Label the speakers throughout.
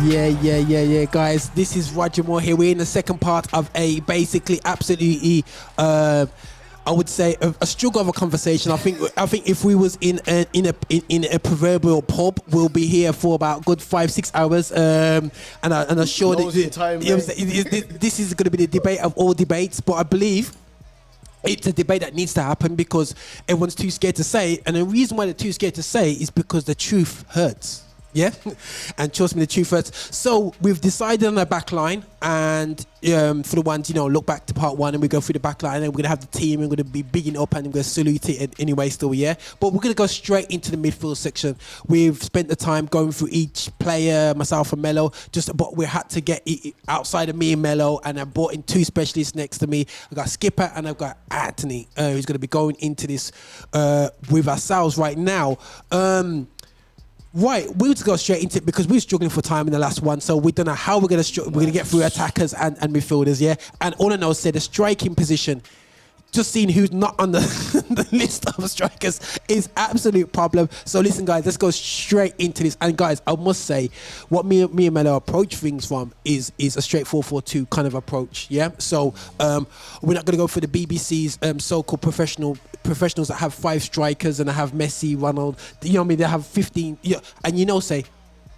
Speaker 1: Yeah, guys. This is Roger Moore here. We're in the second part of a basically absolutely, I would say, a struggle of a conversation. I think if we was in a proverbial pub, we'll be here for about good 5-6 hours. And I'm sure that this is going to be the debate of all debates. But I believe it's a debate that needs to happen because everyone's too scared to say it. And the reason why they're too scared to say it is because the truth hurts. Yeah, and trust me, the truth hurts. So we've decided on a back line, and for the ones, look back to part one and we go through the back line, and we're going to have the team, and we're going to be bigging up and we're going to salute it anyway still, yeah? But we're going to go straight into the midfield section. We've spent the time going through each player, myself and Mello, but we had to get outside of me and Mello, and I brought in two specialists next to me. I've got Skippa and I've got Anthony, who's going to be going into this with ourselves right now. Right, we'll just go straight into it because we're struggling for time in the last one, so we don't know how we're going to get through attackers and midfielders, yeah? And all I know is the striking position, just seeing who's not on the, the list of strikers is absolute problem. So listen, guys, let's go straight into this. And guys, I must say, what me and Mello approach things from is a straight 4-4-2 kind of approach, yeah? So we're not going to go for the BBC's so-called professionals that have 5 strikers and I have Messi, Ronald, you know what I mean? They have 15, and say,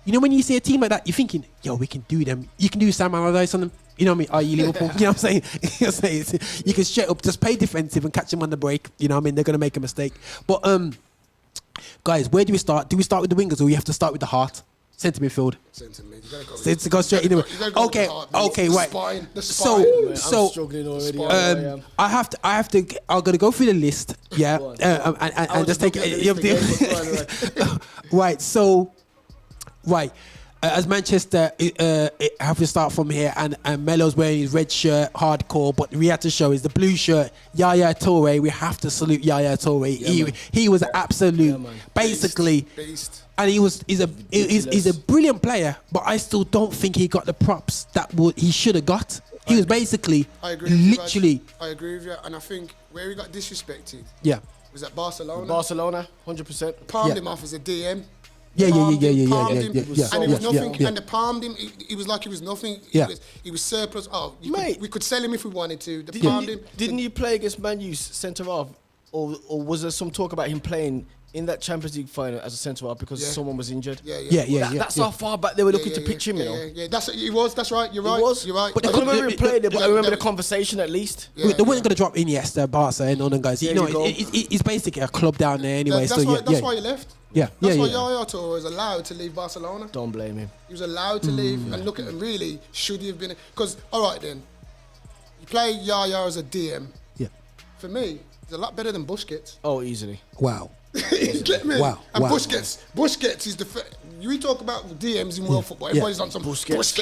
Speaker 1: when you see a team like that, you're thinking, we can do them. You can do Sam Allardyce on them. You know what I mean? Are you Liverpool? You know what I'm saying? You can straight up just play defensive and catch them on the break. You know what I mean? They're going to make a mistake. But, guys, where do we start? Do we start with the wingers or we have to start with the heart? Centre midfield.
Speaker 2: Centre mid.
Speaker 1: To go straight in. Okay, right.
Speaker 2: The spine.
Speaker 1: So
Speaker 3: I'm struggling already.
Speaker 1: I'm going to go through the list. Yeah. And just take it. Right. So, right. As Manchester, have to start from here, and Mello's wearing his red shirt, hardcore, but we have to show is the blue shirt, Yaya Toure. We have to salute Yaya Toure.
Speaker 3: Yeah,
Speaker 1: he was an absolute, basically,
Speaker 2: Beast.
Speaker 1: and he's a brilliant player, but I still don't think he got the props that he should have got. He was basically,
Speaker 2: I agree with you, and I think where he got disrespected, was at Barcelona.
Speaker 3: 100%.
Speaker 2: Palmed him off as a DM.
Speaker 1: Yeah.
Speaker 2: And it was nothing.
Speaker 1: Yeah.
Speaker 2: And they palmed him. He was like he was nothing.
Speaker 1: Yeah.
Speaker 2: He was surplus. We could sell him if we wanted to. They
Speaker 3: Didn't
Speaker 2: palmed him.
Speaker 3: Didn't you play against Man U's centre half, or was there some talk about him playing in that Champions League final as a centre half because someone was injured?
Speaker 1: Yeah.
Speaker 3: That's how far back they were looking to pitch him.
Speaker 2: Yeah. He was. That's right. You're right. You're right.
Speaker 1: But
Speaker 3: I don't remember him playing there, but I remember the conversation at least.
Speaker 1: They weren't going to drop Iniesta, Barca, and all them guys. It's basically a club down there anyway.
Speaker 2: That's why he left.
Speaker 1: That's
Speaker 2: why Yaya Toure was allowed to leave Barcelona.
Speaker 3: Don't blame him.
Speaker 2: He was allowed to leave, and look at him. Really, should he have been? Because all right then, you play Yaya as a DM.
Speaker 1: Yeah.
Speaker 2: For me, he's a lot better than Busquets.
Speaker 3: Oh, easily.
Speaker 1: Wow.
Speaker 2: Get me?
Speaker 1: Wow.
Speaker 2: And Busquets is the. You talk about DMs in world football. Everybody's on some Busquets.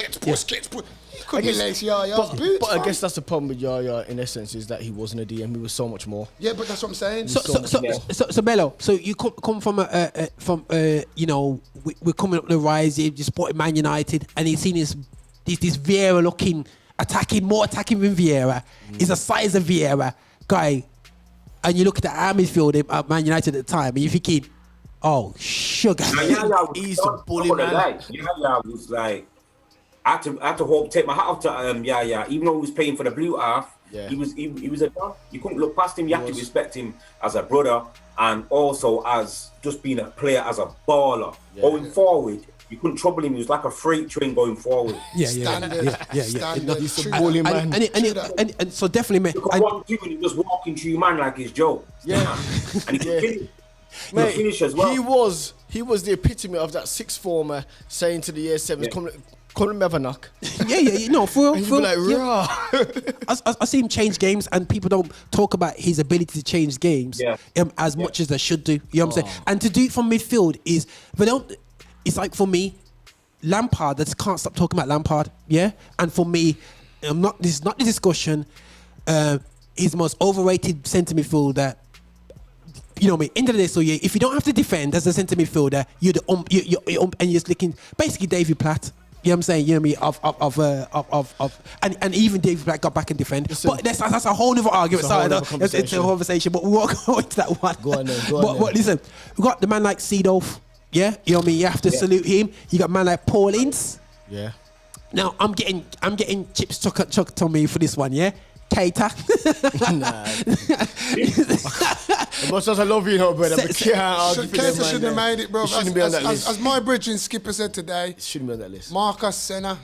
Speaker 2: He couldn't lace Yaya's boots.
Speaker 3: But I guess that's the problem with Yaya in essence is that he wasn't a DM. He was so much more.
Speaker 2: Yeah, but that's what I'm saying.
Speaker 1: So Mello, so you come from we're coming up the rise. You supported Man United, and he's seen this Vieira looking more attacking than Vieira. He's the size of Vieira guy, and you look at the our midfield at Man United at the time, and you're thinking, oh sugar,
Speaker 3: he's a bully man.
Speaker 4: Yaya was like. I had to take my hat off to Yaya, even though he was playing for the blue half.
Speaker 3: Yeah.
Speaker 4: He was a dog. You couldn't look past him. You had to respect him as a brother and also as just being a player, as a baller. Going forward, you couldn't trouble him. He was like a freight train going forward.
Speaker 2: Standard.
Speaker 3: He's a bully man.
Speaker 1: And so definitely, man.
Speaker 4: He was walking through man like his Joe.
Speaker 3: Yeah.
Speaker 4: And he could finish.
Speaker 3: Mate,
Speaker 4: finish as well.
Speaker 3: He was the epitome of that sixth former saying to the year sevens, Come have a knock.
Speaker 1: No, for real.
Speaker 3: Like, raw.
Speaker 1: I see him change games, and people don't talk about his ability to change games as much as they should do. You know what I'm saying? And to do it from midfield is, it's like for me, Lampard, I just can't stop talking about Lampard. Yeah? And for me, this is not the discussion. He's the most overrated centre midfielder. You know what I mean? End of the day, so if you don't have to defend as a centre midfielder, you're and you're just looking basically David Platt. You know what I'm saying? You know what I mean? And even David Black got back and defend. But that's a whole other argument. It's a conversation, but we won't go into that one.
Speaker 3: Go on then.
Speaker 1: But listen, we got the man like Seedorf. Yeah? You know what I mean? You have to salute him. You got a man like Paul Ince.
Speaker 3: Yeah.
Speaker 1: Now I'm getting chips chucked on me for this one, yeah. Cater.
Speaker 3: Nah. As much as I love you, brother, but can't argue for them,
Speaker 2: Keita shouldn't have made it, bro.
Speaker 3: It shouldn't be on that list.
Speaker 2: As my bridging skipper said today,
Speaker 3: It shouldn't be on that list.
Speaker 2: Marcus Senna,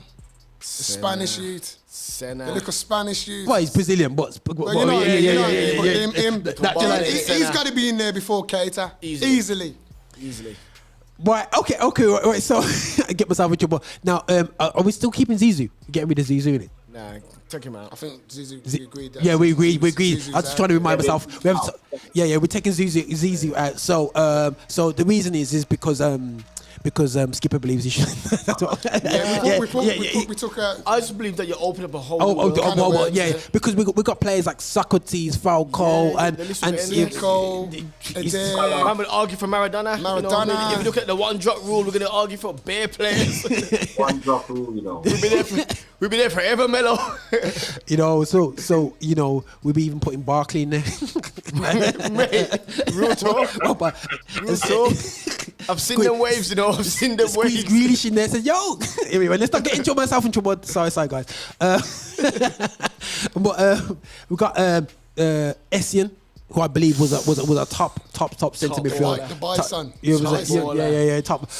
Speaker 2: Spanish youth, the
Speaker 3: Senna.
Speaker 2: little Spanish youth.
Speaker 1: Well, he's Brazilian, but
Speaker 2: Well, you know, him.
Speaker 3: That
Speaker 2: He's got to be in there before Keita.
Speaker 3: Easily.
Speaker 1: Right, okay, right. So I get myself in trouble. Now, are we still keeping Zizou? Getting rid of Zizou in it?
Speaker 3: Nah, take him out.
Speaker 2: I think Zizou, we agreed that.
Speaker 1: Yeah, we agreed.
Speaker 2: Zizou's
Speaker 1: I was just
Speaker 2: out.
Speaker 1: trying to remind myself. We're taking Zizou out. So the reason is because Skipper believes he should. That's all.
Speaker 2: We took out.
Speaker 3: I just believe that you open up a whole.
Speaker 1: Because we got players like Socrates, Falco, and
Speaker 2: Nico, Adair.
Speaker 3: I'm gonna argue for Maradona. You know, if you look at the one drop rule, we're gonna argue for bare players.
Speaker 4: One drop rule, you know.
Speaker 3: We'll be there forever, Mello.
Speaker 1: You know, so you know, we'll be even putting Barkley in there.
Speaker 3: Mate, real talk. Real talk. I've seen them waves, you know. I've seen them waves.
Speaker 1: Grealish in there says, "Yo, anyway, let's not get into myself in trouble." Sorry, guys. But we got Essien, who I believe was a top centre midfielder.
Speaker 2: The bison.
Speaker 1: Top.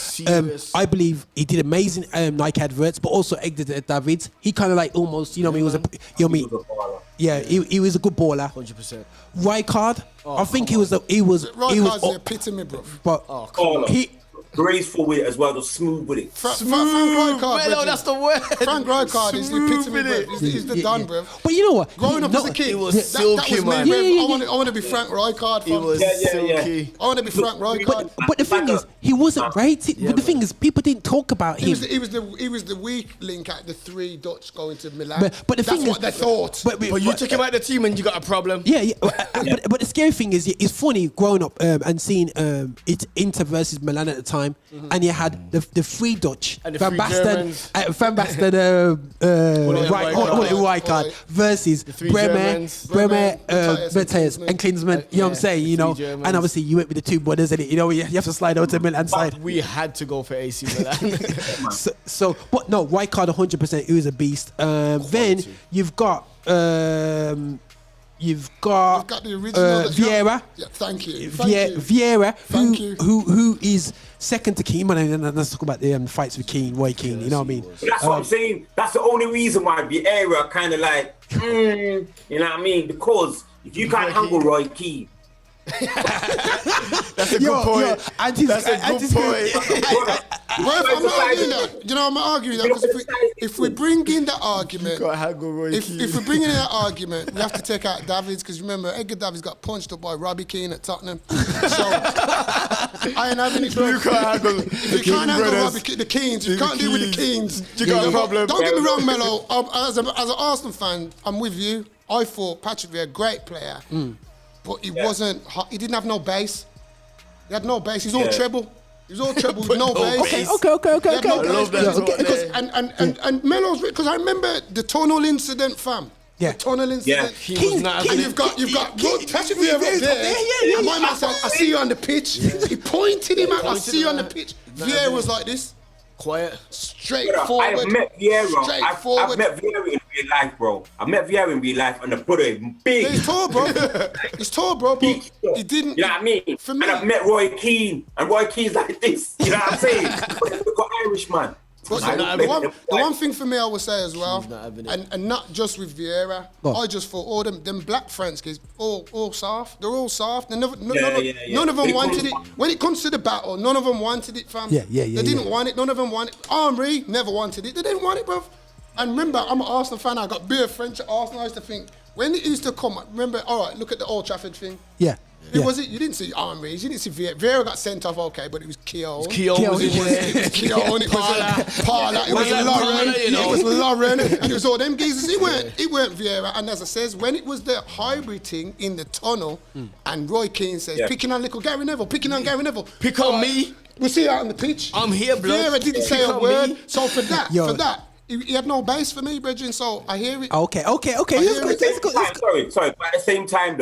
Speaker 1: I believe he did amazing Nike adverts, but also exited at Davids. He kind of like almost, he was a, he was a good baller.
Speaker 3: 100%.
Speaker 1: Rijkaard, I think he was the
Speaker 2: epitome, bro.
Speaker 1: But he.
Speaker 4: Graceful with it as well, just smooth with it.
Speaker 2: Frank Rijkaard,
Speaker 3: Mello, that's the word.
Speaker 2: Frank Rijkaard is the epitome, bro. He's the Don, bro.
Speaker 1: But you know what?
Speaker 2: Growing up as a kid,
Speaker 3: he was silky,
Speaker 2: that was
Speaker 3: man.
Speaker 2: me, I want to be Frank Rijkaard.
Speaker 3: He was silky.
Speaker 2: I want to be Frank Rijkaard.
Speaker 1: But the thing is, he wasn't rated. But the thing is, people didn't talk about him.
Speaker 2: He was the weak link at the three Dutch going to Milan.
Speaker 1: But the thing
Speaker 2: that's what they thought.
Speaker 1: But
Speaker 3: you took him out of the team and you got a problem.
Speaker 1: But the scary thing is, it's funny growing up and seeing it Inter versus Milan at the time, and you had the three Dutch,
Speaker 3: and the
Speaker 1: Van
Speaker 3: three
Speaker 1: Basten, Rijkaard versus Bremer, Matthias, and Klinsmann. You know what I'm saying? You know, and obviously you went with the two brothers, and you have to slide over to the Milan side.
Speaker 3: We had to go for AC Milan.
Speaker 1: But no, Rijkaard 100%. He was a beast. Then you've got the original Vieira.
Speaker 2: Yeah, thank you.
Speaker 1: Vieira, who is second to Keane. And let's talk about the fights with Roy Keane. You know what I mean?
Speaker 4: That's what I'm saying. That's the only reason why Vieira kind of like, you know what I mean? Because if you can't handle Roy Keane.
Speaker 3: That's a good point. That's a good point.
Speaker 2: Well, I'm not arguing that. You know, I'm not arguing that because if we bring in that argument, if we bring in that argument, we have to take out Davids because remember, Edgar Davids got punched up by Robbie Keane at Tottenham. So I ain't having it.
Speaker 3: You can't handle
Speaker 2: the Keanes. You can't deal with the Keanes.
Speaker 3: You got a problem.
Speaker 2: Don't get me wrong, Mello. As an Arsenal fan, I'm with you. I thought Patrick Vieira, great player, but he wasn't. He didn't have no base. He had no base. He's all treble. He was all treble with no base.
Speaker 1: Okay.
Speaker 2: I
Speaker 3: love that.
Speaker 2: And Mello's because I remember the tunnel incident, fam.
Speaker 1: Yeah.
Speaker 2: The tunnel incident.
Speaker 3: He was not having
Speaker 2: You've got Patrick Vieira up there. And my man said, I see you on the pitch. He pointed him out. I see you on the pitch. Vieira was like this.
Speaker 3: Quiet.
Speaker 2: Straightforward.
Speaker 4: I have met Vieira.
Speaker 2: Straightforward.
Speaker 4: I've met Vieira in real life, bro. I've met Vieira in real life, and the brother is big.
Speaker 2: He's tall, bro. But he didn't.
Speaker 4: You know what I mean?
Speaker 2: For me,
Speaker 4: and I've met Roy Keane, and Roy Keane's like this. You know what I'm saying? But they've got Irish, man.
Speaker 2: But the one thing for me I would say as well, and not just with Vieira, I just thought all them black French kids, all soft. They're all soft. None of them wanted it. When it comes to the battle, none of them wanted it, fam. They didn't want it. None of them wanted it. Henry never wanted it. They didn't want it, bro. And remember, I'm an Arsenal fan. I got beer French at Arsenal. I used to think, when it used to come, remember, all right, look at the Old Trafford thing.
Speaker 1: Yeah.
Speaker 2: Who was it? You didn't see Henry. You didn't see Vieira. Vieira got sent off, okay, but it was Keown.
Speaker 3: Keown was in there.
Speaker 2: It was Keown. It was Parla. It was Lauren. It was Lauren. And it was all them geezers. It weren't Vieira. And as I says, when it was the hybrid thing in the tunnel, and Roy Keane says, picking on little Gary Neville, Pick on me. We'll see you out on the pitch.
Speaker 3: I'm here, blood.
Speaker 2: Vieira didn't say a word. So for that, he had no base for me, Bridget, so I hear it.
Speaker 1: Okay. That's good.
Speaker 4: Sorry. But at the same time,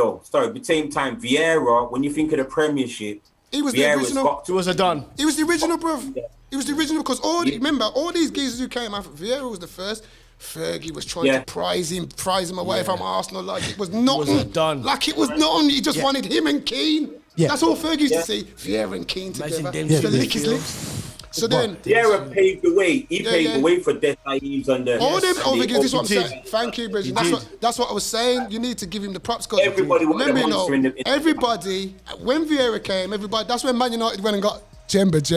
Speaker 4: Vieira, when you think of the Premiership,
Speaker 2: He was the original.
Speaker 3: He was a Don.
Speaker 2: He was the original, bruv. He was the original because remember, all these geezers who came after Vieira was the first. Fergie was trying to prize him away from Arsenal like it was nothing. Like it was nothing. He just wanted him and Keane. Yeah. That's all Fergie used to see. Vieira and Keane together. To lick his lips. So then
Speaker 4: Vieira paved the way. He paved the way for Desai's and the
Speaker 2: all them over this is what I'm saying. Thank you, Bridget. That's what I was saying. You need to give him the props because remember, everybody when Vieira came, that's when Man United went and got Jemba.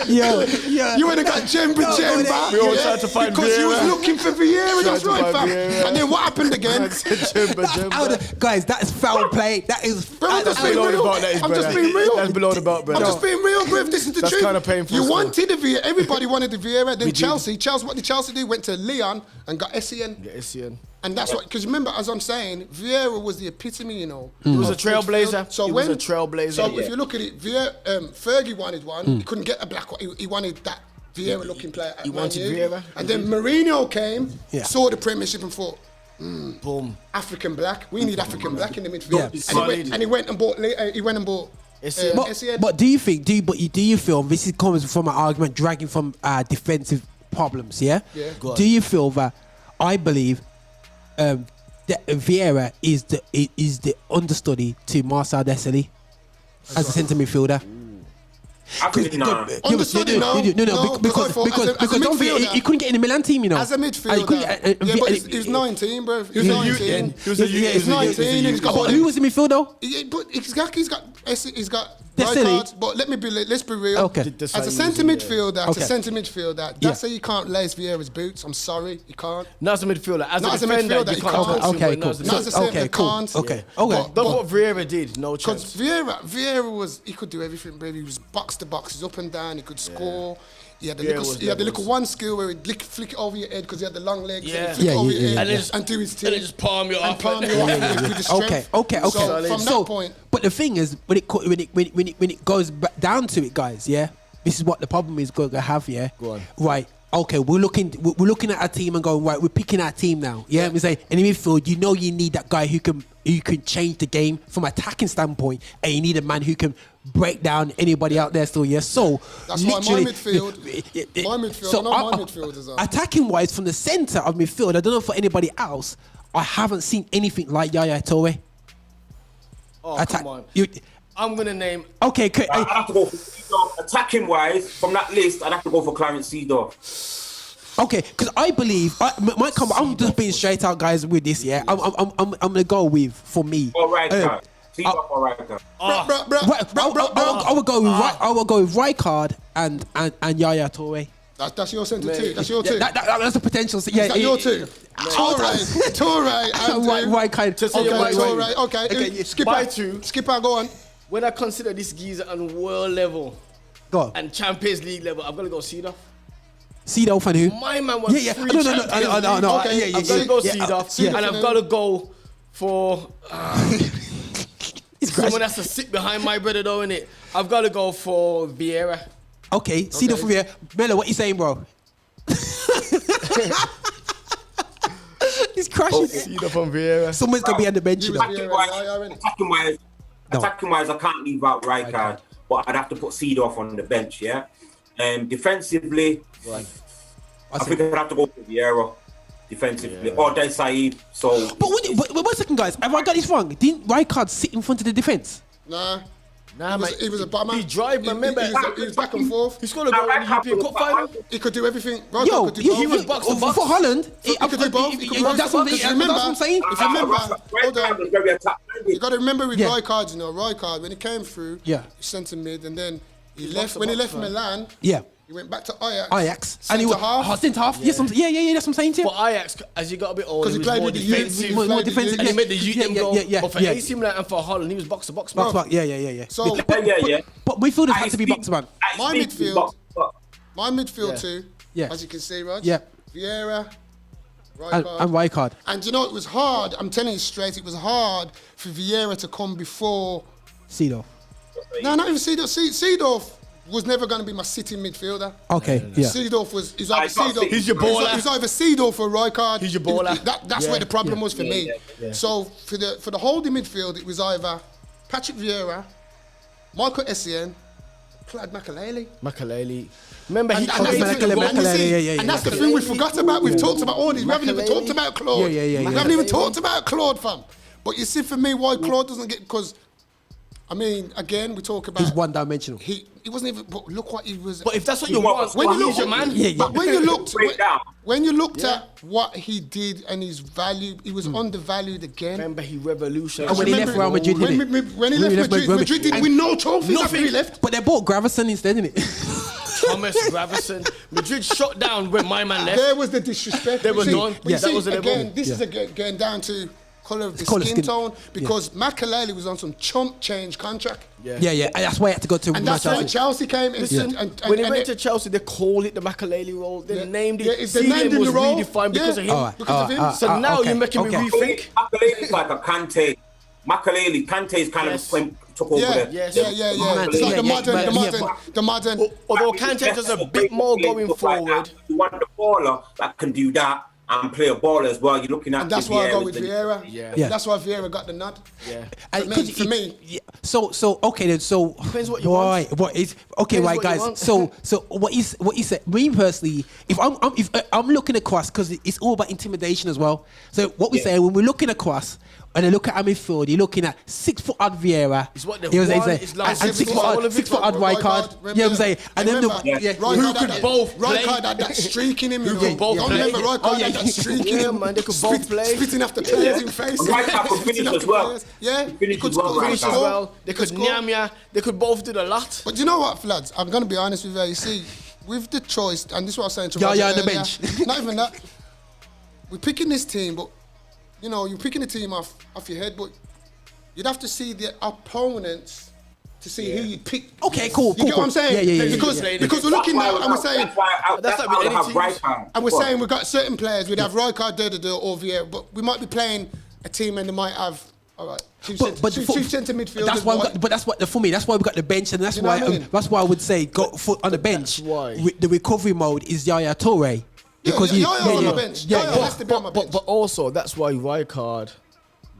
Speaker 2: You went and got Jemba.
Speaker 3: We all tried to find
Speaker 2: because you was looking for Vieira. That's right, fam. And then what happened again?
Speaker 1: Guys, that's foul play. That is.
Speaker 2: I'm just being real.
Speaker 3: That's below the belt, bro.
Speaker 2: I'm just being real, bro. This is the truth.
Speaker 3: That's kind of painful.
Speaker 2: You wanted the Vieira. Everybody wanted the Vieira. Then Chelsea. What did Chelsea do? Went to Lyon and got Essien. And that's what, because remember, as I'm saying, Vieira was the epitome, you know.
Speaker 3: He was a trailblazer. So
Speaker 2: if you look at it, Fergie wanted one. He couldn't get a black one. He wanted that Vieira-looking player.
Speaker 3: He wanted Vieira.
Speaker 2: And then Moorinho came, saw the Premiership and thought,
Speaker 3: boom,
Speaker 2: African black. We need African black in the midfield.
Speaker 3: Yeah.
Speaker 2: And he went and bought.
Speaker 1: But do you feel this is coming from an argument dragging from defensive problems? Yeah. Do you feel that? I believe. That Vieira is the understudy to Marcel Desailly as a centre midfielder.
Speaker 2: Understudy, no,
Speaker 1: because don't forget, he couldn't get in the Milan team, you know.
Speaker 2: As a midfielder, but he was 19, bro. He was 19. He was 19.
Speaker 1: Who was the midfielder?
Speaker 2: But he's got right cards, but let's be real.
Speaker 1: Okay.
Speaker 2: As a centre midfielder, that's how you can't lace Vieira's boots. I'm sorry, you can't.
Speaker 3: Not as a midfielder. As a defender, you can't.
Speaker 1: Okay, cool.
Speaker 2: Not as a centre, you can't.
Speaker 1: Okay.
Speaker 3: That's what Vieira did. No chance.
Speaker 2: Because Vieira he could do everything, baby. He was box to box, he's up and down. He could score. He had the little one skill where he'd flick it over your head because he had the long legs. And do his thing.
Speaker 3: And just palm you off.
Speaker 2: With the strength.
Speaker 1: Okay.
Speaker 2: So from that point.
Speaker 1: But the thing is, when it goes back down to it, guys, this is what the problem is going to have,
Speaker 3: Go on.
Speaker 1: Right. Okay, we're looking at our team and going, right, we're picking our team now. Yeah. We say in the midfield, you need that guy who can change the game from attacking standpoint, and you need a man who can break down anybody out there still. So
Speaker 2: that's why my midfielders are
Speaker 1: attacking wise from the centre of midfield. I don't know for anybody else. I haven't seen anything like Yaya Toure.
Speaker 3: Come on. I'm gonna name.
Speaker 1: Okay.
Speaker 4: I have to go for Seedorf. Attacking wise, from that list, I'd have to go for Clarence Seedorf.
Speaker 1: Okay, because I believe I'm just being straight out, guys, with this. Yeah, I'm gonna go with for me.
Speaker 4: All right, Seedorf or Rijkaard.
Speaker 1: I will go with Rijkaard and Yaya Toure.
Speaker 2: That's your centre too. That's your two.
Speaker 1: That's a potential. Yeah,
Speaker 2: is that your two? Toure,
Speaker 1: Rijkaard.
Speaker 2: Okay. Skipper, go on.
Speaker 3: When I consider this geezer on world level and Champions League level, I'm gonna go Seedorf.
Speaker 1: Seedorf and who?
Speaker 3: My man was free.
Speaker 1: No.
Speaker 3: I've gotta go Seedorf, and I've gotta go for someone has to sit behind my brother though, innit? I've gotta go for Vieira.
Speaker 1: Okay, Seedorf for Vieira. Mello, what you saying, bro? He's crashing.
Speaker 3: Seedorf from Vieira.
Speaker 1: Someone's gonna be on the bench.
Speaker 4: Attacking wise, I can't leave out Rijkaard, but I'd have to put Seedorf on the bench. Yeah. Defensively, I think I'd have to go for Vieira. Defensively, or Desai. So,
Speaker 1: but 1 second, guys. Have I got this wrong? Didn't Rijkaard sit in front of the defense?
Speaker 2: Nah, he was a bottom.
Speaker 3: He drive, remember?
Speaker 2: He was back and forth.
Speaker 3: He scored a goal in the European Cup final.
Speaker 2: He could do everything.
Speaker 1: He was box to box. For Holland,
Speaker 2: he could do both.
Speaker 1: That's what I'm saying.
Speaker 2: If you remember, hold on. You got to remember with Rijkaard, Rijkaard, when he came through, he centre mid, and then he left. When he left Milan,
Speaker 1: he
Speaker 2: went back to
Speaker 1: Ajax.
Speaker 2: Centre half.
Speaker 1: Centre half. Yes, that's what I'm saying too.
Speaker 3: For Ajax, as he got a bit older, he was more defensive.
Speaker 1: More defensive.
Speaker 3: And he made the youth go. But for
Speaker 1: yeah.
Speaker 3: AC Milan and for Holland, he was box to box.
Speaker 1: Yeah.
Speaker 2: So,
Speaker 1: but midfielders had to be box to man.
Speaker 2: My midfield too, as you can see, Raj.
Speaker 1: Yeah.
Speaker 2: Vieira,
Speaker 1: and Rijkaard.
Speaker 2: And you know, it was hard. I'm telling you straight, it was hard for Vieira to come before
Speaker 1: Seedorf.
Speaker 2: No, not even Seedorf. Seedorf was never going to be my sitting midfielder.
Speaker 1: Okay, yeah.
Speaker 2: Seedorf was. He's either Seedorf.
Speaker 3: He's your baller.
Speaker 2: He's either Seedorf or Rijkaard.
Speaker 3: He's your baller.
Speaker 2: That's where the problem was for me. So for the holding midfield, it was either Patrick Vieira, Michael Essien, Clyde Makaleli.
Speaker 3: Makaleli. Remember,
Speaker 2: And that's the thing we forgot about. We've talked about all these. We haven't even talked about Claude. We haven't even talked about Claude, fam. But you see, for me, why Claude doesn't get... Because, I mean, again, we talk about...
Speaker 1: He's one-dimensional.
Speaker 2: He wasn't even... But look what he was...
Speaker 3: But if that's what you want,
Speaker 2: when you look,
Speaker 3: he's your man.
Speaker 2: But when you looked at what he did and his value, he was undervalued again.
Speaker 3: Remember, he revolutionized.
Speaker 1: When he left Real Madrid,
Speaker 2: when he left Madrid didn't win no trophies after he left.
Speaker 1: But they bought Gravison instead, didn't it?
Speaker 3: Thomas Gravison. Madrid shut down when my man left.
Speaker 2: There was the disrespect.
Speaker 3: They were done.
Speaker 2: But you see,
Speaker 3: that was the
Speaker 2: again, this is getting down to colour of the skin tone because Makaleli was on some chump change contract.
Speaker 1: And that's why he had to go to
Speaker 2: and that's why Chelsea came in.
Speaker 3: When he went to Chelsea, they called it the Makaleli role. They named it.
Speaker 2: They named him the role.
Speaker 3: Redefined because of him. Because of him. So now you're making me rethink.
Speaker 4: Makaleli's like a Kante. Kante's kind of took over there.
Speaker 2: It's like the modern.
Speaker 3: Although Kante does a bit more going forward.
Speaker 4: You want the baller that can do that and play a ball as well. You're looking at.
Speaker 2: And that's why I go with Vieira.
Speaker 1: Yeah.
Speaker 2: That's why Vieira got the nod.
Speaker 1: Yeah.
Speaker 2: For me.
Speaker 1: So okay then. So
Speaker 3: depends what you want.
Speaker 1: What is okay, right, guys? So what you said. Me personally, if I'm looking across, because it's all about intimidation as well. So what we say when we're looking across. When you look at our midfield, you're looking at 6 foot odd Vieira.
Speaker 3: It's what they
Speaker 1: and 6 foot odd Rijkaard. You know what I'm saying? And then
Speaker 3: who could both play?
Speaker 2: Rijkaard had that streak in him.
Speaker 3: Who could both play?
Speaker 2: Remember Rijkaard had that streak in him.
Speaker 3: Man, they could both play.
Speaker 2: Spitting after players in face.
Speaker 4: Rijkaard could finish as well.
Speaker 2: Yeah,
Speaker 4: he could
Speaker 3: finish as well. They could nyam. They could both do a lot.
Speaker 2: But you know what, lads? I'm going to be honest with you. You see, with the choice, and this is what I was saying to Roger
Speaker 1: on the
Speaker 2: earlier,
Speaker 1: bench.
Speaker 2: Not even that. We're picking this team, but you know, you're picking the team off your head, but you'd have to see the opponents to see who you pick.
Speaker 1: Okay, cool.
Speaker 2: You get what I'm saying?
Speaker 1: Yeah.
Speaker 2: Because we're looking now and we're saying,
Speaker 4: that's like with any team.
Speaker 2: And we're saying we've got certain players. We'd have Rijkaard, or Vieira, but we might be playing a team and they might have. All right, two centre midfielders.
Speaker 1: That's why. That's what for me. That's why we got the bench, and that's why I would say go foot on the bench. The recovery mode is Yaya Toure.
Speaker 2: Because on the bench.
Speaker 3: But also that's why Rijkaard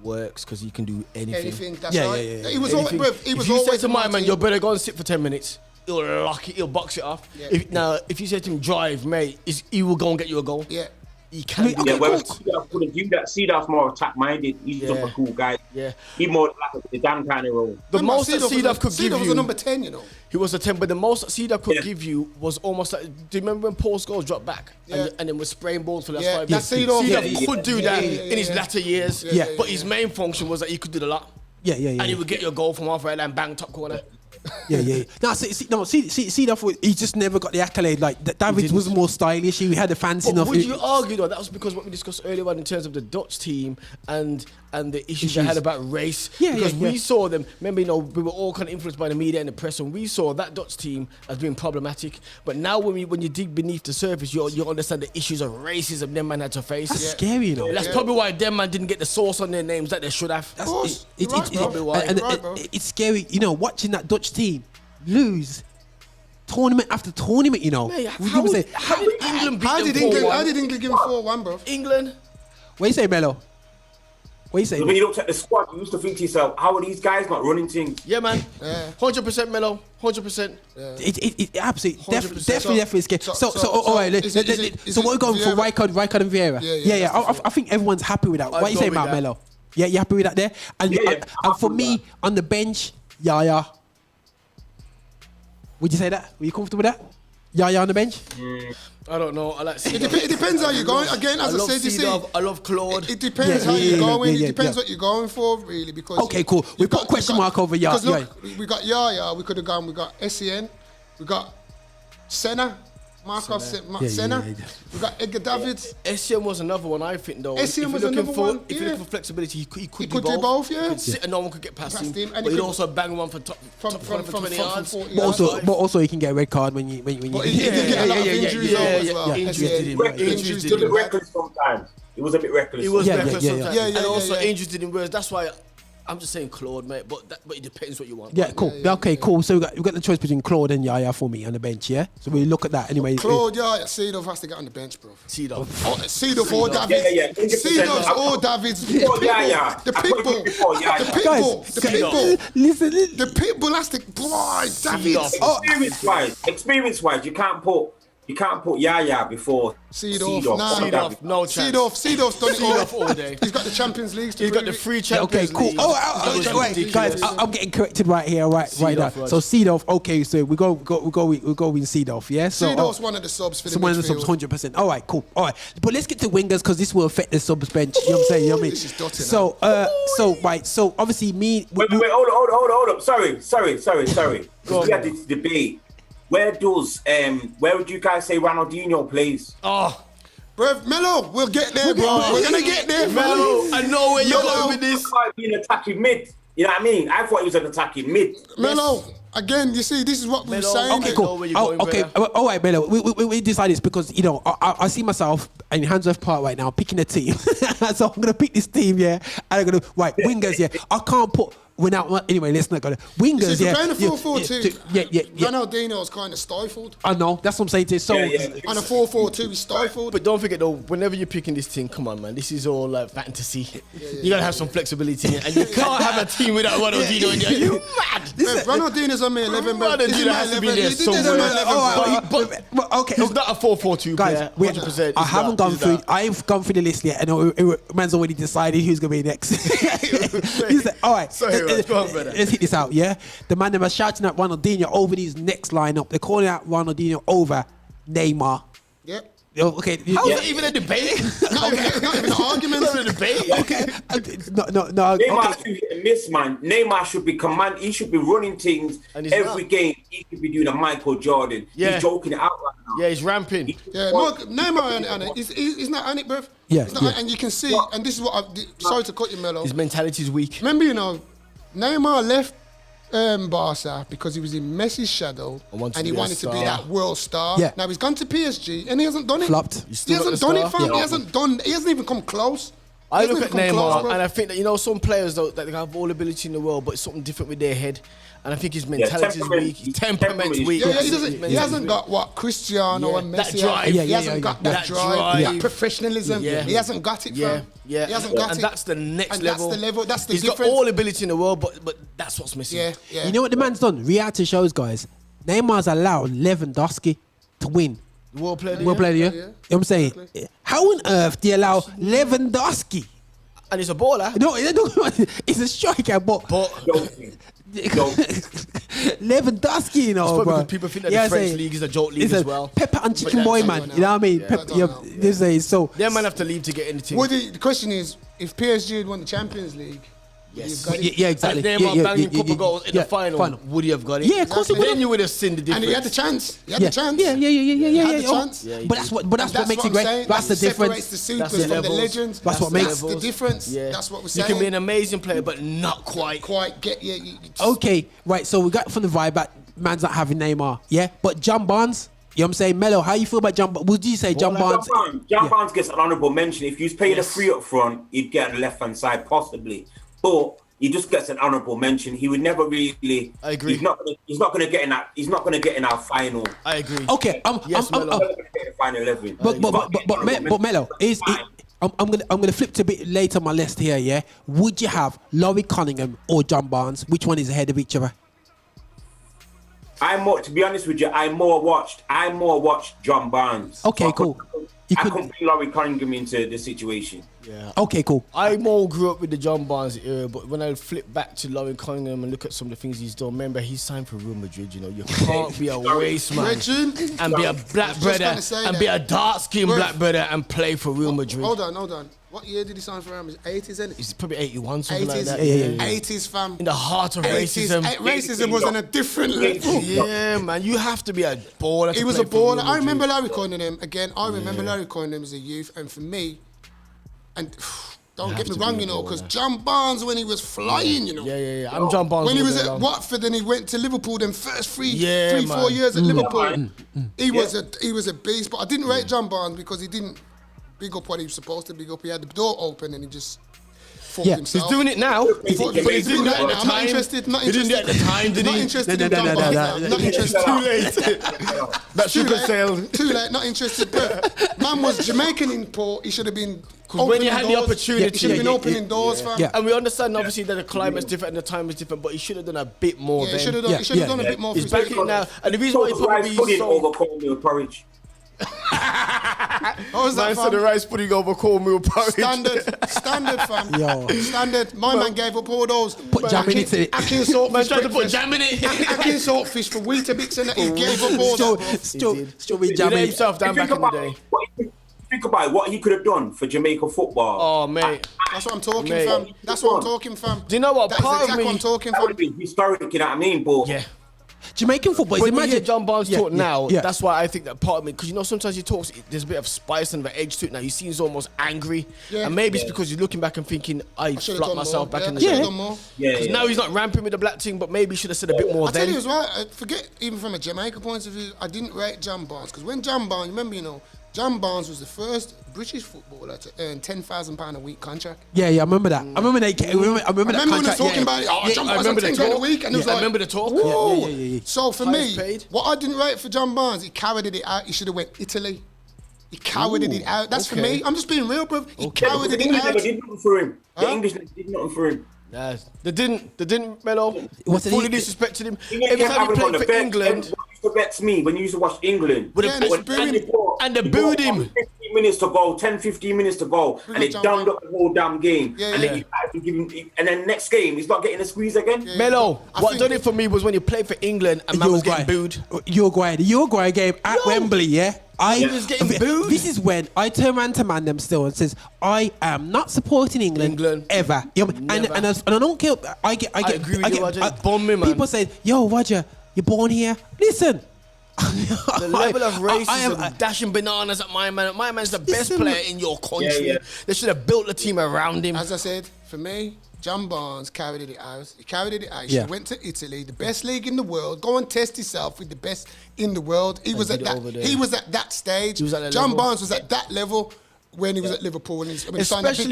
Speaker 3: works, because he can do anything.
Speaker 2: That's right. He was always.
Speaker 3: If you say to my man, you better go and sit for 10 minutes, he'll lock it. He'll box it off. If you say to him, drive, mate, he will go and get you a goal.
Speaker 2: Yeah.
Speaker 3: He can do
Speaker 4: that. Well, Seedorf couldn't do that. Seedorf's more attack-minded. He's just a cool guy.
Speaker 3: Yeah.
Speaker 4: He's more like a Dan kind of role.
Speaker 3: The most that Seedorf could give you...
Speaker 2: Seedorf was a number 10, you know.
Speaker 3: He was a 10, but the most that Seedorf could give you was almost like... Do you remember when Paul Scholes dropped back? And then was spraying balls for the last 5 years? Seedorf could do that in his latter years. But his main function was that he could do the lot. And he would get your goal from half right line, bang, top corner.
Speaker 1: No, see, he just never got the accolade. Like David was more stylish. He had the fancy enough.
Speaker 3: Would you argue though that was because what we discussed earlier on in terms of the Dutch team and the issues they had about race? Because we saw them. Remember, we were all kind of influenced by the media and the press, and we saw that Dutch team as being problematic. But now when you dig beneath the surface, you understand the issues of racism them man had to face.
Speaker 1: That's scary, you know.
Speaker 3: That's probably why them man didn't get the sauce on their names that they should have.
Speaker 2: It's
Speaker 3: probably why.
Speaker 1: It's scary, watching that Dutch team lose tournament after tournament,
Speaker 3: Mate, how did England beat them 4-1?
Speaker 2: How did England give them 4-1, bro?
Speaker 3: England?
Speaker 1: What you say, Mello? What you say?
Speaker 4: When you looked at the squad, you used to think to yourself, how are these guys not running things?
Speaker 3: Yeah, man. 100% Mello. 100%.
Speaker 1: It absolutely, definitely scary. So all right. So what are we going for? Rijkaard and Vieira? Yeah. I think everyone's happy with that. What you say about Mello? Yeah, you happy with that there? And for me, on the bench, Yaya. Would you say that? Were you comfortable with that? Yaya on the bench?
Speaker 3: I don't know. I like
Speaker 2: it depends how you're going. Again, as I said, you see,
Speaker 3: I love Claude.
Speaker 2: It depends how you're going. It depends what you're going for, really. Because
Speaker 1: okay, cool. We've got a question mark over Yaya.
Speaker 2: Because look, we got Yaya. We could have gone. We got Essien. We got Senna. Marcos Senna. We got Edgar Davids.
Speaker 3: Essien was another one, I think, though.
Speaker 2: Essien was another one.
Speaker 3: If you're looking for flexibility, he could do
Speaker 2: both.
Speaker 3: He could sit and no one could get past him. But he'd also bang one for 20 yards.
Speaker 1: But also he can get a red card when you.
Speaker 2: But he did get a lot of injuries as well.
Speaker 4: Injuries did reckless sometimes. It was a bit reckless.
Speaker 3: It was reckless sometimes. And also injuries did him worse. That's why I'm just saying Claude, mate, but it depends what you want.
Speaker 1: Yeah, cool. Okay, cool. So we got the choice between Claude and Yaya for me on the bench, yeah? So we look at that anyway.
Speaker 2: Claude, Yaya, Seedorf has to get on the bench, bro.
Speaker 3: Seedorf.
Speaker 2: Seedorf or Davids. Seedorf or Davids. The pitbull.
Speaker 1: Listen.
Speaker 2: The pitbull has to... Boy, Davids.
Speaker 4: Experience-wise, you can't put Yaya before
Speaker 2: Seedorf.
Speaker 3: No chance.
Speaker 2: Seedorf's done it
Speaker 3: all day.
Speaker 2: He's got the Champions League.
Speaker 3: He's got the free Champions
Speaker 1: League. Okay, cool. Wait, guys, I'm getting corrected right here, right now. So Seedorf, okay, so we go with Seedorf, yeah? So
Speaker 2: Seedorf's one of the subs for the midfield.
Speaker 1: One of the subs, 100%. All right, cool. All right, but let's get to wingers because this will affect the subs bench. You know what I'm saying? You know what I mean?
Speaker 2: This is dotted
Speaker 1: so obviously me.
Speaker 4: Wait, hold up. Sorry. We had this debate. Where would you guys say Ronaldinho plays?
Speaker 2: Oh, bruv, Mello, we'll get there, bro. We're gonna get there,
Speaker 3: Mello. I know where you're going with this.
Speaker 4: He might be an attacking mid. You know what I mean? I thought he was an attacking mid.
Speaker 2: Mello, again, you see, this is what we were saying.
Speaker 1: Okay, cool. All right, Mello. We decided this because I see myself in Handsworth Park right now picking a team. So I'm gonna pick this team, yeah. And I'm gonna wingers, yeah. I can't put. Anyway, let's not go there. Wingers,
Speaker 2: yeah. Playing a 4-4-2.
Speaker 1: Yeah.
Speaker 2: Ronaldinho's kind of stifled.
Speaker 1: I know, that's what I'm saying to you. So,
Speaker 2: on a 4-4-2, he's stifled.
Speaker 3: But don't forget though, whenever you're picking this team, come on, man, this is all like fantasy. You gotta have some flexibility, and you can't have a team without Ronaldinho in there. You mad?
Speaker 2: Ronaldinho's on my 11, bro.
Speaker 3: Ronaldinho has to be there somewhere. But okay, he's not a 4-4-2 player. 100%.
Speaker 1: I haven't gone through. I've gone through the list yet, and man's already decided who's gonna be next. He's like, all right. Let's hit this out, yeah? The man that was shouting at Ronaldinho over these next lineup. They're calling out Ronaldinho over Neymar.
Speaker 2: Yep.
Speaker 1: Okay.
Speaker 3: How is that even a debate?
Speaker 2: not even an argument.
Speaker 3: Not a debate.
Speaker 1: Okay. No.
Speaker 4: Neymar should be a miss, man. Neymar should be He should be running things every game. He should be doing a Michael Jordan.
Speaker 3: Yeah.
Speaker 4: He's joking it out right now.
Speaker 3: Yeah, he's ramping.
Speaker 2: Neymar on it. He's not on it, bruv.
Speaker 1: Yeah.
Speaker 2: And you can see, and this is what sorry to cut you, Mello.
Speaker 3: His mentality is weak.
Speaker 2: Remember, Neymar left Barca because he was in Messi's shadow and he wanted to be that world star.
Speaker 1: Yeah.
Speaker 2: Now he's gone to PSG and he hasn't done it.
Speaker 1: Flopped.
Speaker 2: He hasn't done it, fam. Yeah. He hasn't even come close.
Speaker 3: I look at Neymar and I think that, some players though, that they have all ability in the world, but it's something different with their head. And I think his mentality is weak. His temperament's weak.
Speaker 2: Yeah, he hasn't got what Cristiano and Messi.
Speaker 3: That drive.
Speaker 2: He hasn't got that drive. That professionalism.
Speaker 3: Yeah.
Speaker 2: He hasn't got it, fam.
Speaker 3: Yeah.
Speaker 2: He hasn't got it.
Speaker 3: And that's the next level.
Speaker 2: That's the level. That's the
Speaker 3: He's
Speaker 2: difference.
Speaker 3: got all ability in the world, but that's what's missing.
Speaker 2: Yeah.
Speaker 1: You know what the man's done? Reality shows, guys. Neymar's allowed Lewandowski to win.
Speaker 3: World player,
Speaker 1: You know what I'm saying? How on earth do you allow Lewandowski?
Speaker 3: And he's a baller.
Speaker 1: No, he's a striker, but Lewandowski, bro.
Speaker 3: People think that the French league is a joke league as well.
Speaker 1: Pepper and chicken boy, man. You know what I mean? So
Speaker 3: they might have to leave to get anything.
Speaker 2: Well, the question is, if PSG had won the Champions League,
Speaker 3: yes.
Speaker 1: Yeah, exactly.
Speaker 3: And Neymar banging a couple goals in the final, would he have got it?
Speaker 1: Yeah, of course he would.
Speaker 3: Then you would have seen the difference.
Speaker 2: And he had the chance.
Speaker 1: Yeah. He had the chance. But that's what makes it great. That's the difference.
Speaker 2: Separates the supers from the legends.
Speaker 1: That's what makes
Speaker 2: the difference. That's what we're saying.
Speaker 3: You can be an amazing player, but not quite.
Speaker 1: Okay, right. So we got from the vibe that man's not having Neymar. Yeah, but John Barnes. You know what I'm saying? Mello, how you feel about John Barnes? Would you say John Barnes?
Speaker 4: John Barnes gets an honourable mention. If you was playing a free up front, he'd get on the left-hand side, possibly. But he just gets an honourable mention. He would never really.
Speaker 3: I agree.
Speaker 4: He's not going to get in that. He's not going to get in our final.
Speaker 3: I agree.
Speaker 1: Okay.
Speaker 4: Mello. He's not going to get in the final 11.
Speaker 1: But Mello, I'm gonna flip to a bit later on my list here. Yeah. Would you have Laurie Cunningham or John Barnes? Which one is ahead of each other?
Speaker 4: To be honest with you, I more watched John Barnes.
Speaker 1: Okay, cool.
Speaker 4: I couldn't bring Laurie Cunningham into the situation.
Speaker 3: Yeah.
Speaker 1: Okay, cool.
Speaker 3: I more grew up with the John Barnes era, but when I flip back to Laurie Cunningham and look at some of the things he's done, remember he's signed for Real Madrid. You can't be a waste man and be a black brother and be a dark skinned black brother and play for Real Madrid.
Speaker 2: Hold on. What year did he sign for Real Madrid? 80s, isn't it?
Speaker 3: It's probably 81, something
Speaker 2: 80s,
Speaker 3: like that.
Speaker 1: Yeah.
Speaker 2: 80s, fam.
Speaker 3: In the heart of
Speaker 2: 80s.
Speaker 3: racism.
Speaker 2: Racism was on a different level.
Speaker 3: Yeah, man. You have to be a baller.
Speaker 2: He was a baller. I remember Larry Cunningham. Again, I remember Larry Cunningham as a youth. And for me, and don't get me wrong, because John Barnes, when he was flying,
Speaker 3: Yeah. I'm John Barnes.
Speaker 2: When he was at Watford and he went to Liverpool, them first 4 years at Liverpool, he was a beast. But I didn't rate John Barnes because he didn't big up what he was supposed to big up. He had the door open and he just... fuck himself.
Speaker 3: He's doing it now.
Speaker 2: But he's doing it at the time. I'm not interested. Not interested.
Speaker 3: He didn't do it at the time, did he?
Speaker 2: Not interested in John Barnes. Not interested.
Speaker 3: Too late. That ship has sailed.
Speaker 2: Too late. Not interested. Man was Jamaican in port. He should have been.
Speaker 3: When you had the opportunity,
Speaker 2: he should have been opening doors, fam.
Speaker 3: And we understand obviously that the climate's different and the time is different, but he should have done a bit more.
Speaker 2: He should have done a bit more.
Speaker 3: He's back in now, and the reason why he's probably
Speaker 4: pudding over cornmeal porridge.
Speaker 2: How was that, fam?
Speaker 3: the rice pudding over cornmeal porridge.
Speaker 2: Standard, fam.
Speaker 1: Yo.
Speaker 2: Standard. My man gave up all those.
Speaker 1: Put jam in it.
Speaker 2: Ackee salt
Speaker 3: Man
Speaker 2: fish.
Speaker 3: tried to put jam in it.
Speaker 2: Ackee salt fish for Weetabix and he gave up all that.
Speaker 1: Still be
Speaker 3: He let
Speaker 1: jamming.
Speaker 3: himself down back in the day.
Speaker 4: Think about what he could have done for Jamaica football.
Speaker 3: Oh, mate.
Speaker 2: That's what I'm talking, fam. That's what I'm talking, fam.
Speaker 3: Do you know what?
Speaker 2: That's
Speaker 3: Part of
Speaker 2: exactly
Speaker 3: me,
Speaker 2: what I'm talking,
Speaker 4: That would
Speaker 2: fam.
Speaker 4: be historic, you know what I mean? But
Speaker 3: yeah.
Speaker 1: Jamaican football is
Speaker 3: When you hear
Speaker 1: imagine
Speaker 3: John Barnes talk now,
Speaker 1: yeah.
Speaker 3: that's why I think that part of me, because you know sometimes he talks, there's a bit of spice and the edge to it now. You see he's almost angry, and maybe it's because you're looking back and thinking, I flopped myself back in the day. Because now he's not ramping with the black thing, but maybe he should have said a bit more
Speaker 2: I
Speaker 3: then.
Speaker 2: tell you as well, I forget, even from a Jamaica point of view, I didn't rate John Barnes, because when John Barnes, remember, John Barnes was the first British footballer to earn £10,000 a week contract.
Speaker 1: Yeah, I remember that. I remember that
Speaker 2: when I was
Speaker 1: contract.
Speaker 2: talking about it. Oh, John Barnes
Speaker 3: remember
Speaker 2: on
Speaker 3: the
Speaker 2: £10 a
Speaker 3: talk.
Speaker 2: week, and it was
Speaker 3: I
Speaker 2: like,
Speaker 3: remember the talk.
Speaker 2: whoa.
Speaker 1: Yeah.
Speaker 2: So for
Speaker 3: Highest
Speaker 2: me,
Speaker 3: paid.
Speaker 2: what I didn't rate for John Barnes, he carried it out. He should have went Italy. He carried it out. That's for me. I'm just being real, bro. He carried it
Speaker 4: English
Speaker 2: out.
Speaker 4: never did nothing for him. The English never did nothing for him.
Speaker 3: Nah, they didn't, Mello.
Speaker 1: What's it-
Speaker 3: Fully disrespected him.
Speaker 4: England
Speaker 3: Every
Speaker 4: kept
Speaker 3: time he
Speaker 4: having him on
Speaker 3: played
Speaker 4: the
Speaker 3: for
Speaker 4: bench.
Speaker 3: England,
Speaker 4: What used to vex me when you used to watch England.
Speaker 3: With
Speaker 2: Yeah,
Speaker 3: the-
Speaker 2: and it's booing.
Speaker 3: and they booed him.
Speaker 4: 15 minutes to go, 10, 15 minutes to go, and it
Speaker 2: John
Speaker 4: dumbed
Speaker 2: Barnes.
Speaker 4: up the whole damn game.
Speaker 2: Yeah,
Speaker 4: and
Speaker 2: yeah.
Speaker 4: then you had to give him, and then next game he's not getting a squeeze again.
Speaker 3: Mello,
Speaker 2: I
Speaker 3: what
Speaker 2: think-
Speaker 3: done it for me was when you played for England and man was getting booed.
Speaker 1: The Uruguay game at Wembley, yeah?
Speaker 3: He was getting booed.
Speaker 1: This is when I turn around to man them still and says, I am not supporting England ever. You know,
Speaker 3: Never.
Speaker 1: and I don't care. I
Speaker 3: agree with you, Roger. It's bombing, man.
Speaker 1: People say, yo, Roger, you're born here. Listen.
Speaker 3: The level of racism, dashing bananas at my man. My man's the best player in your country.
Speaker 4: Yeah.
Speaker 3: They should have built the team around him.
Speaker 2: As I said, for me, John Barnes carried it out. He carried it out. He went to Italy, the best league in the world. Go and test yourself with the best in the world. He was at that. He was at that stage.
Speaker 3: He was at that
Speaker 2: John
Speaker 3: level.
Speaker 2: Barnes was at that level when he was at Liverpool and he signed that big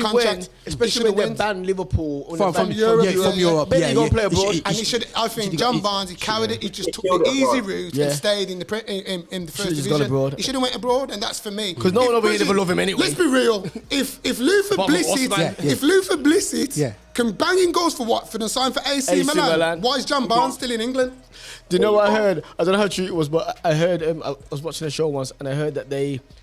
Speaker 3: Especially
Speaker 2: contract.
Speaker 3: when they banned Liverpool
Speaker 1: From Europe.
Speaker 3: Maybe go and play abroad.
Speaker 2: And he should. I think John Barnes. He carried it. He just took the easy route and stayed in the in the first
Speaker 3: just gone
Speaker 2: division.
Speaker 3: abroad.
Speaker 2: He should have went abroad, and that's for me.
Speaker 3: Because no one over here
Speaker 2: If-
Speaker 3: ever love him anyway.
Speaker 2: Let's be real. If Luther
Speaker 3: Bottom of
Speaker 2: Blissett,
Speaker 3: Osman.
Speaker 2: if Luther Blissett
Speaker 1: Yeah.
Speaker 2: can bang in goals for Watford and sign for AC
Speaker 3: AC
Speaker 2: Milan,
Speaker 3: Milan.
Speaker 2: why is John Barnes still in England?
Speaker 3: Do you know what I heard? I don't know how true it was, but I heard I was watching a show once, and I heard that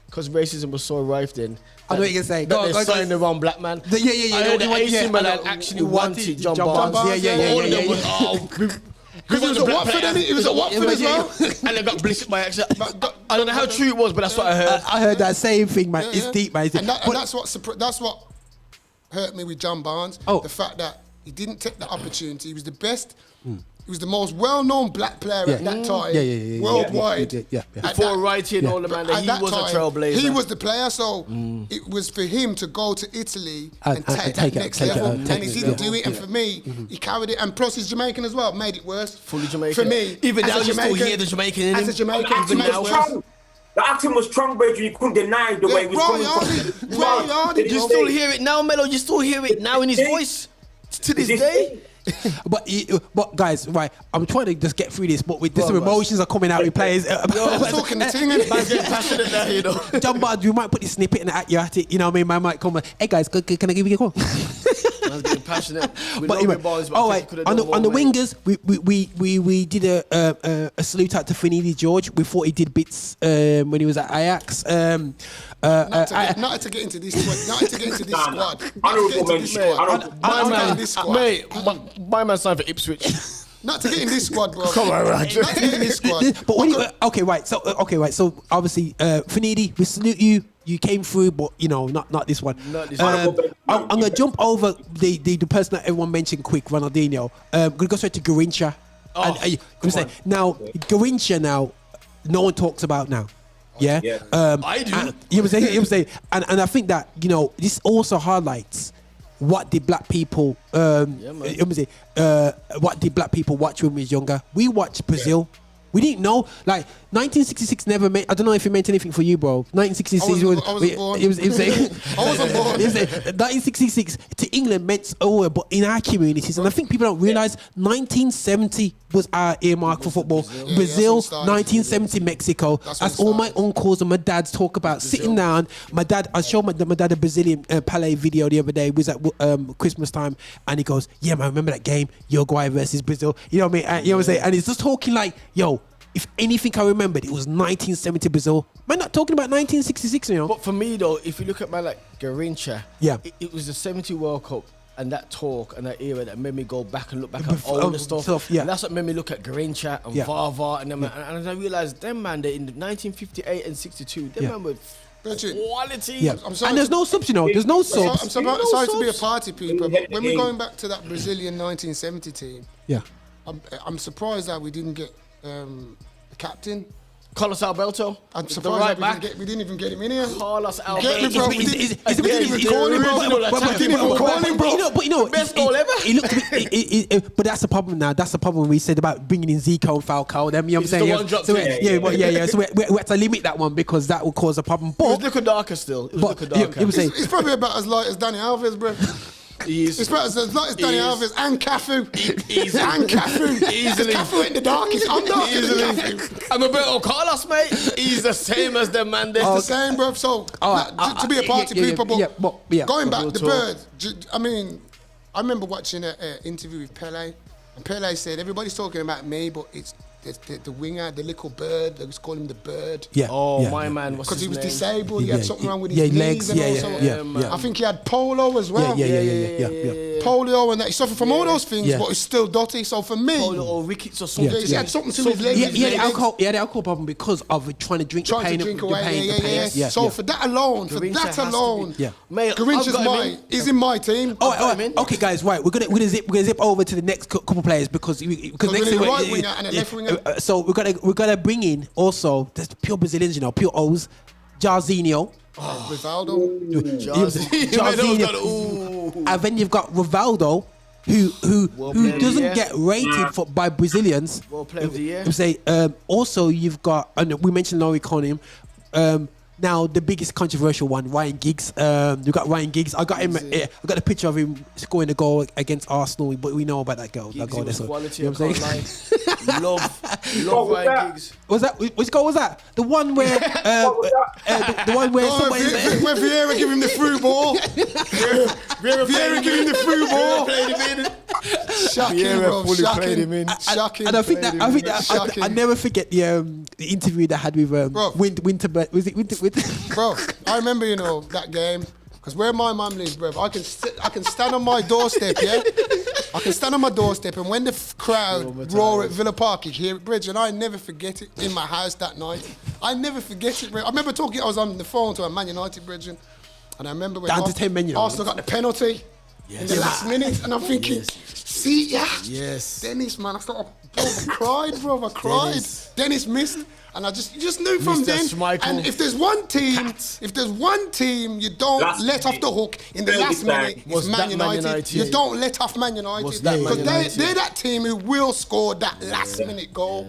Speaker 3: because racism was so rife then.
Speaker 1: I know what you're saying.
Speaker 3: That they signed the wrong black man.
Speaker 1: Yeah.
Speaker 3: I heard that AC
Speaker 1: I
Speaker 3: Milan
Speaker 1: know.
Speaker 3: actually wanted John Barnes.
Speaker 2: Barnes,
Speaker 1: Yeah.
Speaker 3: All of them
Speaker 1: yeah.
Speaker 3: was,
Speaker 2: Because he was at Watford, and he was at Watford as well.
Speaker 3: and they got blissed by accident. I don't know how true it was, but that's what I heard.
Speaker 1: I heard that same thing, man. It's deep, man.
Speaker 2: And that's what hurt me with John Barnes.
Speaker 1: Oh.
Speaker 2: The fact that he didn't take the opportunity. He was the best. He was the most well-known black player at that time, worldwide.
Speaker 1: Yeah.
Speaker 3: Before writing all the man,
Speaker 2: At
Speaker 3: he
Speaker 2: that
Speaker 3: was a
Speaker 2: time,
Speaker 3: trailblazer.
Speaker 2: He was the player, so it was for him to go to Italy and take that next
Speaker 1: take it,
Speaker 2: level,
Speaker 1: take
Speaker 2: and he
Speaker 1: it,
Speaker 2: didn't
Speaker 1: yeah.
Speaker 2: do it. And for me, he carried it. And plus, he's Jamaican as well, made it worse.
Speaker 3: Fully Jamaican.
Speaker 2: For me,
Speaker 3: Even
Speaker 2: as
Speaker 3: now,
Speaker 2: a
Speaker 3: you still
Speaker 2: Jamaican-
Speaker 3: hear the Jamaican in
Speaker 2: As
Speaker 3: him.
Speaker 2: a Jamaican,
Speaker 4: The acting
Speaker 2: it's made
Speaker 4: was
Speaker 2: worse.
Speaker 4: strong. The acting was strong, Bridge. You couldn't deny the way he was
Speaker 2: Roy
Speaker 4: coming
Speaker 2: Hardy,
Speaker 4: from.
Speaker 2: Roy Hardy,
Speaker 3: You still hear it now, Mello. You still hear it now in his voice to this day.
Speaker 1: But guys, right, I'm trying to just get through this, but with this,
Speaker 3: Go on,
Speaker 1: emotions are coming out with players.
Speaker 2: I'm talking the thing. innit?
Speaker 3: Man's getting passionate now, you know.
Speaker 1: John Barnes, we might put this snippet in at you at it. You know what I mean? Man might come. Hey guys, can I give you a call?
Speaker 3: Man's getting passionate. We
Speaker 1: But
Speaker 3: know
Speaker 1: anyway,
Speaker 3: we're boys, but
Speaker 1: all
Speaker 3: I
Speaker 1: right.
Speaker 3: think we could've
Speaker 1: On the
Speaker 3: done more, mate.
Speaker 1: wingers, we did a salute out to Finidi George. We thought he did bits when he was at Ajax.
Speaker 2: Not to get into this squad.
Speaker 4: Honourable mention.
Speaker 3: Mate, my man signed for Ipswich.
Speaker 2: Not to get in this squad, bro.
Speaker 3: Come on, Roger.
Speaker 2: Not to get in this squad.
Speaker 1: But when okay, right. So obviously, Finidi, we salute you. You came through, but you know, not this one.
Speaker 3: Not this one.
Speaker 1: I'm gonna jump over the person that everyone mentioned quick, Ronaldinho. I'm gonna go straight to Garincha. Now Garincha now, no one talks about now. Yeah,
Speaker 3: I do.
Speaker 1: And, you would say, and I think that this also highlights what did black people what did black people watch when we was younger. We watched Brazil. We didn't know, like 1966 never meant. I don't know if it meant anything for you, bro. 1966
Speaker 2: I wasn't born.
Speaker 1: It was
Speaker 2: I wasn't born.
Speaker 1: 1966 to England meant but in our communities, and I think people don't realise 1970 was our earmark for football. Brazil, 1970 Mexico. That's all my uncles and my dads talk about. Sitting down, my dad. I showed my dad a Brazilian Pelé video the other day. It was at Christmas time, and he goes, "Yeah, man, remember that game, Uruguay versus Brazil." You know what I mean? You know what I'm saying? And he's just talking like, "Yo, if anything I remembered, it was 1970 Brazil. Man, not talking about 1966, you know."
Speaker 3: But for me though, if you look at my Garincha, it was the 70 World Cup and that talk and that era that made me go back and look back at older stuff. And that's what made me look at Garincha and Vava and them. And I realised them man, that in 1958 and 62, them man were quality.
Speaker 1: Yeah. And there's no subs, you know. There's no subs.
Speaker 2: I'm sorry to be a party people, but when we're going back to that Brazilian 1970 team, I'm surprised that we didn't get the captain.
Speaker 3: Carlos Alberto.
Speaker 2: I'm surprised that we didn't even get him in here.
Speaker 3: Carlos Alberto.
Speaker 2: Get me, bro. We didn't even call him, bro.
Speaker 1: But you know,
Speaker 3: best goal ever.
Speaker 1: But that's the problem now. That's the problem we said about bringing in Zico and Falcao. Them, you know what I'm saying? So we had to limit that one because that will cause a problem. But
Speaker 3: it was looking darker still.
Speaker 2: It's probably about as light as Danny Alves, bro. It's about as light as Danny Alves and Cafu. And Cafu.
Speaker 3: Easily.
Speaker 2: Cafu in the darkest. I'm darker than Cafu.
Speaker 3: I'm Roberto Carlos, mate. He's the same as them, man.
Speaker 2: It's the same, bro. So, to be a party people, but going back, the bird, I mean, I remember watching an interview with Pelé, and Pelé said, everybody's talking about me, but it's the winger, the little bird, they was calling him the bird.
Speaker 3: My man,
Speaker 2: because he was disabled, he had something wrong with his knees
Speaker 1: legs,
Speaker 2: and I think he had polio as well. Polio and that. He suffered from all those things, but it's still dotty. So for me,
Speaker 3: polio or rickets or something.
Speaker 2: He had something to his legs.
Speaker 1: He had the alcohol problem because of trying to drink the pain.
Speaker 2: So for that alone, mate, Garincha's he's in my team.
Speaker 1: Okay, guys, right, we're gonna zip over to the next couple players because next
Speaker 2: we're right winger and a left winger.
Speaker 1: So we're gonna bring in also the pure Brazilians, you know, pure O's, Jarzinho.
Speaker 2: Rivaldo.
Speaker 1: Jarzinho. And then you've got Rivaldo, who doesn't get rated by Brazilians.
Speaker 3: World Player of the Year.
Speaker 1: Also you've got, and we mentioned Laurie Conham. Now the biggest controversial one, Ryan Giggs. You got Ryan Giggs. I got him. I got a picture of him scoring a goal against Arsenal, but we know about that goal. That goal.
Speaker 3: That's quality. You know what I'm saying? love Ryan Giggs.
Speaker 1: Which goal was that? The one where the one where
Speaker 2: where Vieira give him the through ball. Vieira give him the through ball. Shocking, bro. Shocking. Shocking.
Speaker 1: And I think that I never forget the interview that I had with Winterbird. Was it Winter?
Speaker 2: Bro, I remember, you know, that game. Because where my mum lives, bro, I can stand on my doorstep, yeah? I can stand on my doorstep, and when the crowd roar at Villa Park, you hear it, Bridge, and I never forget it in my house that night. I never forget it, bro. I remember I was on the phone to a Man United, Bridge, and I remember when Arsenal got the penalty in the last minute, and I'm thinking, see, Dennis, man, I cried, bro, I cried. Dennis missed. And I just knew from then. And if there's one team you don't let off the hook in the last minute, it's Man United. You don't let off Man United. Because they're that team who will score that last minute goal.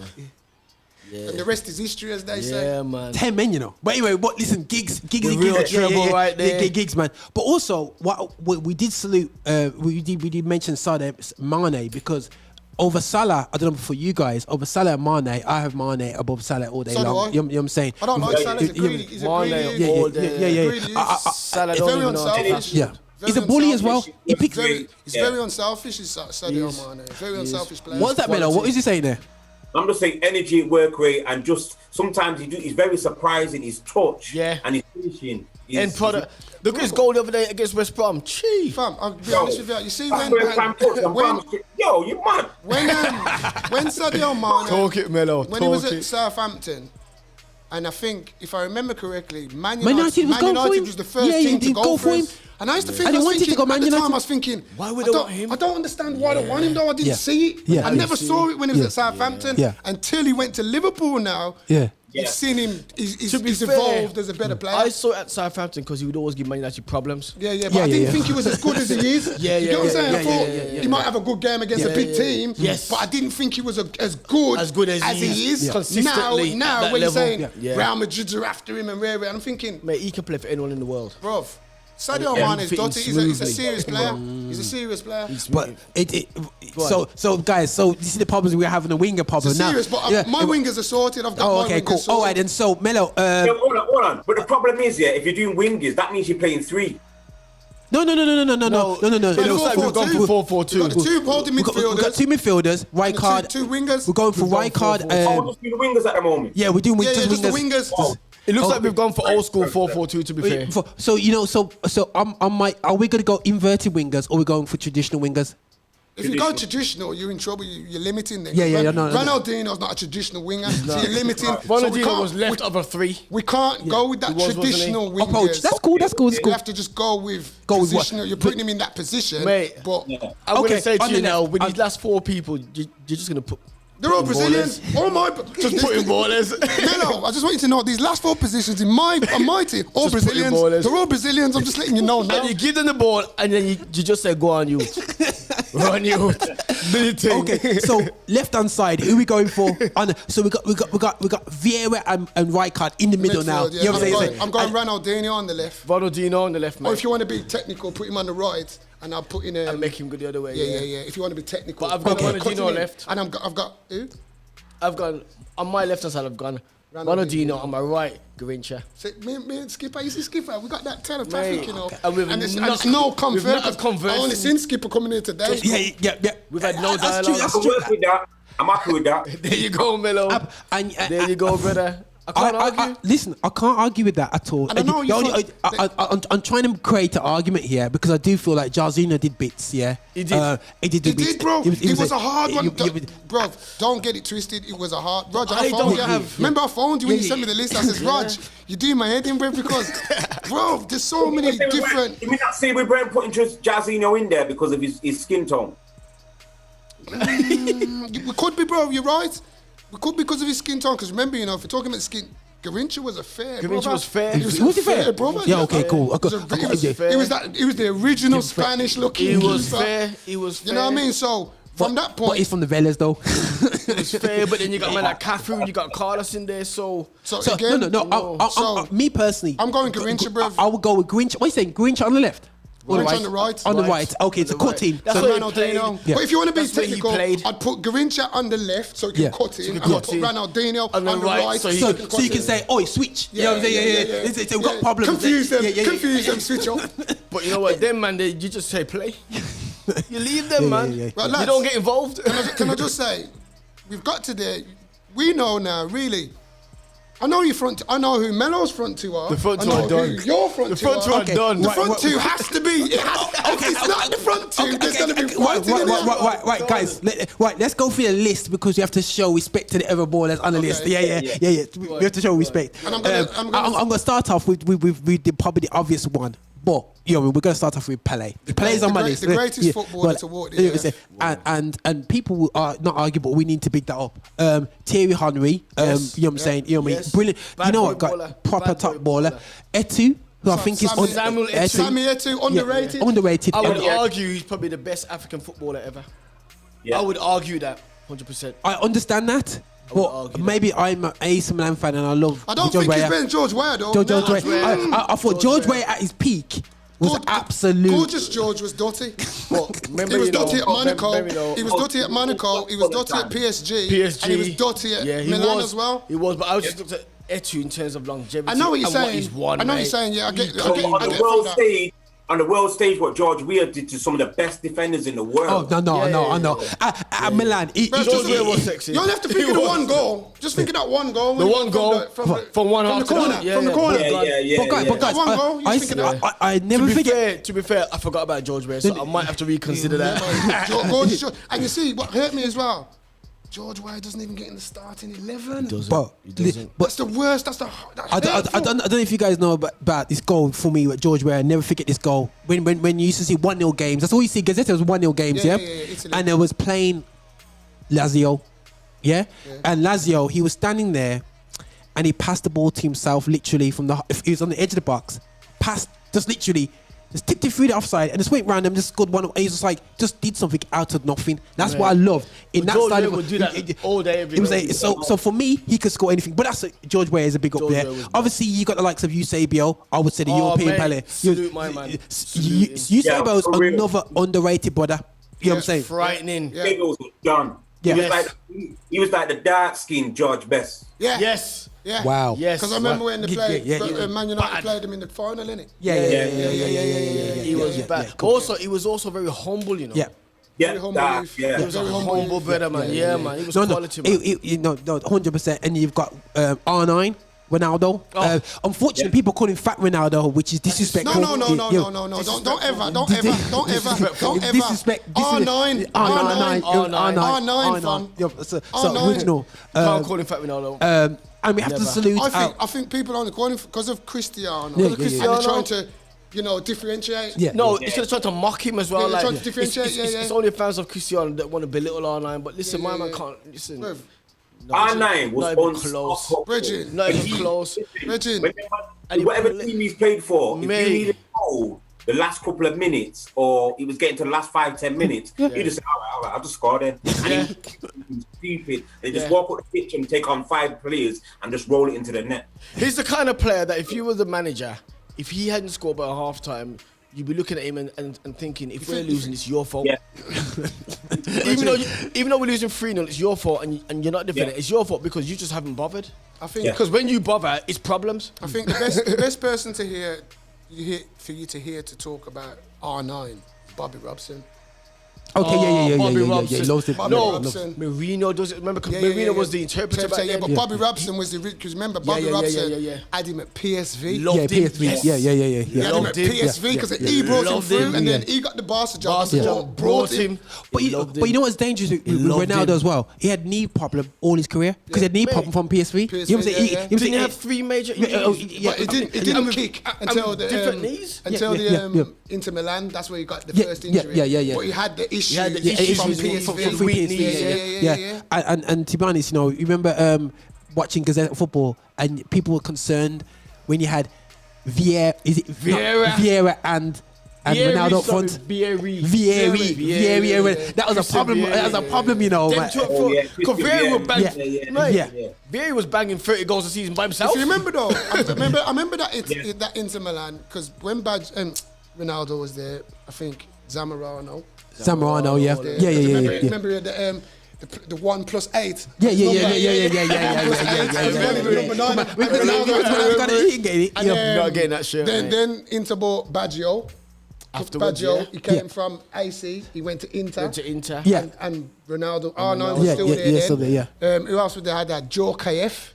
Speaker 2: Yeah. And the rest is history, as they say.
Speaker 3: Yeah, man.
Speaker 1: 10 men, you know. But anyway, listen, Giggs
Speaker 3: the real treble right there.
Speaker 1: Giggs, man. But also, what we did salute, we did mention Sadio Mane because over Salah, I don't know for you guys, over Salah and Mane, I have Mane above Salah all day long. You know what I'm saying?
Speaker 2: I don't like Salah. He's a greedy.
Speaker 3: all day.
Speaker 2: Salah don't even know.
Speaker 1: Yeah. He's a bully as well.
Speaker 2: He's very unselfish, Sadio Mane. Very unselfish player.
Speaker 1: What's that, Mello? What is he saying there?
Speaker 4: I'm just saying energy, work rate, and just sometimes he's very surprising. His touch and his finishing.
Speaker 3: End product. Look at his goal the other day against West Brom. Chief.
Speaker 2: Fam, I'll be honest with you. You see when
Speaker 4: you mad.
Speaker 2: When Sadio Mane
Speaker 3: talk it, Mello.
Speaker 2: When he was at Southampton, and I think if I remember correctly, Man United was the first team to go for him. And I used to think, at the time I was thinking,
Speaker 3: why would they want him?
Speaker 2: I don't understand why they want him though. I didn't see it. I never saw it when he was at Southampton until he went to Liverpool now.
Speaker 1: Yeah.
Speaker 2: you've seen him. He's evolved as a better player.
Speaker 3: I saw it at Southampton because he would always give Man United problems.
Speaker 2: But I didn't think he was as good as he is. You know what I'm saying? I thought he might have a good game against a big team.
Speaker 3: Yes.
Speaker 2: But I didn't think he was as good as he is.
Speaker 3: Consistently
Speaker 2: Now when you're saying Real Madrid are after him and I'm thinking,
Speaker 3: mate, he can play for anyone in the world,
Speaker 2: bro. Sadio Mane is dirty. He's a serious player. He's a serious player.
Speaker 1: But so guys, so this is the problems we're having, a winger problem
Speaker 2: it's
Speaker 1: now.
Speaker 2: Serious, but my wingers are sorted. I've got my
Speaker 1: okay, cool.
Speaker 2: sorted.
Speaker 1: All right, then. So Mello,
Speaker 4: hold on. But the problem is, if you're doing wingers, that means you're playing 3.
Speaker 1: No.
Speaker 3: It looks like we've gone for 4-4-2.
Speaker 2: We've got the 2 holding midfielders.
Speaker 1: We've got 2 midfielders, right card.
Speaker 2: 2 wingers.
Speaker 1: We're going for right card.
Speaker 4: We're just doing wingers at the moment.
Speaker 1: Yeah, we're doing
Speaker 2: just the
Speaker 1: wingers.
Speaker 2: wingers.
Speaker 3: It looks like we've gone for old school 4-4-2. To be fair.
Speaker 1: So are we gonna go inverted wingers or are we going for traditional wingers?
Speaker 2: If you go traditional, you're in trouble. You're limiting them.
Speaker 1: Ronaldinho's
Speaker 2: not a traditional winger, so you're limiting.
Speaker 3: Ronaldinho was left of a 3.
Speaker 2: We can't go with that traditional wing
Speaker 1: approach. That's cool.
Speaker 2: You have to just go with positional. You're putting him in that position,
Speaker 3: mate.
Speaker 2: But
Speaker 3: I'm gonna say to you now, with these last 4 people, you're just gonna put.
Speaker 2: They're all Brazilians. All my
Speaker 3: just putting ballers.
Speaker 2: No, I just want you to know these last 4 positions on my team, all Brazilians. They're all Brazilians. I'm just letting you know now.
Speaker 3: And you give them the ball, and then you just say, "Go on, you, run you, do your thing."
Speaker 1: Okay, so left hand side, who are we going for? So we got Vieira and Rijkaard in the middle now.
Speaker 2: Yeah, I'm going Ronaldinho on the left.
Speaker 3: Ronaldinho on the left, man.
Speaker 2: Or if you want to be technical, put him on the right. And I'll put in
Speaker 3: and make him go the other way.
Speaker 2: Yeah. If you want to be technical,
Speaker 3: but I've got Ronaldinho left,
Speaker 2: and I've got who?
Speaker 3: I've gone on my left hand side. I've gone Ronaldinho on my right. Garincha.
Speaker 2: So me and Skippa, you see Skippa, we got that telepathic, you know,
Speaker 3: and
Speaker 2: there's no convert. I only seen Skippa coming here today.
Speaker 1: Yeah.
Speaker 3: We've had no dialogue.
Speaker 4: That's true. I'm happy with that.
Speaker 3: There you go, Mello. There you go, brother. I can't argue.
Speaker 1: Listen, I can't argue with that at all.
Speaker 2: And I know
Speaker 1: I'm trying to create an argument here because I do feel like Jarzinho did bits, yeah.
Speaker 3: He did.
Speaker 1: He did,
Speaker 2: bro. It was a hard one. Bro, don't get it twisted. It was a hard. Roger, I phoned you. Remember I phoned you when you sent me the list? I said, Rog, you do my head in, bro, because, bro, there's so many different...
Speaker 4: You mean not say we're putting Jarzinho in there because of his skin tone?
Speaker 2: We could be, bro. You're right. We could because of his skin tone. Because remember, if we're talking about skin, Garincha was a fair.
Speaker 3: Garincha was fair.
Speaker 1: He was fair,
Speaker 2: brother.
Speaker 1: Yeah, okay, cool.
Speaker 2: He was the original Spanish looking.
Speaker 3: He was fair. He was fair.
Speaker 2: You know what I mean? So from that point,
Speaker 1: but he's from the Velez though.
Speaker 3: He was fair, but then you got man like Cafu, you got Carlos in there. So
Speaker 2: again,
Speaker 1: me personally,
Speaker 2: I'm going Garincha, bro.
Speaker 1: I would go with Garincha. What are you saying? Garincha on the left?
Speaker 2: On the right.
Speaker 1: On the right. Okay, it's a cut in.
Speaker 3: That's
Speaker 2: so
Speaker 3: Ronaldinho.
Speaker 2: But if you want to be technical, I'd put Garincha on the left so he can cut in. And I'd put Ronaldinho on the right.
Speaker 3: So
Speaker 1: you can say, oh, switch. You know what I'm saying? Yeah. We've got problems.
Speaker 2: Confuse them, switch off.
Speaker 3: But you know what? Them, man, you just say play. You leave them, man. You don't get involved.
Speaker 2: Can I just say, we've got to there. We know now, really. I know who Mello's front 2 are.
Speaker 3: The front 2 are done.
Speaker 2: Your front 2 are.
Speaker 3: The front 2 are done.
Speaker 2: The front 2 has to be. It's not the front 2. There's going to be
Speaker 1: Right, guys. Let's go through the list because we have to show respect to the other ballers on the list. Yeah. We have to show respect.
Speaker 2: And
Speaker 1: I'm going to start off with probably the obvious one. But we're going to start off with Pelé. Pelé's on my list.
Speaker 2: The greatest footballer to walk the earth.
Speaker 1: And people are not arguing, but we need to pick that up. Thierry Henry, you know what I'm saying? You know what I mean? Brilliant. You know what? Got proper top baller. Eto'o, who I think is
Speaker 2: Samuel Eto'o, underrated.
Speaker 1: Underrated.
Speaker 3: I would argue he's probably the best African footballer ever. Yeah. I would argue that 100%.
Speaker 1: I understand that. But maybe I'm an AC Milan fan and I love.
Speaker 2: I don't think he's better than George Weah though.
Speaker 1: George Weah. I thought George Weah at his peak was absolute.
Speaker 2: Gorgeous George was dirty. He was dirty at Monaco. He was dirty at Monaco. He was dirty at PSG. And he was dirty at Milan as well.
Speaker 3: He was, but I was just looked at Eto'o in terms of longevity.
Speaker 2: I know what you're saying.
Speaker 3: I know
Speaker 2: what you're saying. Yeah, I get
Speaker 4: on the world stage, what George Weah did to some of the best defenders in the world.
Speaker 1: I know. At Milan,
Speaker 3: George Weah was sexy.
Speaker 2: You only have to think of the one goal. Just think of that one goal.
Speaker 3: The one goal from one half
Speaker 2: to the corner. From the corner.
Speaker 1: But guys,
Speaker 2: one goal. You think of that.
Speaker 1: I never forget.
Speaker 3: To be fair, I forgot about George Weah, so I might have to reconsider that.
Speaker 2: George, and you see what hurt me as well. George Weah doesn't even get in the starting 11.
Speaker 3: He doesn't.
Speaker 2: But that's the worst.
Speaker 1: I don't know if you guys know about this goal for me with George Weah. I never forget this goal. When you used to see 1-0 games, that's all you see. Gazzetta was 1-0 games, yeah? And there was playing Lazio, yeah? And Lazio, he was standing there and he passed the ball to himself literally from if he was on the edge of the box, passed just literally. Just tipped it through the offside and just went round and just scored one. He's just like just did something out of nothing. That's what I loved in that style.
Speaker 3: George would do that all day, every day.
Speaker 1: So for me, he could score anything. But George Weah is a big up there. Obviously, you got the likes of Eusebio. I would say the European player.
Speaker 3: Salute my man.
Speaker 1: Eusebio is another underrated brother. You know what I'm saying?
Speaker 3: Frightening.
Speaker 4: Eusebio was done. He was like the dark-skinned George Best.
Speaker 2: Yeah.
Speaker 3: Yes.
Speaker 2: Yeah.
Speaker 1: Wow.
Speaker 2: Yes. Because I remember when they played, Man United played him in the final, innit?
Speaker 1: Yeah.
Speaker 3: He was bad. Also, he was also very humble, you know.
Speaker 1: Yeah.
Speaker 2: Very humble youth.
Speaker 3: He was a humble brother, man. Yeah, man. He was quality, man.
Speaker 1: No, 100%. And you've got R9. Ronaldo. Unfortunately, people call him Fat Ronaldo, which is disrespectful.
Speaker 2: No. Don't ever
Speaker 1: disrespect.
Speaker 2: R9,
Speaker 1: so original.
Speaker 3: Can't call him Fat Ronaldo.
Speaker 1: And we have to salute.
Speaker 2: I think people only call him because of Cristiano. And they're trying to, differentiate.
Speaker 1: Yeah.
Speaker 3: No, instead of trying to mock him as well.
Speaker 2: They're trying to differentiate.
Speaker 3: It's only fans of Cristiano that want to belittle R9. But listen, my man can't listen.
Speaker 4: R9 was
Speaker 3: not even close.
Speaker 2: Bridget.
Speaker 3: Not even close.
Speaker 2: Bridget.
Speaker 4: Whatever team he's played for, if you needed a goal the last couple of minutes, or he was getting to the last 5-10 minutes, you just say, all right, I'll just score then. And he's stupid. They just walk up the pitch and take on 5 players and just roll it into the net.
Speaker 3: He's the kind of player that if you were the manager, if he hadn't scored by half time, you'd be looking at him and thinking, if we're losing, it's your fault.
Speaker 4: Yeah.
Speaker 3: even though we're losing 3-0, it's your fault, and you're not defending it. It's your fault because you just haven't bothered.
Speaker 2: I think
Speaker 3: because when you bother, it's problems.
Speaker 2: I think the best person to hear to talk about R9, Bobby Robson.
Speaker 1: Okay, yeah.
Speaker 3: Bobby
Speaker 2: Robson.
Speaker 3: Moorinho does it. Remember, Moorinho was the interpreter back then.
Speaker 2: But Bobby Robson was the because remember Bobby Robson had him at PSV.
Speaker 3: Loved him.
Speaker 1: PSV. Yeah.
Speaker 2: He had him at PSV because he brought him through, and then he got the Barca job. Brought him.
Speaker 1: But you know what's dangerous with Ronaldo as well? He had knee problem all his career because he had knee problem from PSV. You know what I'm saying?
Speaker 3: He didn't have 3 major injuries.
Speaker 2: But it didn't kick until the
Speaker 3: different knees.
Speaker 2: Until the Inter Milan. That's where he got the first injury. But he had the issue from PSV.
Speaker 1: Yeah. And to be honest, you remember watching Gazette Football and people were concerned when you had Vieira and Ronaldo up front. Vieira. That was a problem. That was a problem, man.
Speaker 3: Vieira was banging. Vieira was banging 30 goals a season by himself.
Speaker 2: If you remember though, I remember that Inter Milan because when Ronaldo was there, I think Zamorano,
Speaker 1: yeah.
Speaker 2: Remember the 1+8.
Speaker 1: Yeah.
Speaker 3: Not getting that shit.
Speaker 2: Then Inter bought Baggio.
Speaker 3: Afterwards,
Speaker 2: he came from AC. He went to Inter.
Speaker 1: Yeah.
Speaker 2: And Ronaldo. R9 was still there.
Speaker 1: Still there.
Speaker 2: Who else would they had? That Joe KF.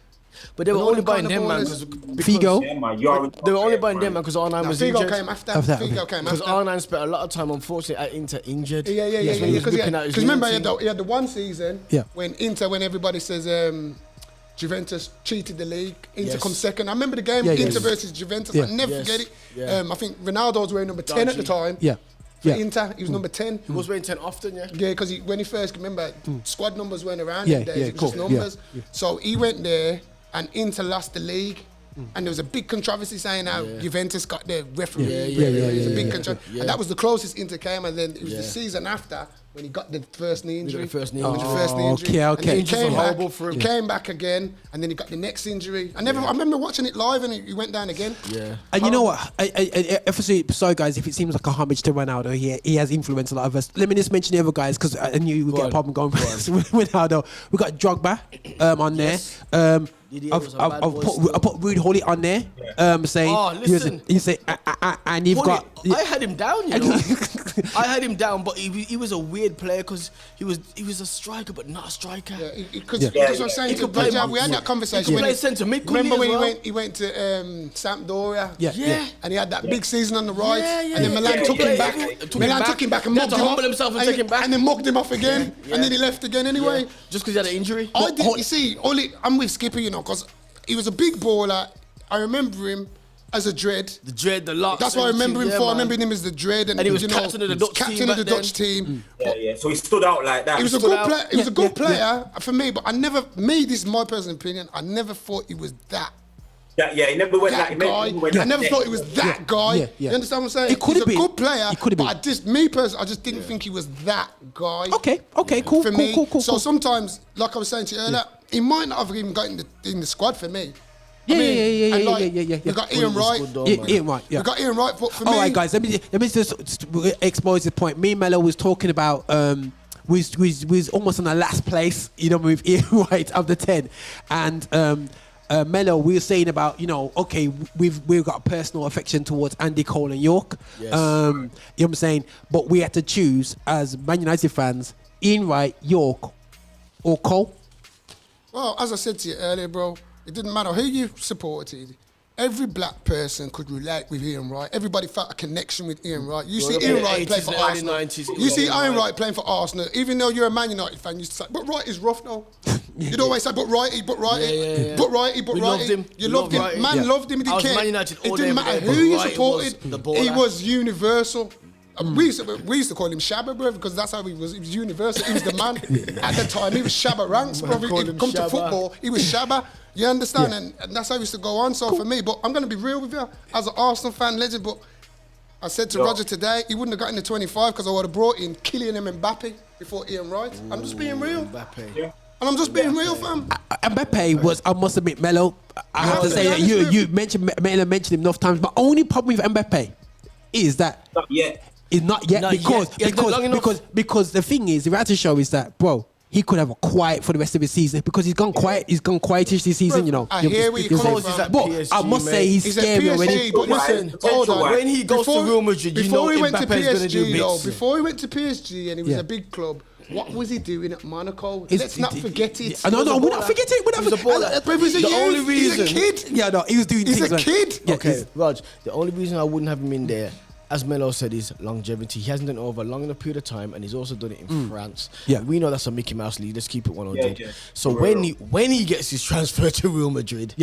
Speaker 3: But they were only buying them, man.
Speaker 1: Figo.
Speaker 3: They were only buying them, man, because R9 was injured.
Speaker 2: Figo came after.
Speaker 3: Because R9 spent a lot of time, unfortunately, at Inter injured.
Speaker 2: Yeah. Because remember, he had the one season when everybody says Juventus cheated the league. Inter come second. I remember the game Inter versus Juventus. I never forget it. I think Ronaldo was wearing number 10 at the time. For Inter, he was number 10.
Speaker 3: He was wearing 10 often,
Speaker 2: Yeah, because when he first, remember, squad numbers weren't around in days. It was just numbers. So he went there and Inter lost the league. And there was a big controversy saying how Juventus got their referee. It was a big controversy. And that was the closest Inter came. And then it was the season after when he got the first knee injury.
Speaker 1: Okay.
Speaker 2: He came back again, and then he got the next injury. I remember watching it live, and he went down again.
Speaker 1: Yeah. And you know what? Sorry guys, if it seems like a homage to Ronaldo, he has influenced a lot of us. Let me just mention the other guys because I knew we get a problem going with Ronaldo. We got Drogba on there. I put Rude Holy on there, saying,
Speaker 3: listen.
Speaker 1: You say, and you've got.
Speaker 3: I had him down, I had him down, but he was a weird player because he was a striker, but not a striker.
Speaker 2: Because that's what I'm saying. We had that conversation.
Speaker 3: He could play centre mid.
Speaker 2: Remember when he went to Sampdoria?
Speaker 3: Yeah.
Speaker 2: And he had that big season on the right, and then
Speaker 3: Milan
Speaker 2: took him back. Milan took him back and mugged him off.
Speaker 3: Himself and take him back,
Speaker 2: and then mugged him off again, and then he left again anyway.
Speaker 3: Just because he had an injury.
Speaker 2: You see, I'm with Skippa, because he was a big baller. I remember him as a dread.
Speaker 3: The dread, the locks.
Speaker 2: That's what I remember him for. I remember him as the dread, and
Speaker 3: he was captain of the Dutch team.
Speaker 4: Yeah. So he stood out like that.
Speaker 2: He was a good player. He was a good player for me, but this is my personal opinion. I never thought he was that.
Speaker 4: Yeah, he never went
Speaker 2: that
Speaker 4: guy.
Speaker 2: I never thought he was that guy. You understand what I'm saying?
Speaker 1: He could have been
Speaker 2: a good player.
Speaker 1: He could have been.
Speaker 2: But I just didn't think he was that guy.
Speaker 1: Okay, cool.
Speaker 2: So sometimes, like I was saying to you earlier, he might not have even got in the squad for me.
Speaker 1: Yeah.
Speaker 2: We got Ian Wright.
Speaker 1: Ian Wright. Yeah.
Speaker 2: We got Ian Wright, but for me.
Speaker 1: All right, guys. Let me just expose the point. Me and Mello was talking about. We almost in the last place, with Ian Wright of the 10, and. Mello, we were saying about, okay, we've got a personal affection towards Andy Cole and York.
Speaker 3: Yes.
Speaker 1: You know what I'm saying? But we had to choose, as Man United fans, Ian Wright, York, or Cole.
Speaker 2: Well, as I said to you earlier, bro, it didn't matter who you supported. Every black person could relate with Ian Wright. Everybody felt a connection with Ian Wright. You see Ian Wright play for Arsenal. You see Ian Wright playing for Arsenal. Even though you're a Man United fan, you say, but Wright is rough now. You'd always say, but Righty. But Righty. You loved him. Man loved him. He didn't matter who you supported. He was universal. We used to call him Shabba, bro, because that's how he was. He was universal. He was the man at the time. He was Shabba Ranks, bro. He'd come to football. He was Shabba. You understand? Yeah. And that's how he used to go on. So for me, but I'm going to be real with you, as an Arsenal fan legend, but I said to Roger today, he wouldn't have gotten the 25 because I would have brought in Kylian and Mbappe before Ian Wright. I'm just being real. And I'm just being real, fam.
Speaker 1: Mbappe was, I must admit, Mello, I have to say that you mentioned him enough times. My only problem with Mbappe is that
Speaker 4: not yet.
Speaker 1: It's not yet because the thing is, the reality show is that, bro, he could have a quiet for the rest of the season because he's gone quiet. He's gone quietish this season,
Speaker 2: I hear what you're coming from.
Speaker 1: But I must say he's scary already.
Speaker 2: But listen, hold on.
Speaker 3: When he goes to Real Madrid,
Speaker 2: before he went to PSG, before he went to PSG and he was a big club, what was he doing at Monaco? Let's not forget it.
Speaker 1: No, we're not forgetting it.
Speaker 2: The only reason
Speaker 1: he's a kid. Yeah, no, he was doing things.
Speaker 2: He's a kid.
Speaker 3: Okay, Raj. The only reason I wouldn't have him in there, as Mello said, is longevity. He hasn't done it over a long enough period of time, and he's also done it in France. Yeah, we know that's a Mickey Mouse league. Let's keep it 100. So when he gets his transfer to Real Madrid,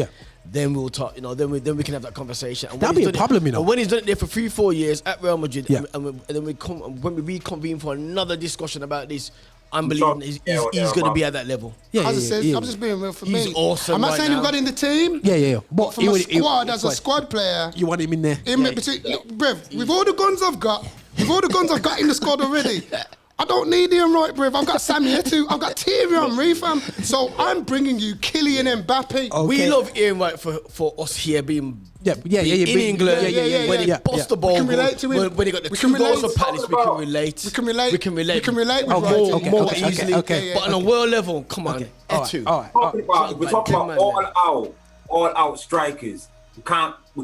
Speaker 3: then we'll talk. Then we can have that conversation. And
Speaker 1: that'd be a problem,
Speaker 3: But when he's done it there for 3-4 years at Real Madrid, and then when we reconvene for another discussion about this, I'm believing he's going to be at that level.
Speaker 2: As I said, I'm just being real for me.
Speaker 3: He's awesome.
Speaker 2: I'm not saying he got in the team.
Speaker 1: Yeah.
Speaker 2: But from a squad, as a squad player,
Speaker 1: you want him in there.
Speaker 2: Bruv, with all the guns I've got in the squad already, I don't need Ian Wright, bruv. I've got Sammy Eto'o. I've got Thierry Henry, fam. So I'm bringing you Kylian Mbappe.
Speaker 3: Okay. We love Ian Wright for us here being in England. When he bust the ball, when he got the 2 goals for Palace, we can relate. We can relate with more easily. But on a world level, come on, Eto'o.
Speaker 4: We're talking about all out strikers. We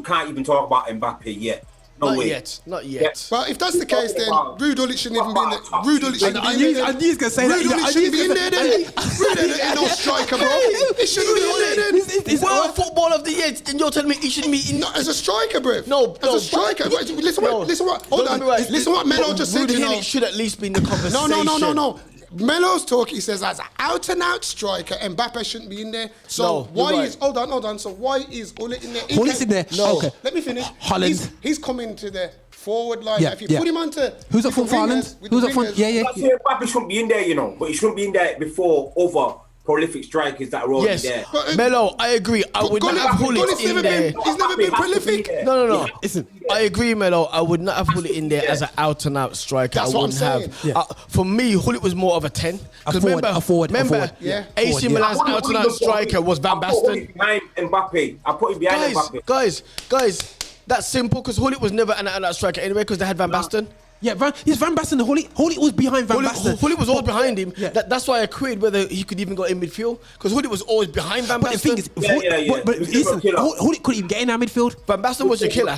Speaker 4: can't even talk about Mbappe yet.
Speaker 3: Not yet.
Speaker 2: But if that's the case, then Ruud Gullit shouldn't even be in there. Ruud Gullit shouldn't be in there.
Speaker 1: I knew he was going to say that.
Speaker 2: Ruud Gullit shouldn't be in there then. Ruud Gullit ain't no striker, bro. He shouldn't be in there then.
Speaker 3: He's World Football of the Year, and you're telling me he shouldn't be in.
Speaker 2: Not as a striker, bro.
Speaker 3: No.
Speaker 2: As a striker. Listen what Mello just said,
Speaker 3: Ruud Gullit should at least be in the conversation.
Speaker 2: No. Mello's talk, he says, as an out-and-out striker, Mbappe shouldn't be in there. So why is... Hold on. So why is Gullit in there?
Speaker 1: Gullit's in there.
Speaker 2: No.
Speaker 1: Okay.
Speaker 2: Let me finish.
Speaker 1: Holland.
Speaker 2: He's coming to the forward line. If you put him onto...
Speaker 1: Who's up front for Holland? Who's up front? Yeah.
Speaker 4: Mbappe shouldn't be in there, but he shouldn't be in there before other prolific strikers that are already there.
Speaker 3: Mello, I agree. I would not have Gullit in there.
Speaker 2: He's never been prolific.
Speaker 3: No. Listen, I agree, Mello. I would not have Gullit in there as an out-and-out striker.
Speaker 2: That's what I'm saying.
Speaker 3: For me, Gullit was more of a 10.
Speaker 1: A forward.
Speaker 3: Remember, AC Milan's out-and-out striker was Van Basten.
Speaker 4: Behind Mbappe. I put him behind Mbappe.
Speaker 3: Guys, that's simple because Gullit was never an out-and-out striker anyway because they had Van Basten.
Speaker 1: Yeah, Van Basten. Gullit was behind Van Basten.
Speaker 3: Gullit was always behind him. Yeah. That's why I queried whether he could even go in midfield because Gullit was always behind Van Basten.
Speaker 1: But the thing is, but listen, Gullit couldn't even get in our midfield.
Speaker 3: Van Basten was a killer.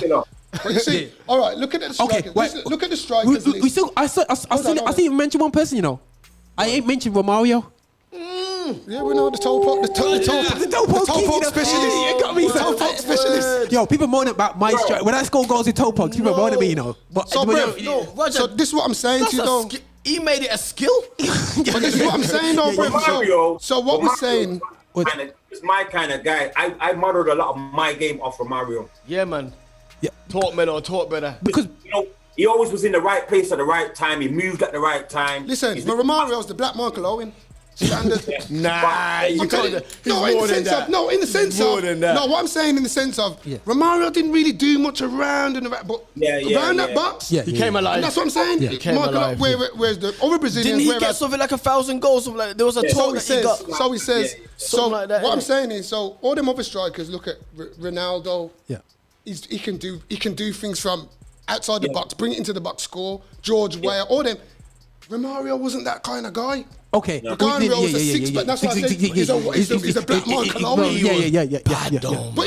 Speaker 2: But you see, all right, look at the strikers. Look at the strikers.
Speaker 1: I still mention one person. I ain't mentioned Romario.
Speaker 2: Yeah, we know the toe poke specialist.
Speaker 1: You got me.
Speaker 2: The toe poke specialist.
Speaker 1: Yo, people moan about my strike. When I score goals in toe pokes, people moan at me, But,
Speaker 2: so this is what I'm saying to you, though.
Speaker 3: He made it a skill.
Speaker 2: But this is what I'm saying, though, bro. So what we're saying...
Speaker 4: It's my kind of guy. I modeled a lot of my game off Romario.
Speaker 3: Yeah, man. Talk, Mello, talk better.
Speaker 1: Because
Speaker 4: he always was in the right place at the right time. He moved at the right time.
Speaker 2: Listen, Romario's the black Michael Owen. Standard.
Speaker 3: Nah, you can't.
Speaker 2: No, in the sense of. No, what I'm saying in the sense of, Romario didn't really do much around and around, but around that box,
Speaker 3: he came alive.
Speaker 2: And that's what I'm saying.
Speaker 3: He came alive.
Speaker 2: Whereas the other Brazilians,
Speaker 3: didn't he get something like 1,000 goals? Something like there was a
Speaker 2: so
Speaker 3: total.
Speaker 2: he says. So
Speaker 3: like that,
Speaker 2: what I'm saying is, so all them other strikers look at Ronaldo.
Speaker 1: Yeah,
Speaker 2: he can do things from outside the box, bring it into the box, score. George Weah, all them. Romario wasn't that kind of guy.
Speaker 1: Okay.
Speaker 2: The guy was a six-pack. That's why I said he's a black Michael Owen.
Speaker 1: Yeah.
Speaker 2: But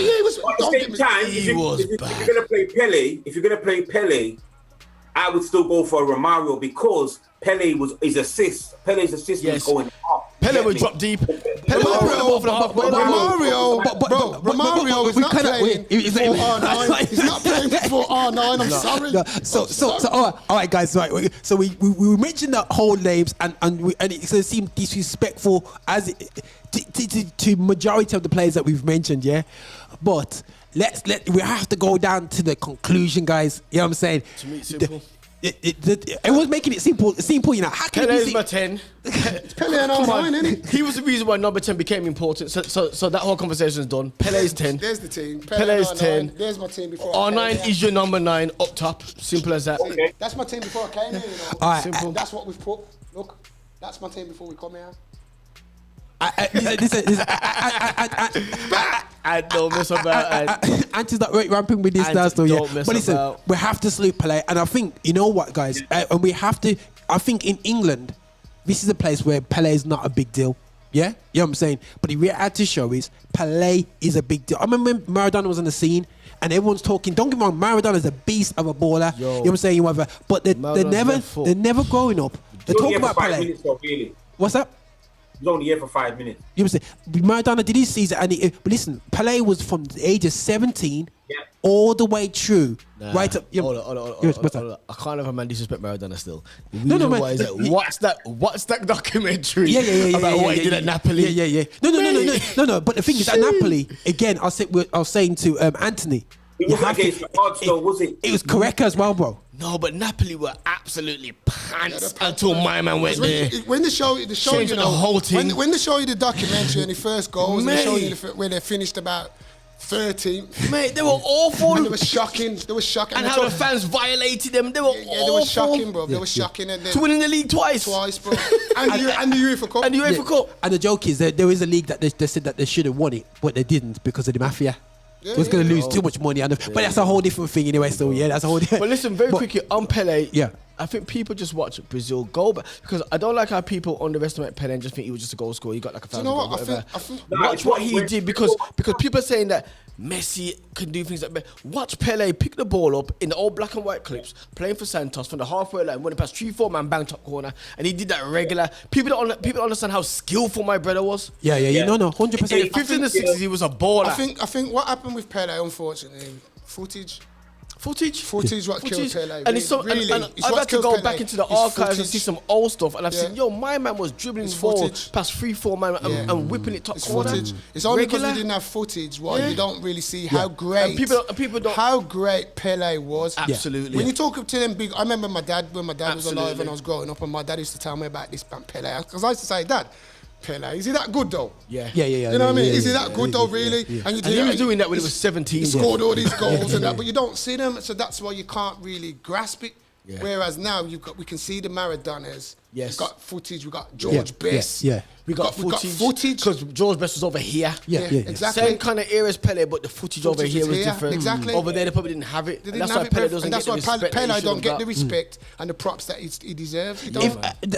Speaker 2: he was.
Speaker 4: At the same time, if you're gonna play Pele, I would still go for Romario because Pele's assist was going up.
Speaker 3: Pele would drop deep.
Speaker 2: Romario is not playing for R9. He's not playing for R9. I'm sorry.
Speaker 1: So all right, guys. Right. So we mentioned the whole names and it seemed disrespectful as to majority of the players that we've mentioned. Yeah, but we have to go down to the conclusion, guys. You know what I'm saying?
Speaker 3: To me, simple.
Speaker 1: It was making it simple, you know. How can
Speaker 3: Pele
Speaker 1: it
Speaker 3: is
Speaker 1: be
Speaker 3: my 10.
Speaker 2: Pele and R9, isn't
Speaker 3: he? He was the reason why number 10 became important. So that whole conversation is done. Pele's 10.
Speaker 2: There's the team.
Speaker 3: Pele's 10.
Speaker 2: There's my team before.
Speaker 3: R9 is your number 9 up top. Simple as that.
Speaker 4: Okay.
Speaker 2: That's my team before I came here. You know.
Speaker 1: All right.
Speaker 3: Simple.
Speaker 2: That's what we've put. Look, that's my team before we come here.
Speaker 3: I don't mess about.
Speaker 1: Anti's not ramping with this now, so yeah. But listen, we have to salute Pele, and I think you know what, guys, and we have to. I think in England, this is a place where Pele is not a big deal. Yeah, you know what I'm saying. But the reality show is Pele is a big deal. I remember when Maradona was on the scene, and everyone's talking. Don't get me wrong, Maradona's a beast of a baller. You know what I'm saying, whatever. But they're never growing up. They're talking about Pele. What's that?
Speaker 4: He was only here for 5 minutes.
Speaker 1: You know what I'm saying? Maradona did his season, and but listen, Pele was from the age of 17 all the way through. Right up.
Speaker 3: Hold on. I can't have a man disrespect Maradona still.
Speaker 1: No, man.
Speaker 3: What's that documentary about what he did at Napoli?
Speaker 1: Yeah. No. But the thing is, at Napoli, again, I was saying to Anthony.
Speaker 4: It wasn't against the odds, though, was it?
Speaker 1: It was correct as well, bro.
Speaker 3: No, but Napoli were absolutely pants until my man went there.
Speaker 2: When they show you
Speaker 3: the whole team.
Speaker 2: When they show you the documentary and the first goals, and they show you when they finished about 13th.
Speaker 3: Mate, they were awful.
Speaker 2: And they were shocking.
Speaker 3: And how the fans violated them. They were awful.
Speaker 2: They were shocking, bro. They were shocking. And
Speaker 3: to winning the league twice,
Speaker 2: bro. and the UEFA Cup.
Speaker 3: And the UEFA Cup.
Speaker 1: And the joke is that there is a league that they said that they should have won it, but they didn't because of the mafia. It was going to lose too much money, but that's a whole different thing anyway. So that's a whole.
Speaker 3: But listen, very quickly on Pele. Yeah, I think people just watch Brazil go back because I don't like how people underestimate Pele and just think he was just a goal scorer. He got like 1,000 goals, whatever. Watch what he did because people are saying that Messi can do things like that. Watch Pele pick the ball up in the old black and white clips, playing for Santos from the halfway line, running past 3-4 man, bang top corner, and he did that regular. People don't understand how skillful my brother was.
Speaker 1: Yeah. No, 100%.
Speaker 3: In the 50s and the 60s, he was a baller.
Speaker 2: I think what happened with Pele, unfortunately, footage what killed Pele.
Speaker 3: And I've had to go back into the archives and see some old stuff, and I've seen, my man was dribbling the ball past 3-4 man and whipping it top corner.
Speaker 2: Footage. It's only because we didn't have footage you don't really see how great how great Pele was.
Speaker 3: Absolutely.
Speaker 2: When you talk to them big, I remember when my dad was alive and I was growing up, and my dad used to tell me about this man Pele, because I used to say, Dad, Pele, is he that good though?
Speaker 1: Yeah.
Speaker 2: You know what I mean? Is he that good though, really?
Speaker 3: Yeah. And he was doing that when he was 17.
Speaker 2: He scored all these goals and that, but you don't see them, so that's why you can't really grasp it. Yeah. Whereas now we can see the Maradonas.
Speaker 3: Yes.
Speaker 2: We've got footage. We got George Best.
Speaker 1: Yeah.
Speaker 3: We got footage because George Best was over here.
Speaker 2: Yeah. Exactly.
Speaker 3: Same kind of era as Pele, but the footage over here was different.
Speaker 2: Exactly.
Speaker 3: Over there, they probably didn't have it. That's why Pele doesn't get the respect.
Speaker 2: Pele don't get the respect and the props that he deserves.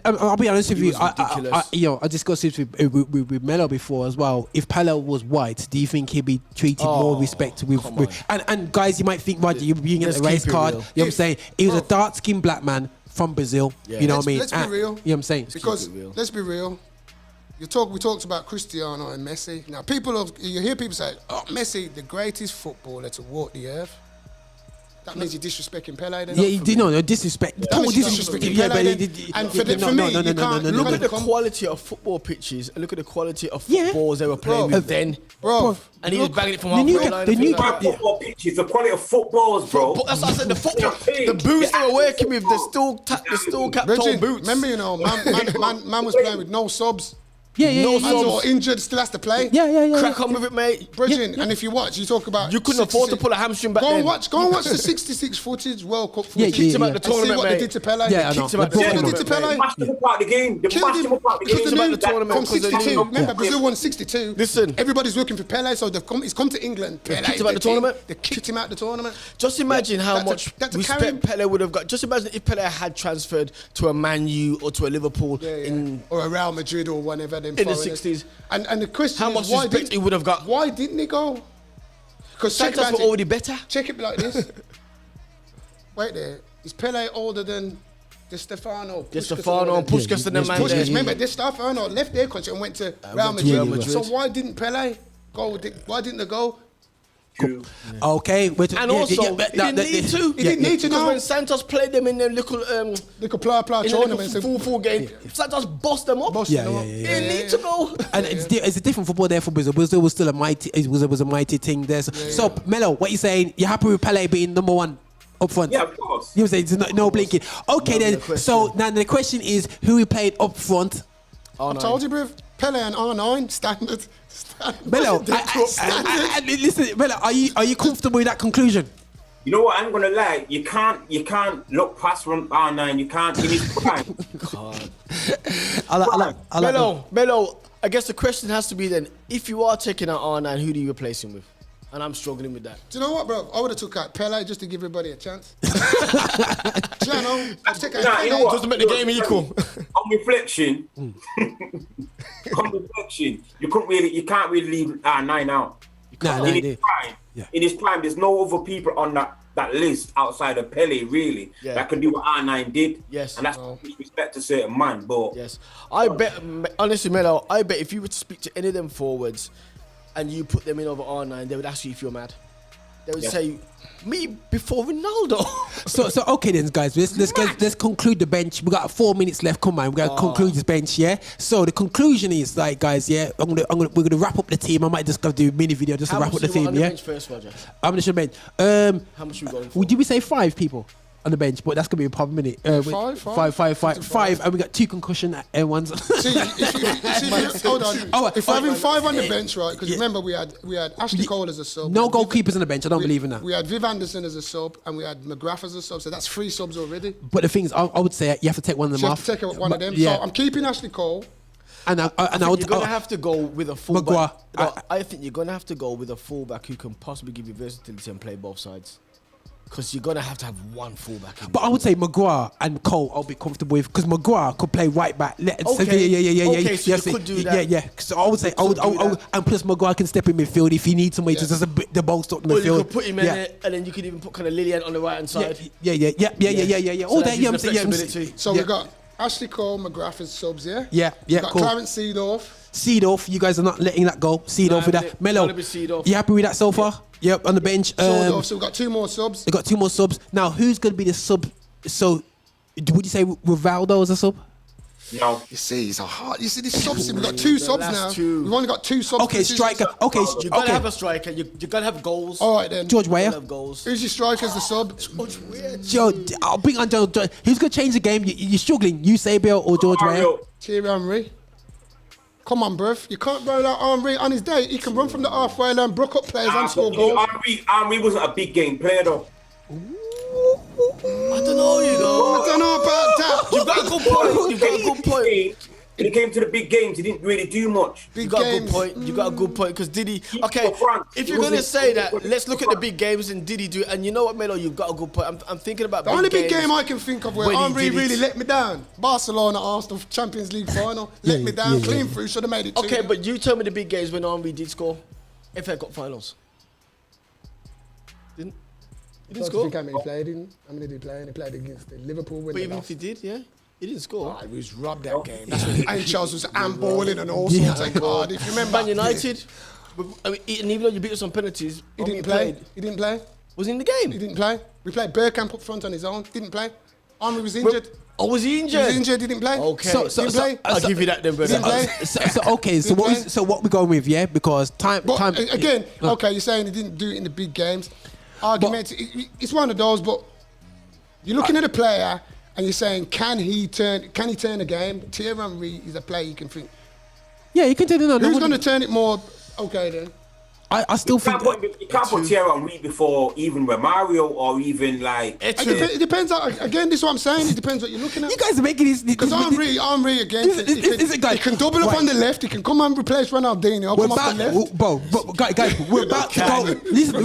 Speaker 1: I'll be honest with you. I discussed this with Mello before as well. If Pele was white, do you think he'd be treated more respect and guys, you might think, Roger, you're being at the race card. You know what I'm saying? He was a dark-skinned black man from Brazil, you know what I mean?
Speaker 2: Let's be real.
Speaker 1: You know what I'm saying?
Speaker 2: Because let's be real. We talked about Cristiano and Messi. Now you hear people say, "Oh, Messi, the greatest footballer to walk the earth." That means you're disrespecting Pele. Then
Speaker 1: yeah, he did no disrespect. Total disrespect. Yeah, but
Speaker 2: and for me, you can't
Speaker 3: look at the quality of football pitches and look at the quality of footballs they were playing with then,
Speaker 2: bro.
Speaker 3: And he was banging it from halfway line.
Speaker 4: The new football pitches, the quality of footballs, bro.
Speaker 3: That's what I said. The boots they were working with, the steel cap toe boots.
Speaker 2: Remember, you know, man was playing with no subs.
Speaker 1: No
Speaker 2: subs or injured, still has to play.
Speaker 1: Yeah.
Speaker 3: Crack on with it, mate.
Speaker 2: Bridging, and if you watch, you talk about
Speaker 3: you couldn't afford to pull a hamstring back then.
Speaker 2: Go and watch the '66 footage World Cup footage.
Speaker 3: Kicked him out the tournament,
Speaker 2: see what they did to Pele.
Speaker 1: Yeah, I know.
Speaker 3: Kicked him out the tournament.
Speaker 2: They did to Pele.
Speaker 4: Mashed him up out the game. They mashed him up out the game.
Speaker 3: Kicked him out the tournament
Speaker 2: From '62. Remember, Brazil won '62.
Speaker 3: Listen,
Speaker 2: everybody's looking for Pele, so he's come to England.
Speaker 3: Kicked him out the tournament.
Speaker 2: They kicked him out the tournament.
Speaker 3: Just imagine how much respect Pele would have got. Just imagine if Pele had transferred to a Man U or to a Liverpool
Speaker 2: or a Real Madrid or whatever in
Speaker 3: the '60s.
Speaker 2: And the question
Speaker 3: how much respect he would have got?
Speaker 2: Why didn't he go? Because
Speaker 3: Santos were already better.
Speaker 2: Check it like this. Wait there. Is Pele older than Di Stefano?
Speaker 3: Di Stefano and Puskas and the man there.
Speaker 2: Remember, Di Stefano left their country and went to Real Madrid. So why didn't Pele go? Why didn't they go?
Speaker 1: Cool. Okay,
Speaker 3: and also he didn't need to.
Speaker 2: He didn't need to
Speaker 3: because when Santos played them in their little
Speaker 2: player tournaments,
Speaker 3: full game, Santos bossed them up. He didn't need to go.
Speaker 1: And it's a different football there for Brazil. Brazil was still a mighty. It was a mighty thing there. So Mello, what you saying? You happy with Pele being number one up front?
Speaker 4: Yeah, of course.
Speaker 1: You saying no blinking? Okay then. So now the question is, who we played up front?
Speaker 2: I told you, bruv. Pele and R9 standard.
Speaker 1: Mello, listen, Mello, are you comfortable with that conclusion?
Speaker 4: You know what? I'm gonna lie. You can't look past from R9. You can't. In his prime.
Speaker 3: God. Mello. I guess the question has to be then: if you are taking out R9, who do you replace him with? And I'm struggling with that.
Speaker 2: Do you know what, bro? I would have took out Pele just to give everybody a chance. Do you know? I'll take out Pele
Speaker 3: just to make the game equal.
Speaker 4: On reflection, you can't really leave R9 out. In his prime, there's no other people on that list outside of Pele really that can do what R9 did.
Speaker 3: Yes,
Speaker 4: and that's respect to certain man. But
Speaker 3: yes, I bet honestly, Mello, I bet if you were to speak to any of them forwards and you put them in over R9, they would ask you if you're mad. They would say, me before Ronaldo.
Speaker 1: so okay then, guys. Let's conclude the bench. We got 4 minutes left. Come on, we got to conclude this bench. Yeah. So the conclusion is like, guys. Yeah, we're gonna wrap up the team. I might just go do a mini video just to wrap up the team. Yeah.
Speaker 3: Bench first, Roger?
Speaker 1: How much should bench?
Speaker 3: How much are we going for?
Speaker 1: Did we say 5 people on the bench? But that's gonna be a problem, innit? Five, and we got 2 concussion ones.
Speaker 2: Hold on. If we're having 5 on the bench, right? Because remember we had Ashley Cole as a sub.
Speaker 1: No goalkeepers on the bench. I don't believe in that.
Speaker 2: We had Viv Anderson as a sub, and we had McGrath as a sub. So that's 3 subs already.
Speaker 1: But the thing is, I would say you have to take one of them off.
Speaker 2: You have to take one of them. So I'm keeping Ashley Cole.
Speaker 3: And you're gonna have to go with a fullback.
Speaker 1: McGrath.
Speaker 3: I think you're gonna have to go with a fullback who can possibly give you versatility and play both sides. Because you're going to have one fullback.
Speaker 1: But I would say McGrath and Cole I'll be comfortable with, because McGrath could play right back.
Speaker 3: So you could do that.
Speaker 1: Yeah. So I would say, and plus McGrath can step in midfield if he needs somebody to just the ball stop in midfield.
Speaker 3: Or you could put him in there, and then you could even put kind of Lillian on the right hand side.
Speaker 1: Yeah. All that, yeah, I'm
Speaker 3: saying.
Speaker 2: So we've got Ashley Cole, McGrath as subs, yeah?
Speaker 1: Yeah,
Speaker 2: we've got Clarence
Speaker 1: Seedorf, you guys are not letting that go. Seedorf with that. Mello, you happy with that so far? Yep, on the bench.
Speaker 2: So we've got 2 more subs.
Speaker 1: We've got 2 more subs. Now, who's going to be the sub? So, would you say Rivaldo as a sub?
Speaker 4: No.
Speaker 2: You see, it's a hard. You see, this subs. We've got 2 subs now. We've only got 2 subs.
Speaker 1: Okay, striker. Okay,
Speaker 3: you got to have a striker. You got to have goals.
Speaker 2: All right then.
Speaker 1: George Weah.
Speaker 2: Who's your striker as the sub?
Speaker 3: George Weah.
Speaker 1: Joe, I'll bring on Joe. Who's going to change the game? You're struggling. You, Sabiel, or George Weah?
Speaker 2: Thierry Henry. Come on, bruv. You can't run out Henry on his day. He can run from the halfway line, brook up players and score goals.
Speaker 4: Henry wasn't a big game player though.
Speaker 3: I don't know,
Speaker 2: I don't know about that.
Speaker 3: You've got a good point.
Speaker 4: When it came to the big games, he didn't really do much.
Speaker 3: You got a good point. Because did he? Okay, if you're gonna say that, let's look at the big games and did he do? And you know what, Mello, you've got a good point. I'm thinking about
Speaker 2: the only big game I can think of where Henry really let me down. Barcelona, Arsenal, Champions League final, let me down, clean through, should have made it.
Speaker 3: Okay, but you tell me the big games when Henry did score. FA Cup finals. He didn't score.
Speaker 2: How many did he play? He played against Liverpool.
Speaker 3: But even if he did, he didn't score.
Speaker 2: He was robbed that game. That's when and Charles was handballing and all sorts of God. If you remember,
Speaker 3: Man United. I mean, and even though you beat us on penalties,
Speaker 2: he didn't play. He didn't play.
Speaker 3: Was he in the game?
Speaker 2: He didn't play. We played Bergkamp up front on his own. Didn't play. Henry was injured.
Speaker 3: Oh, was he injured?
Speaker 2: He was injured. He didn't play.
Speaker 3: Okay.
Speaker 2: Didn't play.
Speaker 3: I'll give you that then, brother.
Speaker 2: Didn't play.
Speaker 1: So what we going with? Yeah, because time.
Speaker 2: Again, okay, you're saying he didn't do it in the big games. Arguments. It's one of those, but you're looking at a player and you're saying, can he turn a game? Thierry Henry is a player you can think.
Speaker 1: Yeah, you can turn it on.
Speaker 2: Who's going to turn it more? Okay, then.
Speaker 1: I still think
Speaker 4: you can't put Thierry Henry before even Mario or even like.
Speaker 2: It depends. Again, this is what I'm saying. It depends what you're looking at.
Speaker 1: You guys are making this
Speaker 2: because Henry again. He can double up on the left. He can come and replace Ronaldinho. Come off the left.
Speaker 1: Guys, we're about to go. Listen,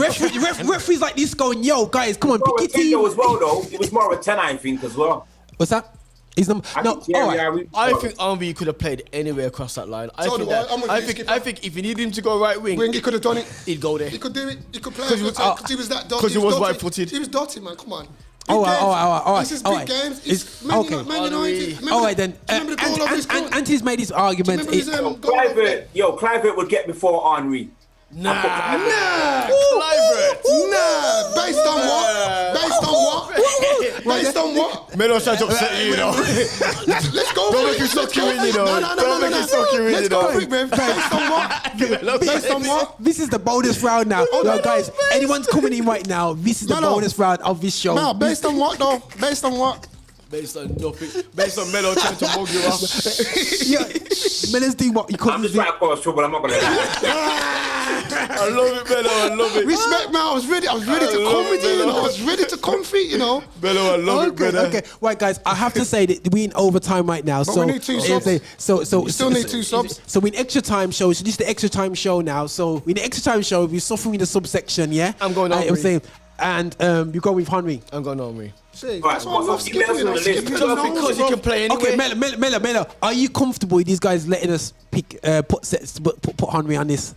Speaker 1: referees like this going, yo, guys, come on, pick your team.
Speaker 4: As well, though. It was more of a 10, I think, as well.
Speaker 1: What's that? I
Speaker 3: think Henry could have played anywhere across that line. I think if you need him to go right wing,
Speaker 2: he could have done it.
Speaker 3: He'd go there.
Speaker 2: He could do it. He could play because he was that dotty.
Speaker 3: Because he was right-footed.
Speaker 2: He was dotty, man. Come on.
Speaker 1: All right.
Speaker 2: This is big games. It's Man United.
Speaker 1: All right then. Anthony's made his argument.
Speaker 2: Clivert
Speaker 4: would get before Henry.
Speaker 2: Nah. Based on what?
Speaker 3: Melo's trying to upset you, know.
Speaker 2: Let's go.
Speaker 3: Don't make you suck you in, you know. Don't make you suck you in,
Speaker 2: Let's go, man. Based on what?
Speaker 1: This is the bonus round now. Guys, anyone's coming in right now. This is the bonus round of this show.
Speaker 2: No, based on what though? Based on what?
Speaker 3: Based on nothing. Based on Mello trying to mug you up.
Speaker 1: Yeah, Melo's doing what you call.
Speaker 4: I'm just trying to cause trouble. I'm not gonna lie.
Speaker 3: I love it, Mello. I love it.
Speaker 2: Respect, man. I was ready to come with you. I was ready to come for you know.
Speaker 3: Mello, I love it, brother.
Speaker 1: Okay, right, guys. I have to say that we're in overtime right now.
Speaker 2: But
Speaker 1: so
Speaker 2: we need 2 subs.
Speaker 1: We
Speaker 2: still need 2 subs.
Speaker 1: So we're in extra time show. So this is the extra time show now. So in the extra time show, we're suffering in the subsection. Yeah,
Speaker 3: I'm going on.
Speaker 1: I'm saying, and you go with Henry.
Speaker 3: I'm going on me.
Speaker 2: See, that's why I love Skippa.
Speaker 3: Because he can play anyway.
Speaker 1: Okay, Mello, are you comfortable with these guys letting us pick put Henry on this?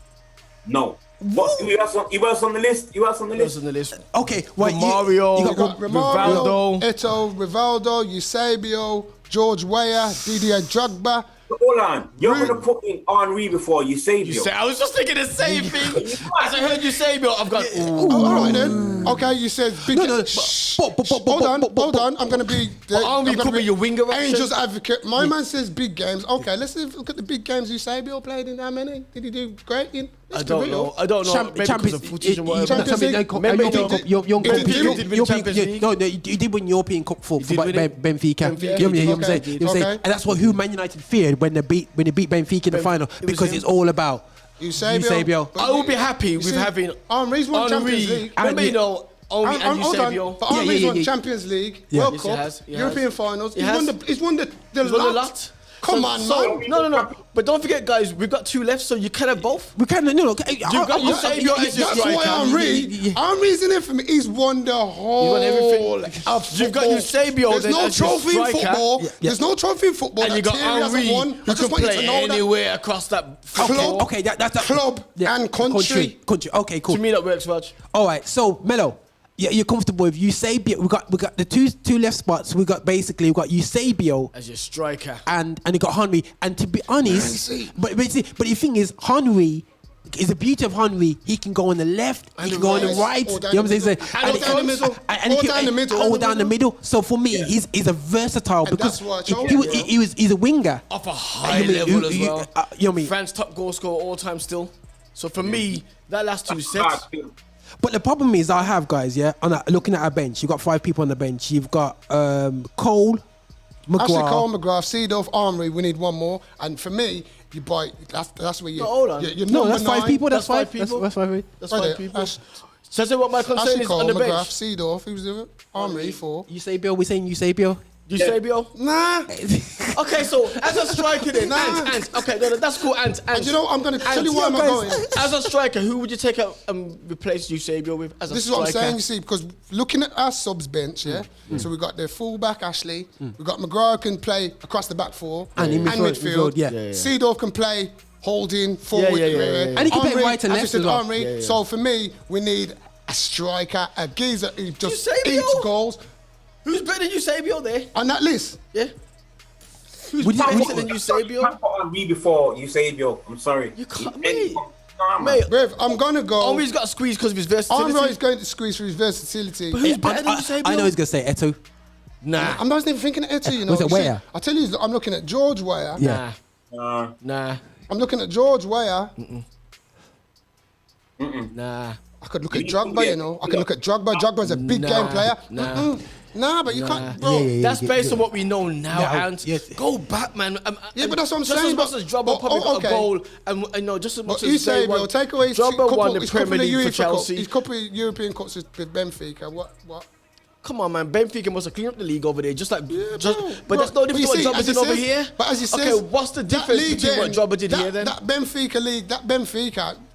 Speaker 4: No. You else on the list? You else on the list?
Speaker 1: Okay, right.
Speaker 3: Mario,
Speaker 1: you got
Speaker 2: Rivaldo, Eto'o, Rivaldo, Eusebio, George Weah, Didier Drogba.
Speaker 4: Hold on, you're gonna put in Henry before Eusebio.
Speaker 3: I was just thinking the same thing. As I heard Eusebio, I've got.
Speaker 2: All right then. Okay, you said big. Hold on. I'm gonna be.
Speaker 3: Henry could be your winger option.
Speaker 2: Angels advocate. My man says big games. Okay, let's look at the big games Eusebio played in. How many did he do? Great in.
Speaker 3: I don't know. Champions League.
Speaker 1: No, you did win European Cup for Benfica. You know what I'm saying? And that's what Man United feared when they beat Benfica in the final because it's all about Eusebio.
Speaker 3: I would be happy with having
Speaker 2: Henry's won Champions League.
Speaker 3: Remember, you know, Henry and Eusebio.
Speaker 2: But Henry's won Champions League, World Cup, European finals. He's won the lot. Come on, man.
Speaker 3: No. But don't forget, guys, we've got 2 left, so you can have both.
Speaker 1: We can. No.
Speaker 3: You've got Eusebio as your striker.
Speaker 2: That's why Henry's in it for me. He's won the whole.
Speaker 3: You've got Eusebio.
Speaker 2: There's no trophy in football. There's no trophy in football.
Speaker 3: And you got Henry, who can play anywhere across that
Speaker 2: club.
Speaker 1: Okay, that's
Speaker 2: club and country.
Speaker 1: Okay, cool.
Speaker 3: To me, that works, Raj.
Speaker 1: All right, so Mello. Yeah, you're comfortable with Eusebio. We got the two left spots. We got Eusebio
Speaker 3: as your striker,
Speaker 1: and you got Henry. And to be honest, but the thing is, Henry is the beauty of Henry. He can go on the left, he can go on the right. You know what I'm saying?
Speaker 2: And down the middle,
Speaker 1: all down the middle. So for me, he's a versatile because he's a winger
Speaker 3: of a high level as well. You know what I mean? France top goal scorer all time still. So for me, that last 2 sets.
Speaker 1: But the problem is, looking at our bench, you've got 5 people on the bench. You've got Cole, McGrath.
Speaker 2: Actually, Cole, McGrath, Seedorf, Henry. We need one more. And for me, you buy. That's where you.
Speaker 3: Hold on.
Speaker 1: That's 5 people. That's 5 people.
Speaker 3: That's 5 people. So what my concern is on the bench.
Speaker 2: McGrath, Seedorf. Who's doing it? Henry 4.
Speaker 1: Eusebio. We're saying Eusebio.
Speaker 3: Eusebio?
Speaker 2: Nah.
Speaker 3: Okay, so as a striker then, Ant. Okay, no, that's cool, Ant.
Speaker 2: And you know, I'm going to tell you why I'm going.
Speaker 3: As a striker, who would you take out and replace Eusebio with as a striker?
Speaker 2: This is what I'm saying, you see, because looking at our subs bench, so we've got the fullback, Ashley. We've got McGrath can play across the back 4 and midfield. Seedorf can play holding, forward.
Speaker 1: And he can play right and left as well.
Speaker 2: So for me, we need a striker, a geezer who just eats goals.
Speaker 3: Who's better than Eusebio there?
Speaker 2: On that list?
Speaker 3: Yeah. Who's better than Eusebio?
Speaker 4: I can't put Henry before Eusebio. I'm sorry.
Speaker 3: You can't, mate. Mate,
Speaker 2: Brev, I'm gonna go.
Speaker 3: Omri's got to squeeze because of his versatility.
Speaker 2: Omri's going to squeeze for his versatility.
Speaker 3: But who's better than Eusebio?
Speaker 1: I know he's gonna say Eto'o.
Speaker 3: Nah.
Speaker 2: I'm not even thinking of Eto'o, you know.
Speaker 1: Was it Weah?
Speaker 2: I tell you, I'm looking at George Weah.
Speaker 1: Yeah.
Speaker 3: Nah.
Speaker 2: I'm looking at George Weah.
Speaker 3: Nah.
Speaker 2: I could look at Drogba, you know. I could look at Drogba. Drogba's a big game player. Nah, but you can't, bro.
Speaker 3: That's based on what we know now, and
Speaker 1: yes.
Speaker 3: go back, man.
Speaker 2: Yeah, but that's what I'm
Speaker 3: just
Speaker 2: saying.
Speaker 3: Just as much as Drogba probably got a goal, and you know, just as much
Speaker 2: But
Speaker 3: as they
Speaker 2: Eusebio,
Speaker 3: won.
Speaker 2: take away his
Speaker 3: Drogba won the
Speaker 2: couple
Speaker 3: Premier
Speaker 2: of
Speaker 3: League for
Speaker 2: UEFA
Speaker 3: Chelsea.
Speaker 2: his couple of European cups with Benfica. What?
Speaker 3: Come on, man. Benfica must have cleaned up the league over there, just like.
Speaker 2: Yeah,
Speaker 3: but that's no different to what Drogba did over here.
Speaker 2: But as you said,
Speaker 3: okay, what's the difference between what Drogba did here then?
Speaker 2: That Benfica league,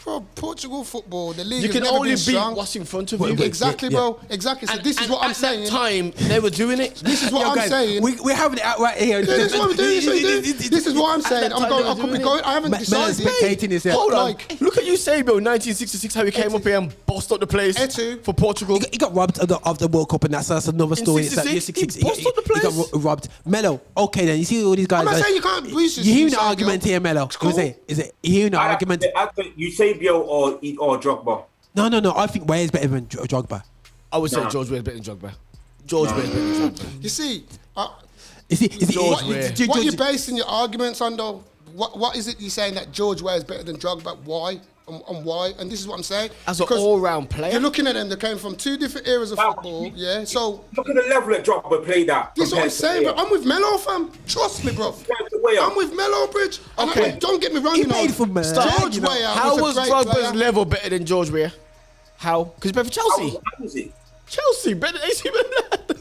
Speaker 2: bro, Portugal football, the league
Speaker 3: You
Speaker 2: has
Speaker 3: can
Speaker 2: never
Speaker 3: only
Speaker 2: been
Speaker 3: beat
Speaker 2: strong.
Speaker 3: what's in front of you.
Speaker 2: Exactly, bro. Exactly. So this is what I'm saying.
Speaker 3: At that time, they were doing it.
Speaker 2: This is what I'm saying.
Speaker 1: We're having it out right here.
Speaker 2: This is what we're doing. This is what I'm saying. I could be going. I haven't
Speaker 1: Melo's
Speaker 2: decided.
Speaker 1: spectating this.
Speaker 3: Hold on. Look at Eusebio, 1966, how he came up here and bossed up the place
Speaker 2: Eto'o.
Speaker 3: for Portugal.
Speaker 1: He got robbed of the World Cup, and that's another story.
Speaker 3: In 66, he bossed up the
Speaker 1: He
Speaker 3: place.
Speaker 1: got robbed. Mello, okay then. You see all these guys.
Speaker 2: I'm not saying you can't.
Speaker 1: You hearing the argument here, Mello?
Speaker 2: Cool.
Speaker 1: Is it? You hearing the argument?
Speaker 4: I think Eusebio or Drogba.
Speaker 1: No. I think Weah is better than Drogba.
Speaker 3: I would say George Weah's better than Drogba. George Weah's better than Drogba.
Speaker 2: You see,
Speaker 3: George Weah.
Speaker 2: what you're basing your arguments on, though? What is it you're saying that George Weah is better than Drogba? Why? And why? And this is what I'm saying.
Speaker 3: As an all-round player,
Speaker 2: you're looking at them. They came from two different eras of football. Yeah. So
Speaker 4: look at the level that Drogba played at.
Speaker 2: this is what I'm saying, bro. I'm with Mello, fam. Trust me, bro. I'm with Mello, Bridge.
Speaker 3: Okay.
Speaker 2: And don't get me wrong,
Speaker 1: He
Speaker 2: you know.
Speaker 1: played for
Speaker 2: George Weah
Speaker 3: how was
Speaker 2: a great
Speaker 3: Drogba's
Speaker 2: player.
Speaker 3: level better than George Weah? How? Because he played for Chelsea.
Speaker 4: How was it?
Speaker 3: Chelsea better than AC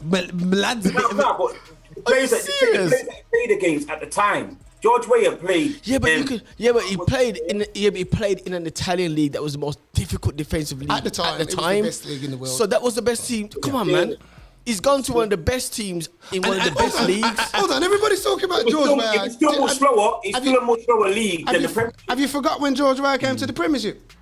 Speaker 3: Milan.
Speaker 1: Milan's a bit of a...
Speaker 4: But the players that he played against at the time. George Weah played.
Speaker 3: Yeah, but he played in an Italian league that was the most difficult defensive league
Speaker 2: At the time. It was the best league in the world.
Speaker 3: So that was the best team. Come on, man. He's gone to one of the best teams in one of the best leagues.
Speaker 2: Hold on, everybody's talking about George Weah.
Speaker 4: It's still more slower. It's still a more slower league than the Premier League.
Speaker 2: Have you forgot when George Weah came to the Premiership?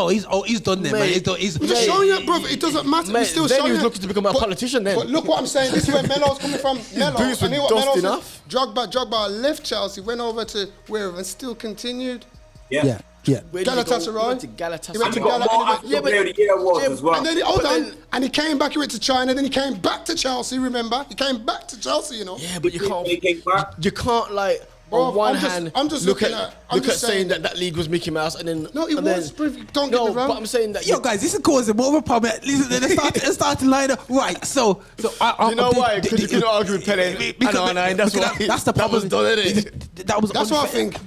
Speaker 1: He's done there, man. He's
Speaker 2: I'm just showing you, bro. It doesn't matter.
Speaker 3: Mate,
Speaker 2: He's still
Speaker 3: then
Speaker 2: showing
Speaker 3: he was
Speaker 2: you.
Speaker 3: looking to become a politician then.
Speaker 2: But look what I'm saying. This is where Melo's coming from. Mello.
Speaker 3: boots were
Speaker 2: And hear what
Speaker 3: dusty
Speaker 2: Melo
Speaker 3: enough.
Speaker 2: said. Drogba left Chelsea, went over to wherever, and still continued.
Speaker 1: Yeah.
Speaker 3: Where did he go?
Speaker 2: Galatasaray.
Speaker 3: He went to
Speaker 2: He went
Speaker 3: Galatasaray.
Speaker 2: to
Speaker 4: And he got more African Player of the Year awards as well.
Speaker 2: And then and he came back. He went to China. Then he came back to Chelsea. Remember, he came back to Chelsea. You know.
Speaker 3: Yeah, but you
Speaker 4: He came back.
Speaker 3: can't like
Speaker 2: Bro,
Speaker 3: on one
Speaker 2: I'm just-
Speaker 3: hand
Speaker 2: I'm just
Speaker 3: look
Speaker 2: looking
Speaker 3: at
Speaker 2: at- I'm
Speaker 3: look at
Speaker 2: just
Speaker 3: saying
Speaker 2: saying-
Speaker 3: that league was Mickey Mouse and then
Speaker 2: No, it
Speaker 3: and
Speaker 2: was.
Speaker 3: then,
Speaker 2: Don't get me wrong.
Speaker 3: but I'm saying that
Speaker 1: Yo, guys, this is causing more of a problem. Listen, the starting lineup. Right, so
Speaker 3: you know why? Because you couldn't argue with Pele. That's why.
Speaker 1: That's the problem.
Speaker 3: That was done, innit?
Speaker 1: That was.
Speaker 2: That's what I
Speaker 1: unfair.
Speaker 2: think.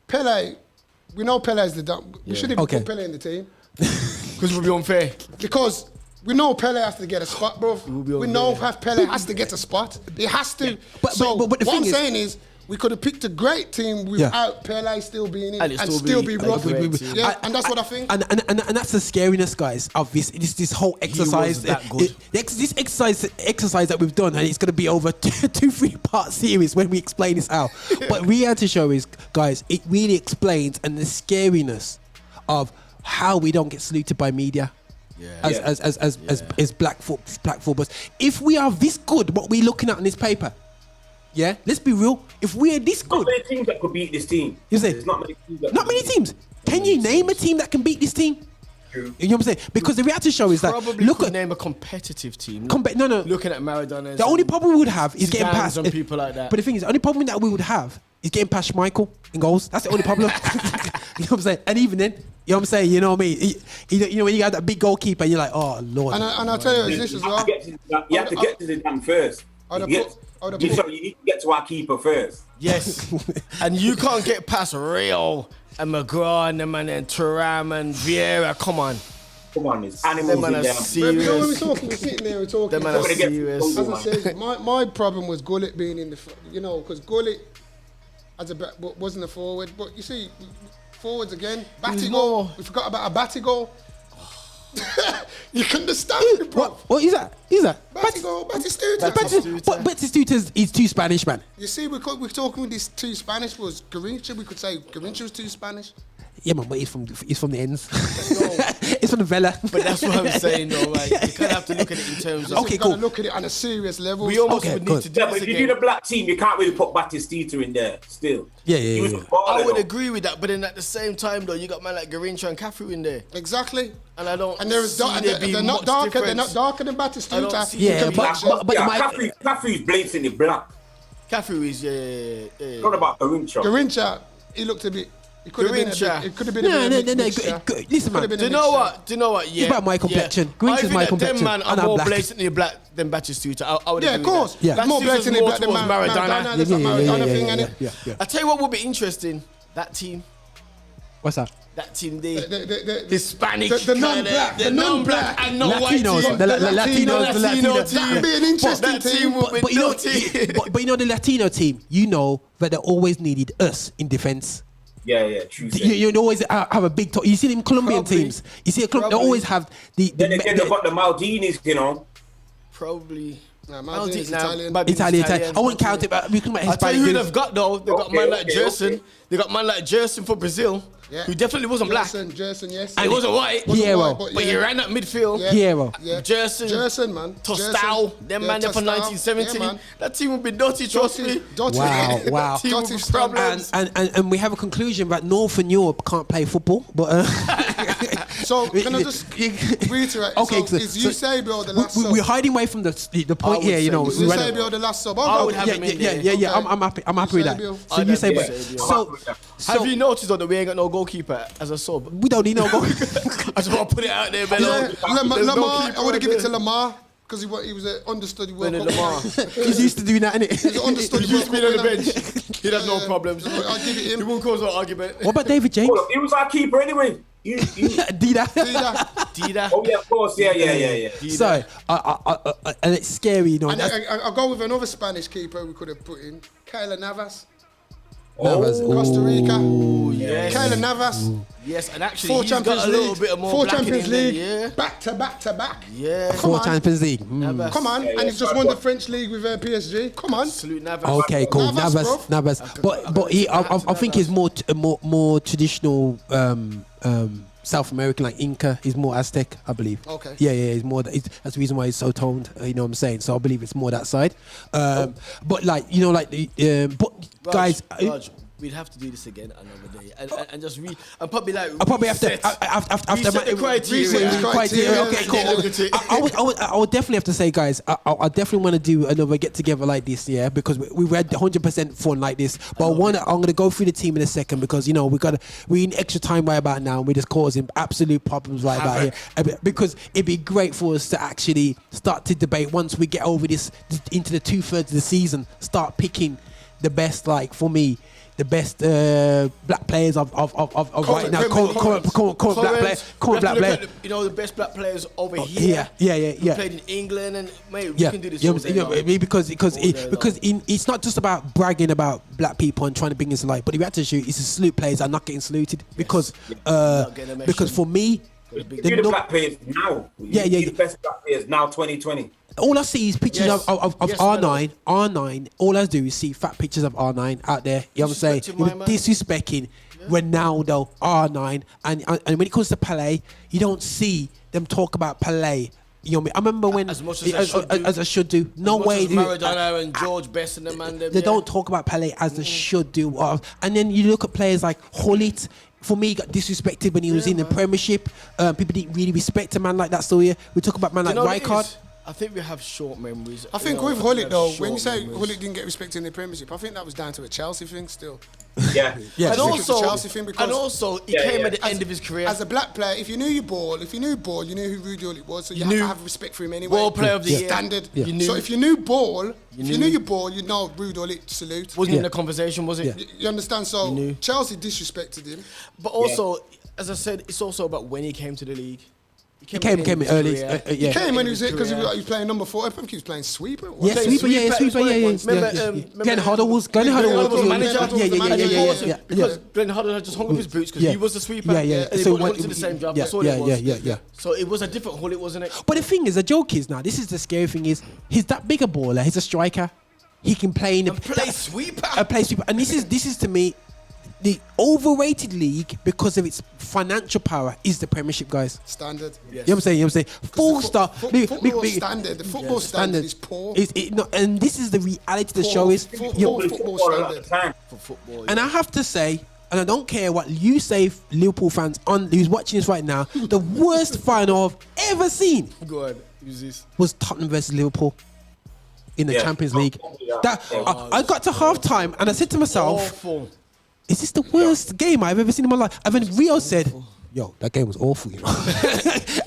Speaker 2: Pele, we know Pele's the dumb. We shouldn't even put Pele in the team
Speaker 3: Because it would be unfair.
Speaker 2: because we know Pele has to get a spot, bro. We know Pele has to get a spot. He has to.
Speaker 1: But the
Speaker 2: what
Speaker 1: thing
Speaker 2: I'm
Speaker 1: is-
Speaker 2: saying is, we could have picked a great team without Pele still being in
Speaker 3: And
Speaker 2: and
Speaker 3: it
Speaker 2: still
Speaker 3: be
Speaker 2: be
Speaker 3: a
Speaker 2: rough.
Speaker 3: great team.
Speaker 2: Yeah, and that's what I think.
Speaker 1: And that's the scariness, guys, of this whole exercise.
Speaker 3: that good.
Speaker 1: This exercise that we've done, and it's going to be over 2-3-part series when we explain this out. But reality show is, guys, it really explains and the scariness of how we don't get saluted by media. As black footballers. If we are this good, what we're looking at on this paper, yeah, let's be real. If we are this
Speaker 4: Not
Speaker 1: good,
Speaker 4: many teams that could beat this team.
Speaker 1: You say?
Speaker 4: There's not many teams.
Speaker 1: not many teams. Can you name a team that can beat this team?
Speaker 4: True.
Speaker 1: You know what I'm saying? Because the reality show is that
Speaker 3: Probably
Speaker 1: look
Speaker 3: could
Speaker 1: at
Speaker 3: name a competitive team.
Speaker 1: no.
Speaker 3: Looking at Maradona.
Speaker 1: The only problem we would have is getting
Speaker 3: Zidane
Speaker 1: past
Speaker 3: and people like that.
Speaker 1: But the thing is, the only problem that we would have is getting past Michael in goals. That's the only problem. You know what I'm saying? And even then, you know what I'm saying? You know what I mean? You know when you have that big goalkeeper, you're like, oh Lord.
Speaker 2: And I'll tell you this as well.
Speaker 4: You have to get to Zidane first.
Speaker 2: I'd have
Speaker 4: You
Speaker 2: put- I'd have
Speaker 4: need
Speaker 2: put-
Speaker 4: to get to our keeper first.
Speaker 3: Yes. And you can't get past Rio and McGraw and them and then Thuram and Vieira. Come on.
Speaker 4: Come on, there's
Speaker 3: Them
Speaker 4: animals
Speaker 3: man
Speaker 4: in
Speaker 3: are
Speaker 4: there.
Speaker 2: You know when we're
Speaker 3: serious.
Speaker 2: talking, we're sitting there, we're talking.
Speaker 3: Them man are
Speaker 4: We're gonna get
Speaker 3: serious.
Speaker 2: As I said, my problem was Gullit being in the, because Gullit wasn't a forward. But you see, forwards again,
Speaker 3: more-
Speaker 2: Batigol. We forgot about a Batigol. You can understand it, bro.
Speaker 1: What is that? Is that?
Speaker 2: Batigol, Batistuta.
Speaker 1: Batistuta is too Spanish, man.
Speaker 2: You see, we're talking with these two Spanish was Garincha. We could say Garincha was too Spanish.
Speaker 1: Yeah, man, but he's from the ends. It's from the Vela.
Speaker 3: But that's what I'm saying, though. Like, you kind of have to look at it in terms of.
Speaker 2: Okay, cool. Look at it on a serious level.
Speaker 3: We almost would need to do
Speaker 4: but if you do the black team, you can't really put Batistita in there still.
Speaker 1: Yeah.
Speaker 3: I would agree with that, but then at the same time, though, you got man like Garincha and Cafu in there.
Speaker 2: Exactly.
Speaker 3: And I don't.
Speaker 2: And they're not darker. They're not darker than Batistuta.
Speaker 1: Yeah, but
Speaker 4: Cafu's blatantly black.
Speaker 3: Cafu is yeah.
Speaker 4: What about Garincha?
Speaker 2: Garincha, he looked a bit. It could have been a bit.
Speaker 1: No. Listen, man.
Speaker 3: Do you know what? Yeah.
Speaker 1: It's about my complexion. Garincha's my complexion.
Speaker 3: Them man are more blatantly black than Batistuta. I would agree.
Speaker 2: Yeah, of course.
Speaker 3: Yeah.
Speaker 2: More blatantly black than
Speaker 3: Maradona.
Speaker 2: There's that Maradona thing, innit?
Speaker 1: Yeah.
Speaker 3: I tell you what would be interesting. That team.
Speaker 1: What's that?
Speaker 3: That team, the Hispanic,
Speaker 2: the non-black,
Speaker 3: and non-white
Speaker 1: Latinos,
Speaker 3: team.
Speaker 1: the Latino team.
Speaker 2: That would be an interesting team.
Speaker 1: But you know the Latino team, you know that they always needed us in defense.
Speaker 4: Yeah, true.
Speaker 1: You always have a big talk. You see them Colombian teams. You see they always have the.
Speaker 4: Then again, they've got the Maldinis, you know.
Speaker 3: Probably.
Speaker 2: Maldini's Italian.
Speaker 1: Italian. I wouldn't count it, but we can make
Speaker 3: I'll tell you who
Speaker 1: Hispanic.
Speaker 3: they've got though. They've got man like Jerson. They got man like Jerson for Brazil, who definitely wasn't black.
Speaker 2: Jerson, yes.
Speaker 3: And he wasn't white. But he ran at midfield.
Speaker 1: Hero.
Speaker 2: Jerson, man.
Speaker 3: Tostao, them man there for 1970. That team would be dirty, trust me.
Speaker 1: Wow.
Speaker 3: Team would be problems.
Speaker 1: And we have a conclusion that Northern Europe can't play football, but.
Speaker 2: So can I just reiterate?
Speaker 1: Okay,
Speaker 2: so is Eusebio the last sub?
Speaker 1: We're hiding away from the point here, you know.
Speaker 2: Is Eusebio the last sub?
Speaker 3: I would have him in there.
Speaker 1: Yeah. I'm happy with that. So Eusebio. So
Speaker 3: have you noticed though that we ain't got no goalkeeper as a sub?
Speaker 1: We don't need no goal.
Speaker 3: I just want to put it out there, man.
Speaker 2: Lamar, I would have given it to Lamar. Because he was an understudy World Cup winner.
Speaker 1: He's used to doing that, innit?
Speaker 2: He's an understudy
Speaker 3: He used to be on the
Speaker 2: winner.
Speaker 3: bench. He'd have no problems.
Speaker 2: I'll give it him.
Speaker 3: He won't cause no argument.
Speaker 1: What about David James?
Speaker 4: He was our keeper anyway.
Speaker 1: Dida.
Speaker 4: Oh yeah, of course. Yeah.
Speaker 1: So, and it's scary, you know.
Speaker 2: And I'll go with another Spanish keeper we could have put in. Keylor Navas. Costa Rica.
Speaker 3: Yes.
Speaker 2: Keylor Navas.
Speaker 3: Yes, and actually,
Speaker 2: Four
Speaker 3: he's
Speaker 2: Champions
Speaker 3: got a little
Speaker 2: League.
Speaker 3: bit more
Speaker 2: Four
Speaker 3: black
Speaker 2: Champions
Speaker 3: in him,
Speaker 2: League.
Speaker 3: yeah.
Speaker 2: Back to back.
Speaker 3: Yeah.
Speaker 1: Four Champions League.
Speaker 2: Come on. And he's just won the French league with PSG. Come on.
Speaker 3: Salute Navas.
Speaker 1: Okay, cool. Navas. But I think he's more traditional South American, like Inca. He's more Aztec, I believe.
Speaker 2: Okay.
Speaker 1: Yeah. He's more. That's the reason why he's so toned. You know what I'm saying? So I believe it's more that side. But like you know, like but guys.
Speaker 3: Raj, we'd have to do this again another day and just read and probably like.
Speaker 1: I probably have to after
Speaker 3: the criteria.
Speaker 1: Okay, cool. I would definitely have to say, guys. I definitely want to do another get together like this, yeah, because we had 100% fun like this. But I'm gonna go through the team in a second because you know we in extra time right about now and we're just causing absolute problems right about here. Because it'd be great for us to actually start to debate once we get over this into the 2/3 of the season. Start picking the best, like for me. The best black players of right now. Current black players.
Speaker 3: You know, the best black players over here.
Speaker 1: Yeah.
Speaker 3: Played in England and mate, we can do this.
Speaker 1: Because it's not just about bragging about black people and trying to bring us to light, but the reality issue is the salute players are not getting saluted because for me.
Speaker 4: The black players now. The best black players now, 2020.
Speaker 1: All I see is pictures of R9. R9. All I do is see fat pictures of R9 out there. You know what I'm saying? Disrespecting Ronaldo, R9, and when it comes to Pelé, you don't see them talk about Pelé. You know what I mean? I remember when as I should do. No way.
Speaker 3: Maradona and George Best and the man.
Speaker 1: They don't talk about Pelé as they should do. And then you look at players like Hullit. For me, he got disrespected when he was in the Premiership. People didn't really respect a man like that. So yeah, we talk about man like Rijkaard.
Speaker 3: I think we have short memories.
Speaker 2: I think with Hullit though, when you say Hullit didn't get respect in the Premiership, I think that was down to a Chelsea thing still.
Speaker 4: Yeah.
Speaker 2: And also,
Speaker 3: he came at the end of his career.
Speaker 2: As a black player, if you knew your ball, you knew who Rudy Hullit was, so you have to have respect for him anyway.
Speaker 3: World Player of the Year.
Speaker 2: Standard. So if you knew ball, you knew your ball, you know Rudy Hullit salute.
Speaker 3: Wasn't in the conversation, was it?
Speaker 2: You understand? So Chelsea disrespected him.
Speaker 3: But also, as I said, it's also about when he came to the league.
Speaker 1: He came early.
Speaker 2: He came when he was playing number 4. I think he was playing sweeper.
Speaker 1: Sweeper. Glenn Hoddle was manager.
Speaker 3: Yeah. Because Glenn Hoddle had just hung up his boots because he was the sweeper. And so he went to the same job. That's all it was. So it was a different Hullit, wasn't it?
Speaker 1: But the thing is, the joke is now. This is the scary thing is he's that bigger baller. He's a striker. He can play in
Speaker 3: play sweeper.
Speaker 1: Play sweeper. And this is to me. the overrated league because of its financial power is the Premiership, guys.
Speaker 2: Standard.
Speaker 1: Yes. You know what I'm saying? You know what I'm saying? Full stop.
Speaker 2: Football standard. The football standard is poor.
Speaker 1: And this is the reality of the show is
Speaker 2: football standard.
Speaker 3: For football,
Speaker 1: and I have to say, and I don't care what you say, Liverpool fans who's watching this right now, the worst final I've ever seen.
Speaker 3: Go ahead. Who's this?
Speaker 1: Was Tottenham versus Liverpool in the Champions League. I got to half time and I said to myself, is this the worst game I've ever seen in my life? And then Rio said, yo, that game was awful, you know.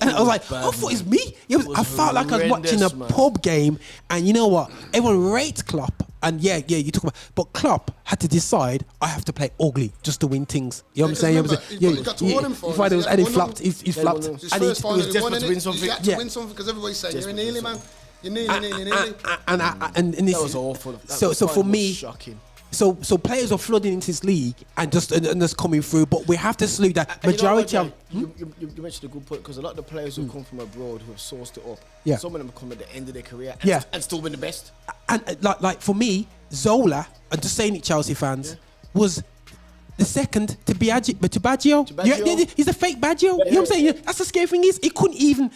Speaker 1: And I was like, I thought it's me. I felt like I was watching a pub game. And you know what? Everyone rates Klopp. And yeah, you talk about, but Klopp had to decide I have to play ugly just to win things. You know what I'm saying?
Speaker 2: Remember, he got to warn him for it.
Speaker 1: And he flopped. He's flopped.
Speaker 2: His first final, he was desperate to win something. He had to win something because everybody's saying, you're nearly, man. You're nearly.
Speaker 1: And
Speaker 3: this was awful.
Speaker 1: So for me, shocking. So players are flooding into this league and just coming through, but we have to salute that majority of.
Speaker 3: You mentioned a good point because a lot of the players who come from abroad who have sourced it up, some of them come at the end of their career and still been the best.
Speaker 1: And like for me, Zola, and just saying it, Chelsea fans, was the second to Baggio. Yeah, he's a fake Baggio. You know what I'm saying? That's the scary thing is he couldn't even.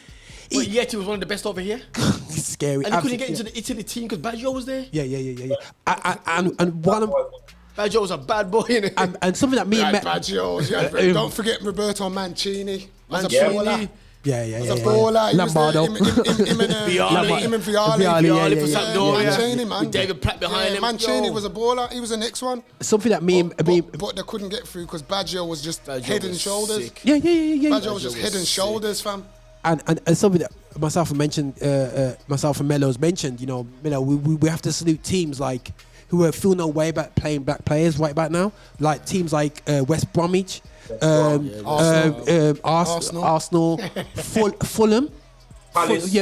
Speaker 3: But yet he was one of the best over here.
Speaker 1: It's scary.
Speaker 3: And he couldn't get into the Italy team because Baggio was there.
Speaker 1: Yeah. And one of
Speaker 3: Baggio was a bad boy, innit?
Speaker 1: And something that me and
Speaker 2: Baggio. Don't forget Roberto Mancini. Was a baller.
Speaker 1: Yeah.
Speaker 2: Was a baller.
Speaker 1: Lombardo.
Speaker 2: Him and Vialli
Speaker 3: for Sampdoria.
Speaker 2: Mancini, man.
Speaker 3: With David Platt behind him.
Speaker 2: Mancini was a baller. He was the next one.
Speaker 1: Something that
Speaker 2: but they couldn't get through because Baggio was just head and shoulders.
Speaker 1: Yeah.
Speaker 2: Baggio was just head and shoulders, fam.
Speaker 1: And something that myself and Mello's mentioned, you know, we have to salute teams like who feel no way about playing black players right about now, like teams like West Bromwich, Arsenal, Fulham.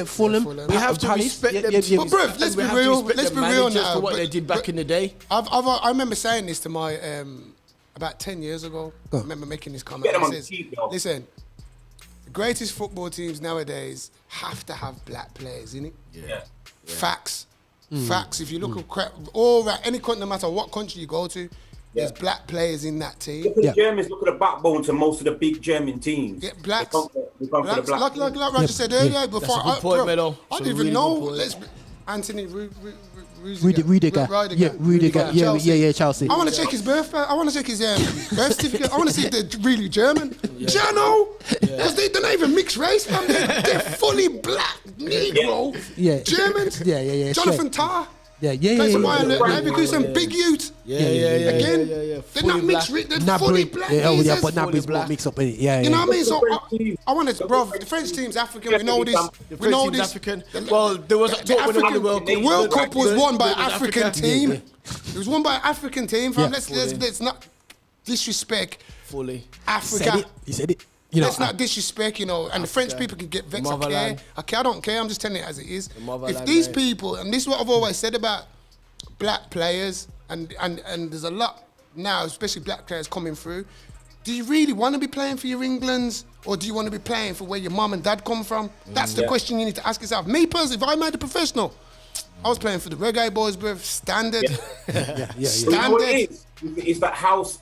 Speaker 1: Fulham.
Speaker 3: We have to respect them.
Speaker 2: But bro, let's be real now.
Speaker 3: For what they did back in the day.
Speaker 2: I remember saying this to my about 10 years ago. I remember making this comment. Listen. Greatest football teams nowadays have to have black players in it.
Speaker 4: Yeah.
Speaker 2: Facts. If you look at any country, no matter what country you go to, there's black players in that team.
Speaker 4: Look at the Germans. Look at the backbone to most of the big German teams.
Speaker 2: Yeah, blacks.
Speaker 4: They come for the black.
Speaker 2: Like Roger said earlier. Before
Speaker 3: That's a good point, Mello.
Speaker 2: I didn't even know. Anthony
Speaker 1: Rudiger. Yeah, Chelsea.
Speaker 2: I want to check his birth. I want to check his birth certificate. I want to see if they're really German. Gerno, because they're not even mixed race, man. They're fully black, Negro.
Speaker 1: Yeah.
Speaker 2: Germans.
Speaker 1: Yeah.
Speaker 2: Jonathan Tarr.
Speaker 1: Yeah.
Speaker 2: Because some big youth. Again, they're not mixed. They're fully black.
Speaker 1: But Nabri's black mixed up in it. Yeah.
Speaker 2: You know what I mean? So I want to, bro. The French team's African. We know this.
Speaker 3: We know this. African. Well, there was
Speaker 2: the World Cup was won by an African team. It was won by an African team. Let's not disrespect
Speaker 3: fully
Speaker 2: Africa.
Speaker 1: He said it.
Speaker 2: Let's not disrespect, and the French people can get vexed. I don't care. I'm just telling it as it is. If these people, and this is what I've always said about black players, and there's a lot now, especially black players coming through. Do you really want to be playing for your Englands, or do you want to be playing for where your mum and dad come from? That's the question you need to ask yourself. Me personally, if I made a professional, I was playing for the Reggae boys, bro. Standard. Standard.
Speaker 4: It's that house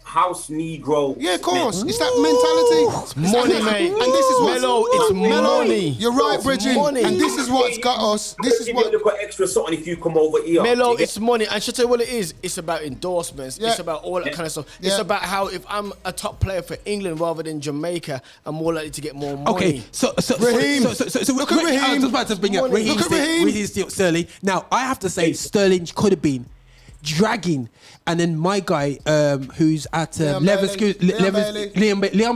Speaker 4: Negro.
Speaker 2: Yeah, of course. It's that mentality.
Speaker 3: It's money, mate.
Speaker 2: And this is what's
Speaker 3: Mello, it's money.
Speaker 2: You're right, Bridget. And this is what's got us. This is what.
Speaker 4: You've got extra something if you come over here.
Speaker 3: Mello, it's money. And should I tell you what it is? It's about endorsements. It's about all that kind of stuff. It's about how if I'm a top player for England rather than Jamaica, I'm more likely to get more money.
Speaker 1: Okay, so
Speaker 2: Raheem.
Speaker 1: So
Speaker 2: look at Raheem.
Speaker 1: I was about to bring up Raheem.
Speaker 2: Look at Raheem.
Speaker 1: Raheem still Sterling. Now I have to say Sterling could have been dragging, and then my guy who's at Leon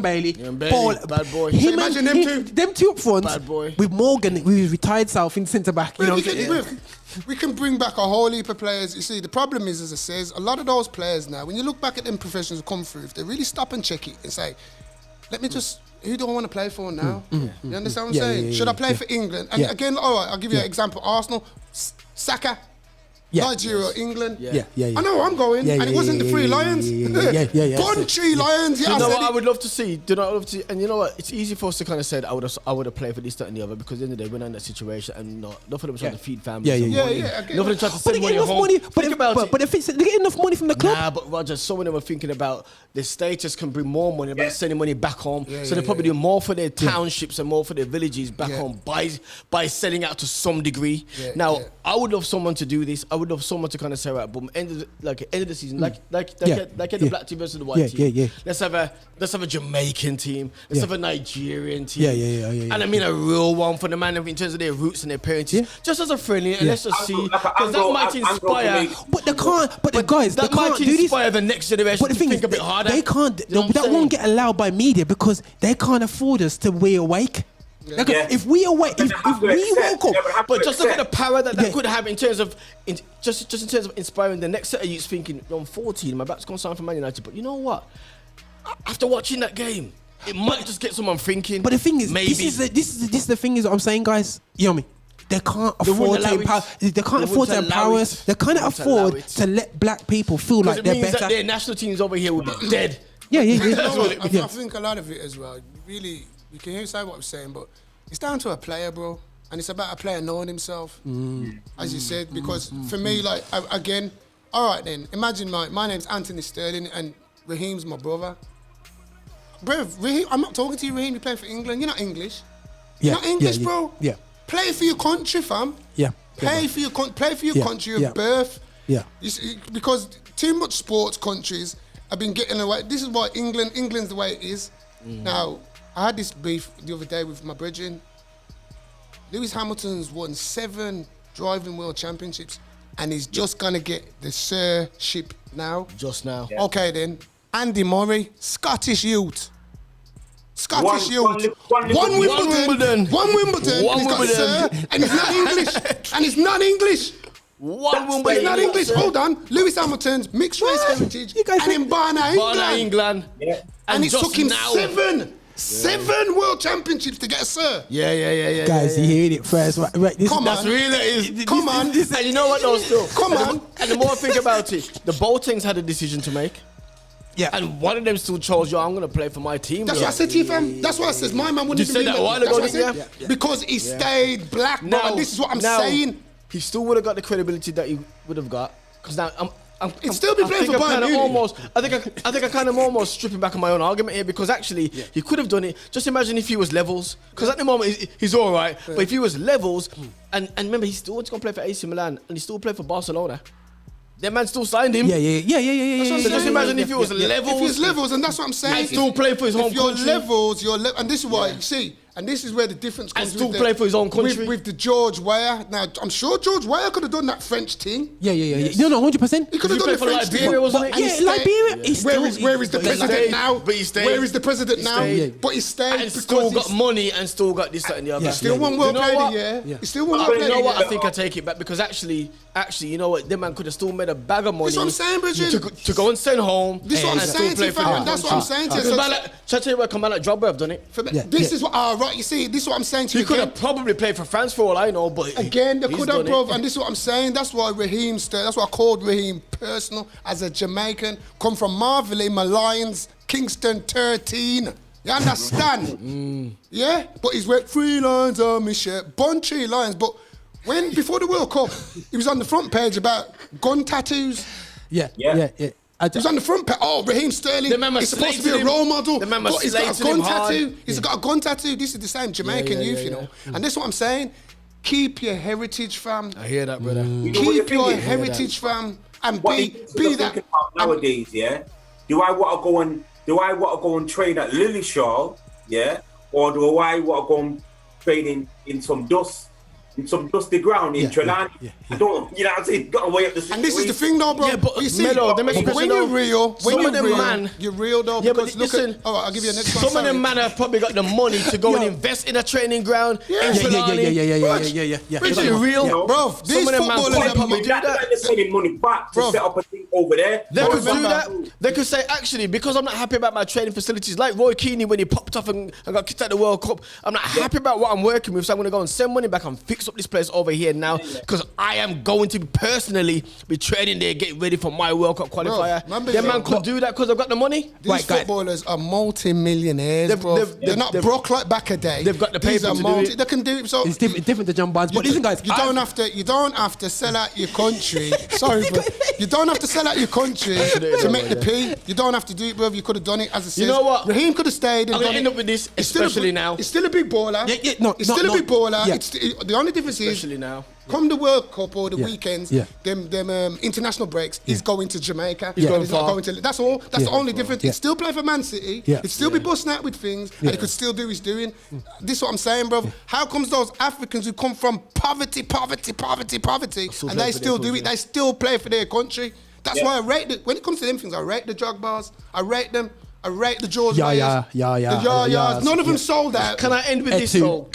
Speaker 1: Bailey,
Speaker 3: bad boy.
Speaker 2: Imagine
Speaker 1: them two up front,
Speaker 3: bad boy.
Speaker 1: with Morgan, who's retired self in centre back.
Speaker 2: We can bring back a whole heap of players. You see, the problem is, as I says, a lot of those players now, when you look back at them professionals who come through, if they really stop and check it and say, let me just, who do I want to play for now? You understand what I'm saying? Should I play for England? And again, all right, I'll give you an example. Arsenal, Saka. Nigeria, England.
Speaker 1: Yeah.
Speaker 2: I know where I'm going, and it wasn't the Three Lions. Bunchy Lions.
Speaker 3: You know what I would love to see? And you know what? It's easy for us to kind of say that I would have played for this, that, and the other, because at the end of the day, we're not in that situation, and not for them trying to feed families. Not for them trying to send money home.
Speaker 1: But if they get enough money from the club.
Speaker 3: Nah, but Roger, some of them are thinking about their status can bring more money, about sending money back home. So they probably do more for their townships and more for their villages back home by selling out to some degree. Now, I would love someone to do this. I would love someone to kind of say, right, boom, end of the season, like the black team versus the white team. Let's have a Jamaican team. Let's have a Nigerian team. And I mean a real one for the man in terms of their roots and their parents. Just as a friendly, and let's just see, because that might inspire.
Speaker 1: But they can't. But the guys,
Speaker 3: that might inspire the next generation to think a bit harder.
Speaker 1: They can't. That won't get allowed by media because they can't afford us to be awake. If we awake, if we woke up,
Speaker 3: but just look at the power that could have in terms of just in terms of inspiring the next set of youths thinking, I'm 14, my back's going to sign for Man United, but you know what? After watching that game, it might just get someone thinking.
Speaker 1: But the thing is,
Speaker 3: maybe.
Speaker 1: this is the thing is what I'm saying, guys. You know me. They can't afford to empower. They can't afford to empower us. They can't afford to let black people feel like they're better.
Speaker 3: That their national teams over here will be dead.
Speaker 2: I think a lot of it as well. Really, you can hear inside what I'm saying, but it's down to a player, bro. And it's about a player knowing himself, as you said. Because for me, like, again, all right then, imagine my name's Anthony Sterling and Raheem's my brother. Bro, Raheem, I'm not talking to you, Raheem. You're playing for England. You're not English. You're not English, bro.
Speaker 1: Yeah.
Speaker 2: Play for your country, fam.
Speaker 1: Yeah.
Speaker 2: Play for your country of birth.
Speaker 1: Yeah.
Speaker 2: You see, because too much sports countries have been getting away. This is why England's the way it is. Now, I had this beef the other day with my brethren. Lewis Hamilton's won 7 driving world championships, and he's just gonna get the sirship now.
Speaker 3: Just now.
Speaker 2: Yeah. Okay then. Andy Murray, Scottish youth. Scottish youth. One Wimbledon. He's got sir, and he's not English.
Speaker 3: One Wimbledon.
Speaker 2: He's not English. Hold on. Lewis Hamilton's mixed race heritage, and in Barna, England.
Speaker 3: Yeah.
Speaker 2: And it took him 7 world championships to get a sir.
Speaker 3: Yeah.
Speaker 1: Guys, you heard it first. Right,
Speaker 2: That's
Speaker 3: really
Speaker 2: Come on.
Speaker 3: And you know what though still?
Speaker 2: Come on.
Speaker 3: And the more I think about it, the Boltings had a decision to make.
Speaker 1: Yeah.
Speaker 3: And one of them still chose, I'm going to play for my team.
Speaker 2: That's what I said to you, fam. That's what I said. My man wouldn't
Speaker 3: even say that a while ago, didn't you?
Speaker 2: Because he stayed black, bro. And this is what I'm saying.
Speaker 3: He still would have got the credibility that he would have got. Because now
Speaker 2: He'd still be playing for Bayern Munich.
Speaker 3: I think I kind of almost stripping back on my own argument here, because actually he could have done it. Just imagine if he was levels, because at the moment he's all right. But if he was levels, and remember he still wants to go play for AC Milan, and he still played for Barcelona. That man still signed him.
Speaker 1: Yeah.
Speaker 3: So just imagine if he was levels.
Speaker 2: If he was levels, and that's what I'm saying.
Speaker 3: And still play for his home country.
Speaker 2: If you're levels, and this is why you see. And this is where the difference comes.
Speaker 3: And still play for his own country.
Speaker 2: With the George Weah. Now, I'm sure George Weah could have done that French thing.
Speaker 1: Yeah. No, 100%.
Speaker 2: He could have done the French thing.
Speaker 3: Liberia, wasn't
Speaker 1: it? Yeah, Liberia.
Speaker 2: Where is the president now?
Speaker 3: But he stayed.
Speaker 2: Where is the president now? But he stayed.
Speaker 3: And still got money and still got this, that, and the other.
Speaker 2: Still won World Player of the Year. He still won World Player of the Year.
Speaker 3: You know what? I think I take it back, because actually, you know what? That man could have still made a bag of money.
Speaker 2: That's what I'm saying, Bridget.
Speaker 3: To go and send home.
Speaker 2: This is what I'm saying to you, fam. That's what I'm saying to you.
Speaker 3: Shall I tell you what? Come on, like Drogba have done it.
Speaker 2: This is what. Right. You see, this is what I'm saying to you.
Speaker 3: He could have probably played for France for all I know, but
Speaker 2: again, they could have, bro. And this is what I'm saying. That's why that's why I called Raheem personal as a Jamaican. Come from Marvelly, my Lions, Kingston 13. You understand? Yeah? But he's wearing 3 lines on my shirt. Bunchy Lions. But before the World Cup, he was on the front page about gun tattoos.
Speaker 1: Yeah.
Speaker 2: He was on the front page. Oh, Raheem Sterling. He's supposed to be a role model. But he's got a gun tattoo. He's got a gun tattoo. This is the same Jamaican youth, you know. And that's what I'm saying. Keep your heritage, fam.
Speaker 3: I hear that, brother.
Speaker 2: Keep your heritage, fam. And be that.
Speaker 4: Nowadays, yeah. Do I want to go and train at Lillyshaw, yeah, or do I want to go and train in some dusty ground in Trelawney? I don't, you know what I'm saying? Got to weigh up the situation.
Speaker 2: And this is the thing, though, bro.
Speaker 3: Yeah, but
Speaker 2: you see,
Speaker 3: Mello,
Speaker 2: when you're real, you're real, though.
Speaker 3: Yeah,
Speaker 2: because
Speaker 3: but listen,
Speaker 2: all right, I'll give you a next one.
Speaker 3: Some of them man have probably got the money to go and invest in a training ground.
Speaker 1: Yeah.
Speaker 3: Which is real,
Speaker 2: bro. These footballers
Speaker 4: probably do that. They're sending money back to set up a thing over there.
Speaker 3: They could do that. They could say, actually, because I'm not happy about my training facilities, like Roy Keane when he popped off and got kicked out of the World Cup, I'm not happy about what I'm working with, so I'm going to go and send money back and fix fix up this place over here now because I am going to personally be training there, getting ready for my World Cup qualifier. Them man could do that because I've got the money.
Speaker 2: These footballers are multi-millionaires, bro. They're not broke like back a day.
Speaker 3: They've got the paper to do it.
Speaker 2: They can do it. So
Speaker 1: it's different to John Barnes. But listen, guys,
Speaker 2: you don't have to sell out your country. Sorry, bro. You don't have to sell out your country to make the P. You don't have to do it, bro. You could have done it as a says.
Speaker 3: You know what?
Speaker 2: Raheem could have stayed.
Speaker 3: I'm gonna end up with this, especially now.
Speaker 2: It's still a big baller. It's still a big baller. The only difference is
Speaker 3: now.
Speaker 2: Come the World Cup or the weekends, them international breaks, he's going to Jamaica. He's not going to. That's all. That's the only difference. He'd still play for Man City. He'd still be busting out with things, and he could still do his doing. This is what I'm saying, bro. How comes those Africans who come from poverty, and they still do it? They still play for their country. That's why I rate it. When it comes to them things, I rate the Drogbas. I rate them. I rate the George Mayers. The Yayas. None of them sold out.
Speaker 3: Can I end with this though?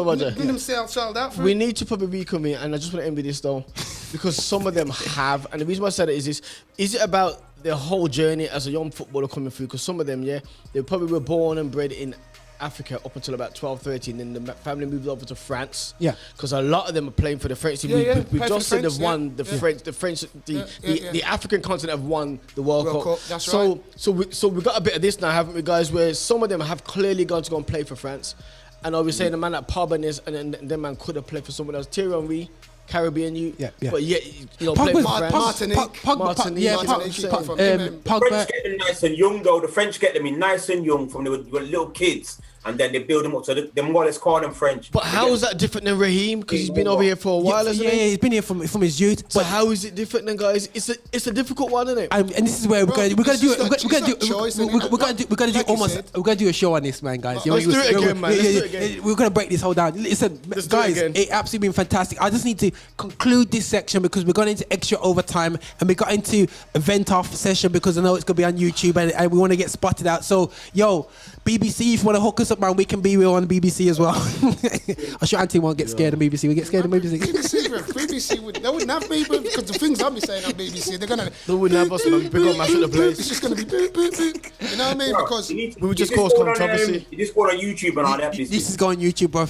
Speaker 3: Roger?
Speaker 2: None of them sold out for
Speaker 3: We need to probably recommit, and I just want to end with this though, because some of them have, and the reason why I said it is this: is it about their whole journey as a young footballer coming through? Because some of them, they probably were born and bred in Africa up until about 12, 13, then the family moved over to France. Because a lot of them are playing for the French team. We just said they've won the French, the African continent have won the World Cup.
Speaker 2: That's right.
Speaker 3: So we got a bit of this now, haven't we, guys? Where some of them have clearly gone to go and play for France, and I was saying the man at Pogba and then man could have played for someone else. Thierry Henry, Caribbean but play for
Speaker 2: Martinique.
Speaker 4: The French get them nice and young though. The French get them in nice and young from they were little kids. And then they build them up. So they more or less call them French.
Speaker 3: But how is that different than Raheem? Because he's been over here for a while, hasn't he?
Speaker 1: Yeah, he's been here from his youth.
Speaker 3: So how is it different then, guys? It's a difficult one, isn't it?
Speaker 1: And this is where we're gonna do a show on this, man, guys.
Speaker 3: Let's do it again, man.
Speaker 1: We're gonna break this whole down. Listen, guys, it absolutely been fantastic. I just need to conclude this section because we got into extra overtime and we got into event off session because I know it's gonna be on YouTube and we want to get spotted out. So, BBC, if you want to hook us up, man, we can be real on the BBC as well. I'm sure Anthony won't get scared of BBC. We get scared of BBC.
Speaker 2: BBC they wouldn't have me, because the things I'll be saying on BBC,
Speaker 3: they wouldn't have us, man. We're mash up the place.
Speaker 2: It's just gonna be boop, boop, boop. You know what I mean? Because
Speaker 3: we would just cause controversy.
Speaker 4: You just go on YouTube and all that.
Speaker 1: This is going YouTube, bro.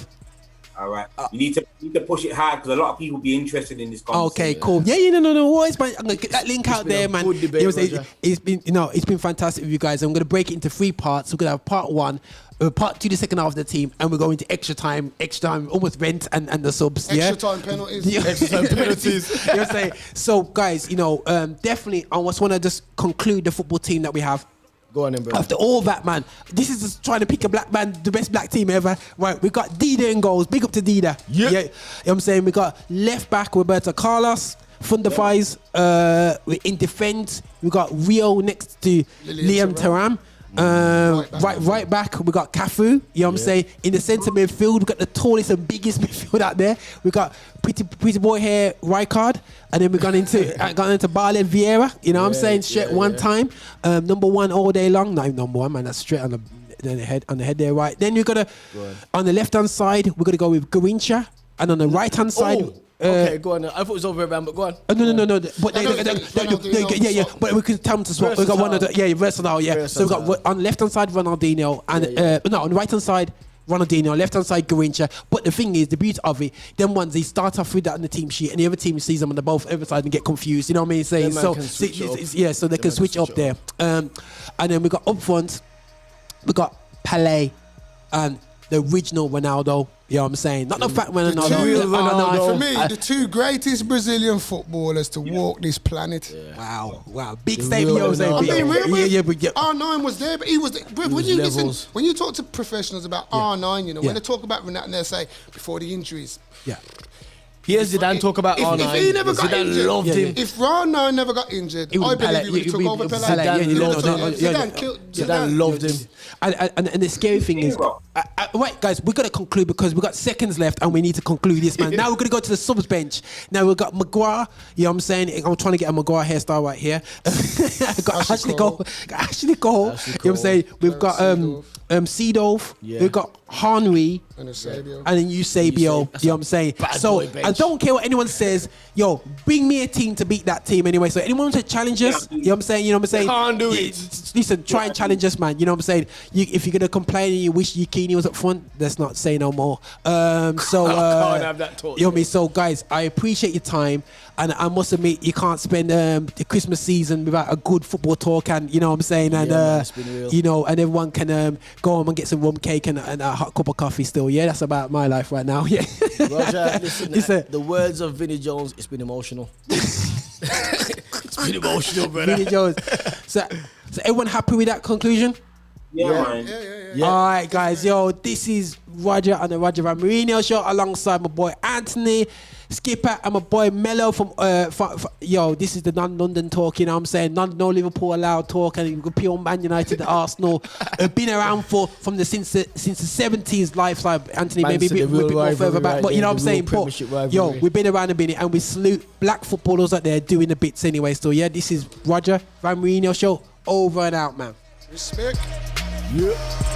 Speaker 4: All right. You need to push it hard because a lot of people be interested in this conversation.
Speaker 1: Okay, cool. No. Always, man. I'm gonna get that link out there, man. It's been fantastic with you guys. I'm gonna break it into 3 parts. We're gonna have part 1. Part 2, the second half of the team, and we're going to extra time, almost rent and the subs.
Speaker 2: Extra time penalties.
Speaker 1: Extra time penalties. You know what I'm saying? So, guys, definitely, I just want to just conclude the football team that we have.
Speaker 3: Go on then, bro.
Speaker 1: After all that, man, this is just trying to pick a black man, the best black team ever. Right, we got Dida in goals. Big up to Dida. Yeah. You know what I'm saying? We got left back Roberto Carlos. Fundafais, in defence, we got Rio next to Liam Thuram. Right back, we got Cafu. You know what I'm saying? In the centre midfield, we got the tallest and biggest midfield out there. We got pretty boy here, Rijkaard, and then we got into Barley Vieira. You know what I'm saying? Straight one time, number 1 all day long. Not even number 1, man. That's straight on the head there, right? Then we got on the left hand side, we're gonna go with Garincha, and on the right hand side.
Speaker 3: Okay, go on. I thought it was over around, but go on.
Speaker 1: No. But But we can tell them to swap. We got one of the versatile. So we got on the left hand side Ronaldinho, and on the right hand side Ronaldinho, left hand side Garincha. But the thing is, the beauty of it, them ones they start off with that on the team sheet, and the other team sees them on the both other side and get confused. You know what I mean? Saying so they can switch up there. And then we got up front, we got Pelé and the original Ronaldo. You know what I'm saying? Not the fact Ronaldo.
Speaker 2: For me, the 2 greatest Brazilian footballers to walk this planet.
Speaker 1: Yeah. Wow. Big statement.
Speaker 2: R9 was there, but he was there. When you talk to professionals about R9, when they talk about Ronaldo, and they say, before the injuries.
Speaker 1: Yeah.
Speaker 3: Here's Zidane talk about R9.
Speaker 2: If he never got injured,
Speaker 3: loved him.
Speaker 2: If R9 never got injured, I believe he would have took over Pelé.
Speaker 3: Zidane loved him.
Speaker 1: And the scary thing is, wait, guys, we're going to conclude because we've got seconds left and we need to conclude this, man. Now we're going to go to the subs bench. Now we've got Maguire. You know what I'm saying? I'm trying to get a Maguire hairstyle right here. got Ashley Cole. You know what I'm saying? We've got Seedorf. We've got Henry,
Speaker 2: and Eusebio.
Speaker 1: And then Eusebio, you know what I'm saying? So I don't care what anyone says, yo, bring me a team to beat that team anyway. So anyone wants to challenge us, you know what I'm saying? You know what I'm saying?
Speaker 3: Can't do it.
Speaker 1: Listen, try and challenge us, man. You know what I'm saying? If you're gonna complain and you wish Yukini was up front, let's not say no more.
Speaker 3: I can't have that talk.
Speaker 1: You know what I mean? So guys, I appreciate your time. And I must admit, you can't spend the Christmas season without a good football talk, and you know what I'm saying, and
Speaker 3: man,
Speaker 1: you know, and everyone can go home and get some rum cake and a hot cup of coffee. Still, yeah, that's about my life right now. Yeah.
Speaker 3: Roger, listen, the words of Vinnie Jones, it's been emotional. It's been emotional, brother.
Speaker 1: Vinnie Jones. So everyone happy with that conclusion?
Speaker 4: Yeah, man.
Speaker 1: Yeah. All right, guys. Yo, this is Roger on the Roger Van Moorinho show alongside my boy Anthony, Skippa, and my boy Mello from yo, this is the non-London talk, you know what I'm saying? No Liverpool allowed talk, and pure Man United, Arsenal. Been around since the 70s lifestyle, Anthony, maybe a bit more further back. But you know what I'm saying? But, yo, we've been around a minute, and we salute black footballers out there doing the bits anyway. So yeah, this is Roger Van Moorinho show. Over and out, man.
Speaker 2: Respect.
Speaker 3: Yeah.